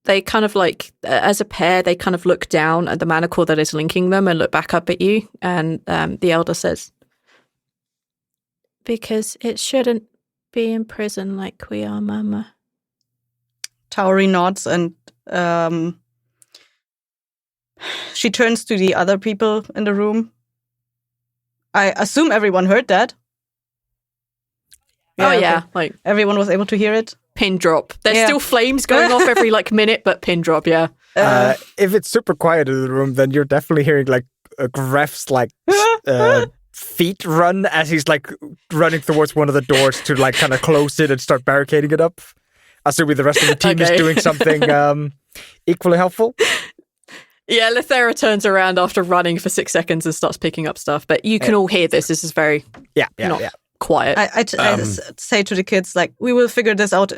They kind of like, as a pair, they kind of look down at the manacle that is linking them and look back up at you. And the elder says, because it shouldn't be in prison like we are, Mama. Tawree nods and she turns to the other people in the room. I assume everyone heard that. Yeah, like everyone was able to hear it. Pin drop. There's still flames going off every minute, but pin drop, yeah. If it's super quiet in the room, then you're definitely hearing Greff's feet run as he's running towards one of the doors to kind of close it and start barricading it up. Assuming the rest of the team is doing something equally helpful. Yeah, Lithera turns around after running for 6 seconds and starts picking up stuff. But you can all hear this. This is very quiet. I say to the kids, we will figure this out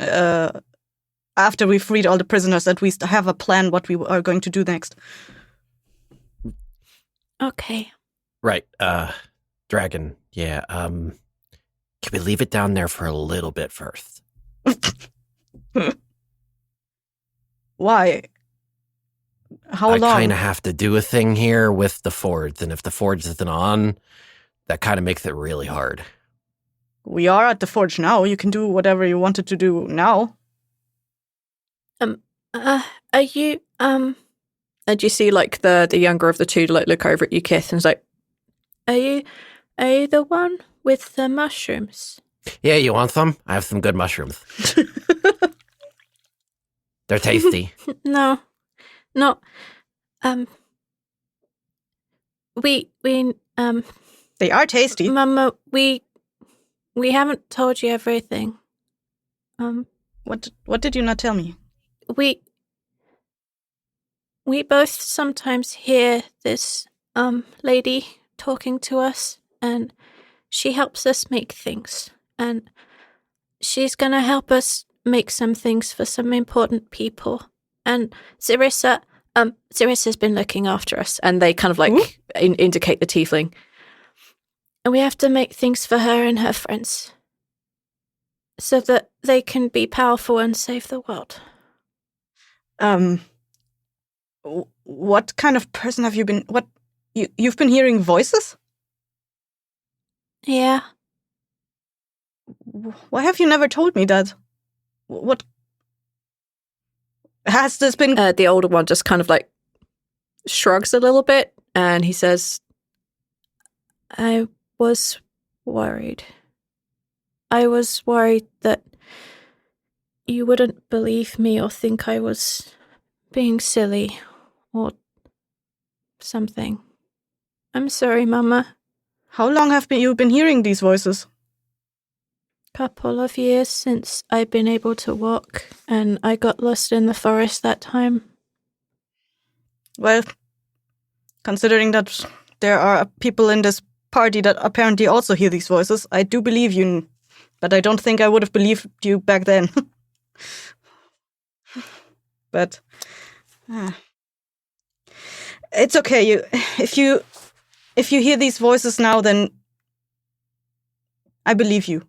after we've freed all the prisoners. At least have a plan what we are going to do next. Okay. Right. Dragon. Yeah. Can we leave it down there for a little bit first? Why? How long? I kind of have to do a thing here with the forge, and if the forge isn't on, that kind of makes it really hard. We are at the forge now. You can do whatever you wanted to do now. Are you, And you see, the younger of the two, look over at you, Kith, and is like, Are you the one with the mushrooms? Yeah, you want some? I have some good mushrooms. They're tasty. No. We They are tasty. Mama, we haven't told you everything. What did you not tell me? We both sometimes hear this lady talking to us, and she helps us make things, and she's gonna help us make some things for some important people. And Zarissa's been looking after us, and they kind of indicate the tiefling. And we have to make things for her and her friends so that they can be powerful and save the world. What kind of person have you been? You've been hearing voices? Yeah. Why have you never told me that? What has this been? The older one just kind of shrugs a little bit, and he says, I was worried. I was worried that you wouldn't believe me or think I was being silly or something. I'm sorry, Mama. How long have you been hearing these voices? Couple of years since I've been able to walk, and I got lost in the forest that time. Well, considering that there are people in this party that apparently also hear these voices, I do believe you, but I don't think I would have believed you back then. But it's okay. If you hear these voices now, then I believe you.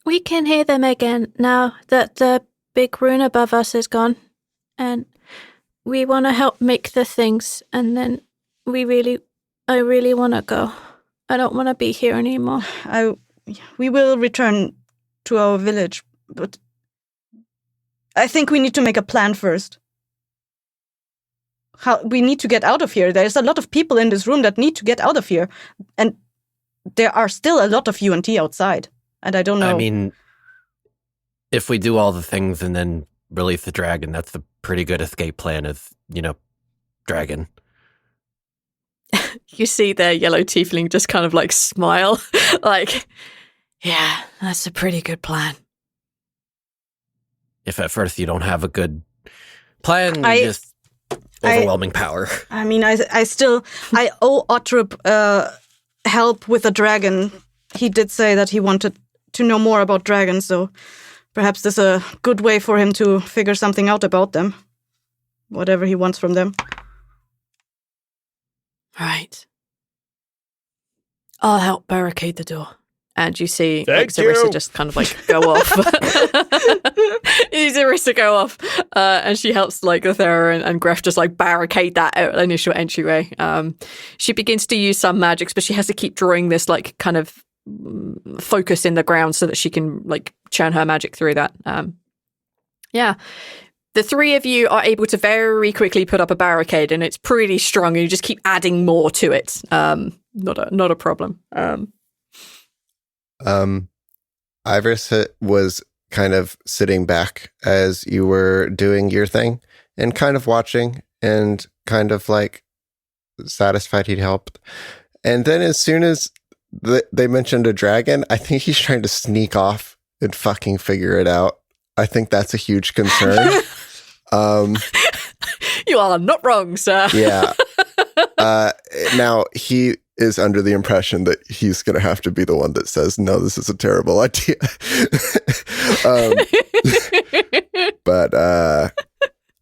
We can hear them again now that the big rune above us is gone, and we want to help make the things, and then I really want to go. I don't want to be here anymore. We will return to our village, but I think we need to make a plan first. We need to get out of here. There's a lot of people in this room that need to get out of here, and there are still a lot of Yuan-Ti outside. And I don't know. I mean, if we do all the things and then release the dragon. That's a pretty good escape plan as, dragon. You see their yellow tiefling just kind of like smile, like, Yeah, that's a pretty good plan. If at first you don't have a good plan, just overwhelming power. I mean, I owe Ottrup help with the dragon. He did say that he wanted to know more about dragons, so perhaps this is a good way for him to figure something out about them. Whatever he wants from them. Right. I'll help barricade the door. and you see Thank Zarissa you. just kind of like go off. Zarissa go off, and she helps like Thera and Greff just like barricade that initial entryway. She begins to use some magics, but she has to keep drawing this like kind of focus in the ground so that she can like churn her magic through that. Yeah. The three of you are able to very quickly put up a barricade, and it's pretty strong, and you just keep adding more to it. Not a problem. Ivoris was kind of sitting back as you were doing your thing and kind of watching and kind of like satisfied he'd helped. And then as soon as they mentioned a dragon, I think he's trying to sneak off and fucking figure it out. I think that's a huge concern. You are not wrong, sir. Yeah. Now he is under the impression that he's going to have to be the one that says, no, this is a terrible idea. But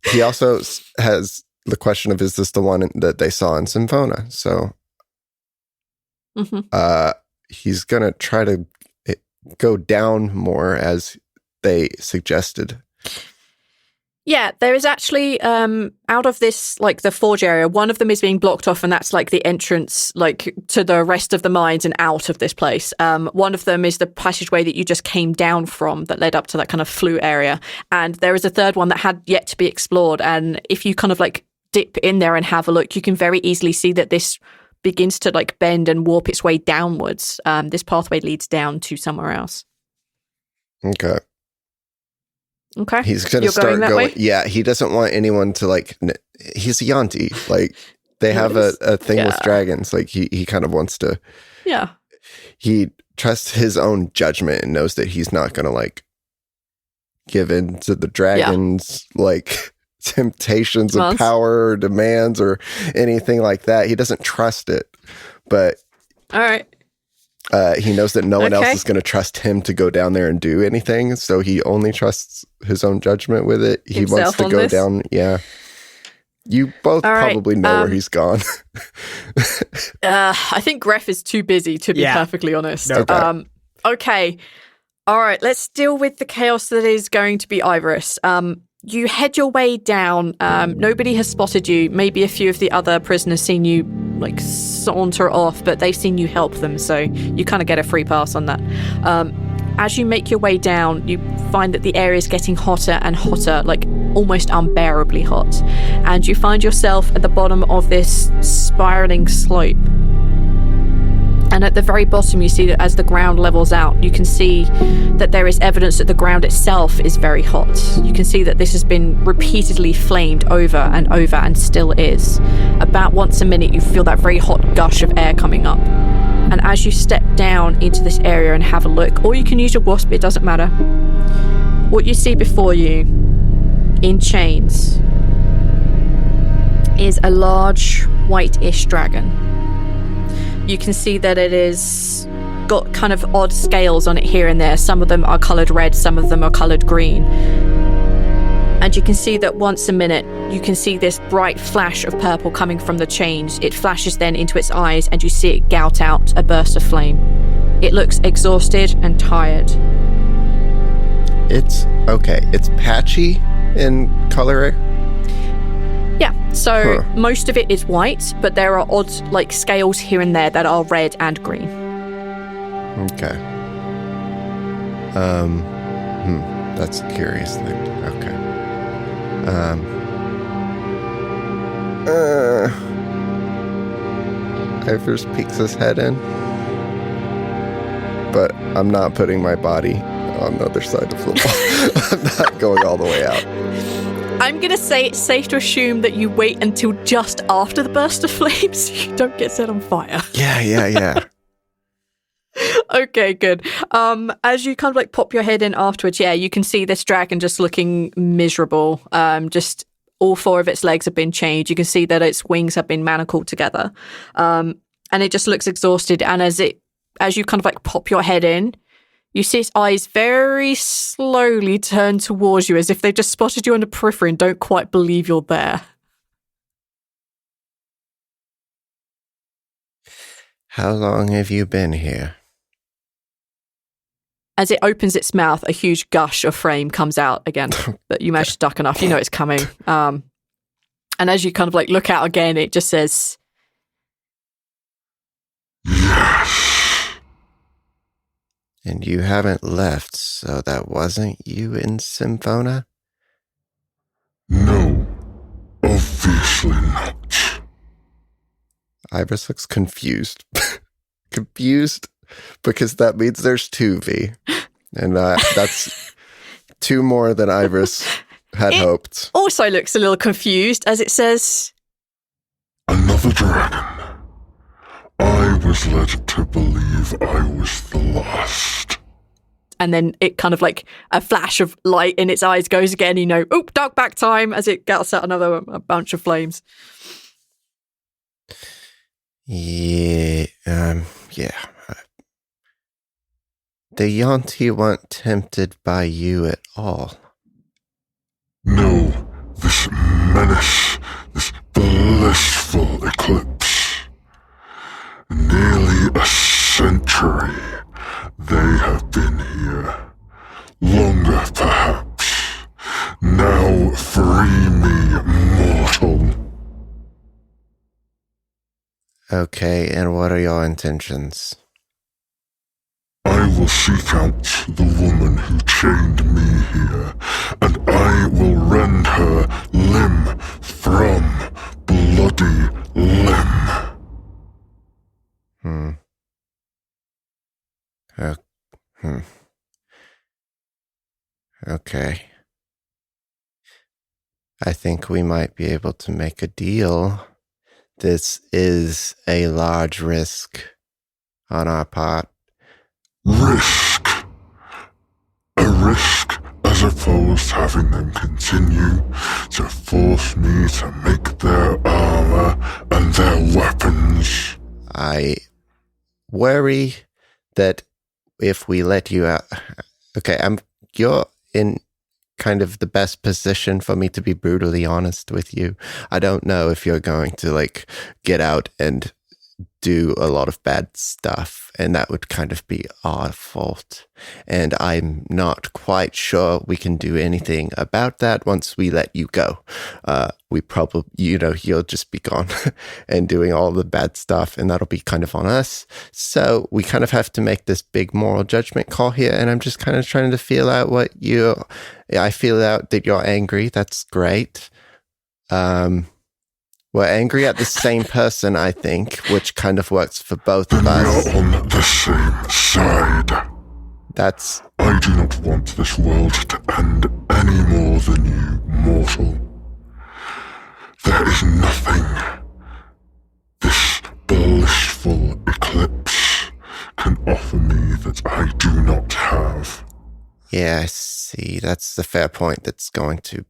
he also has the question of, is this the one that they saw in Symphona? So he's going to try to go down more as they suggested. Yeah, there is actually, out of this, like the forge area, one of them is being blocked off, and that's like the entrance, like to the rest of the mines and out of this place. One of them is the passageway that you just came down from that led up to that kind of flue area. And there is a third one that had yet to be explored. And if you kind of like dip in there and have a look, you can very easily see that this begins to like bend and warp its way downwards. This pathway leads down to somewhere else. Okay. Okay. He's going to start going. Yeah, he doesn't want anyone to like. He's a Yuan-Ti. Like they have a thing with dragons. Like he kind of wants to. Yeah. He trusts his own judgment and knows that he's not going to like give in to the dragons like temptations of power or demands or anything like that. He doesn't trust it, but all right. He knows that no one else is going to trust him to go down there and do anything, so he only trusts his own judgment with it. He wants to go down. Yeah. You both probably know where he's gone. I think Greff is too busy, to be perfectly honest. Okay. Okay. All right, let's deal with the chaos that is going to be Ivoris. You head your way down. Nobody has spotted you. Maybe a few of the other prisoners seen you like saunter off, but they've seen you help them, so you kind of get a free pass on that. As you make your way down, you find that the area is getting hotter and hotter, like almost unbearably hot. And you find yourself at the bottom of this spiraling slope. And at the very bottom, you see that as the ground levels out, you can see that there is evidence that the ground itself is very hot. You can see that this has been repeatedly flamed over and still is. About once a minute, you feel that very hot gush of air coming up. And as you step down into this area and have a look, or you can use your wasp, it doesn't matter. What you see before you, in chains, is a large whitish dragon. You can see that it is got kind of odd scales on it here and there. Some of them are coloured red, some of them are coloured green. And you can see that once a minute, you can see this bright flash of purple coming from the chains. It flashes then into its eyes, and you see it gout out a burst of flame. It looks exhausted and tired. It's okay. It's patchy in color. Yeah, so most of it is white, but there are odd like scales here and there that are red and green. Okay. That's a curious thing. Okay. Ivoris peeks his head in, but I'm not putting my body on the other side of the wall. I'm not going all the way out. I'm going to say it's safe to assume that you wait until just after the burst of flames so you don't get set on fire. Yeah. Okay, good. As you kind of like pop your head in afterwards, you can see this dragon just looking miserable. Just all 4 of its legs have been changed. You can see that its wings have been manacled together. And it just looks exhausted. And as you kind of like pop your head in, you see its eyes very slowly turn towards you as if they just spotted you on the periphery and don't quite believe you're there. How long have you been here? As it opens its mouth, a huge gush of flame comes out again. But you managed to duck enough. You know it's coming. And as you kind of like look out again, it just says, yes. And you haven't left, so that wasn't you in Symphona? No, obviously not. Ivoris looks confused. Confused? Because that means there's 2 V. And that's 2 more than Ivoris had hoped. Also looks a little confused as it says, Another dragon. I was led to believe I was the last. and then it kind of like a flash of light in its eyes goes again, dark back time as it gets out a bunch of flames. Yeah. The Yuan-Ti weren't tempted by you at all. No, this menace, this blissful eclipse. Nearly a century they have been here. Longer, perhaps. Now free me, mortal. Okay, and what are your intentions? I will seek out the woman who chained me here, and I will rend her limb from bloody limb. Okay. I think we might be able to make a deal. This is a large risk on our part. Risk. A risk as opposed to having them continue to force me to make their armor and their weapons. I worry that if we let you out... Okay, you're in kind of the best position for me to be brutally honest with you. I don't know if you're going to get out and do a lot of bad stuff, and that would kind of be our fault. And I'm not quite sure we can do anything about that once we let you go. We probably, you'll just be gone and doing all the bad stuff, and that'll be kind of on us. So we kind of have to make this big moral judgment call here, and I'm just kind of trying to feel out I feel out that you're angry. That's great. We're angry at the same person, I think, which kind of works for both of us. We're on the same side. I do not want this world to end any more than you, mortal. There is nothing this blissful eclipse can offer me that I do not have. Yeah, I see. That's the fair point that's going to...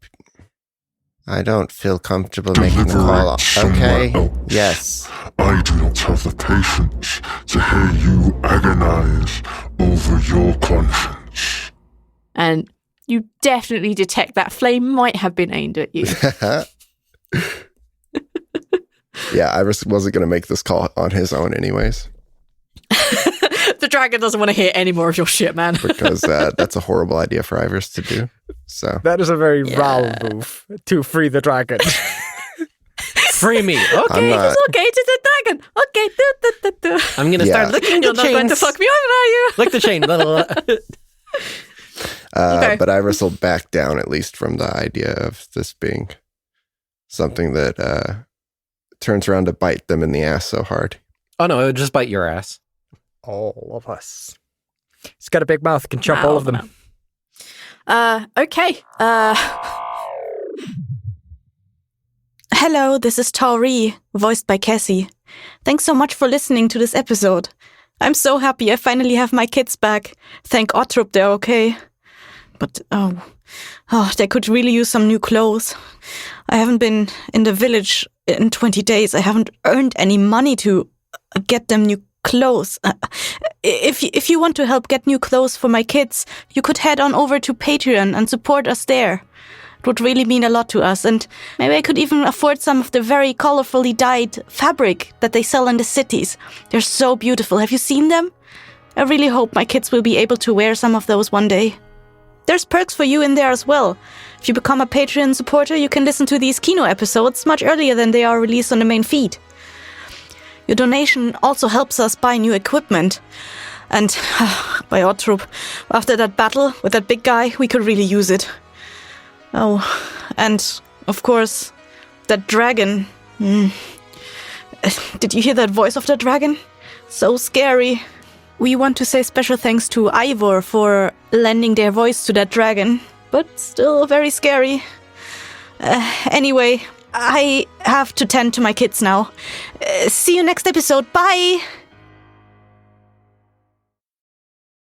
I don't feel comfortable making the call. Okay? Yes. I do not have the patience to hear you agonize over your conscience. And you definitely detect that flame might have been aimed at you. Yeah, Ivoris wasn't going to make this call on his own anyways. The dragon doesn't want to hear any more of your shit, man. Because that's a horrible idea for Ivoris to do. So that is a very Ral move to free the dragon. Free me. Okay. It's okay to the dragon. Okay. I'm going to start licking the chains. You're not going to fuck me over, are you? Lick the chain. Okay. But Ivoris will back down at least from the idea of this being something that turns around to bite them in the ass so hard. Oh, no, it would just bite your ass. All of us. He's got a big mouth, can chop all of them. Okay. Hello, this is Tawree, voiced by Cassie. Thanks so much for listening to this episode. I'm so happy I finally have my kids back. Thank Ottrup they're okay. But, they could really use some new clothes. I haven't been in the village in 20 days. I haven't earned any money to get them new clothes. If you want to help get new clothes for my kids, you could head on over to Patreon and support us there. It would really mean a lot to us, and maybe I could even afford some of the very colorfully dyed fabric that they sell in the cities. They're so beautiful. Have you seen them? I really hope my kids will be able to wear some of those one day. There's perks for you in there as well. If you become a Patreon supporter, you can listen to these Kino episodes much earlier than they are released on the main feed. Your donation also helps us buy new equipment. And, by Ottrup, after that battle with that big guy, we could really use it. Oh, and, of course, that dragon. Did you hear that voice of the dragon? So scary. We want to say special thanks to Ivor for lending their voice to that dragon, but still very scary. Anyway, I have to tend to my kids now. See you next episode. Bye!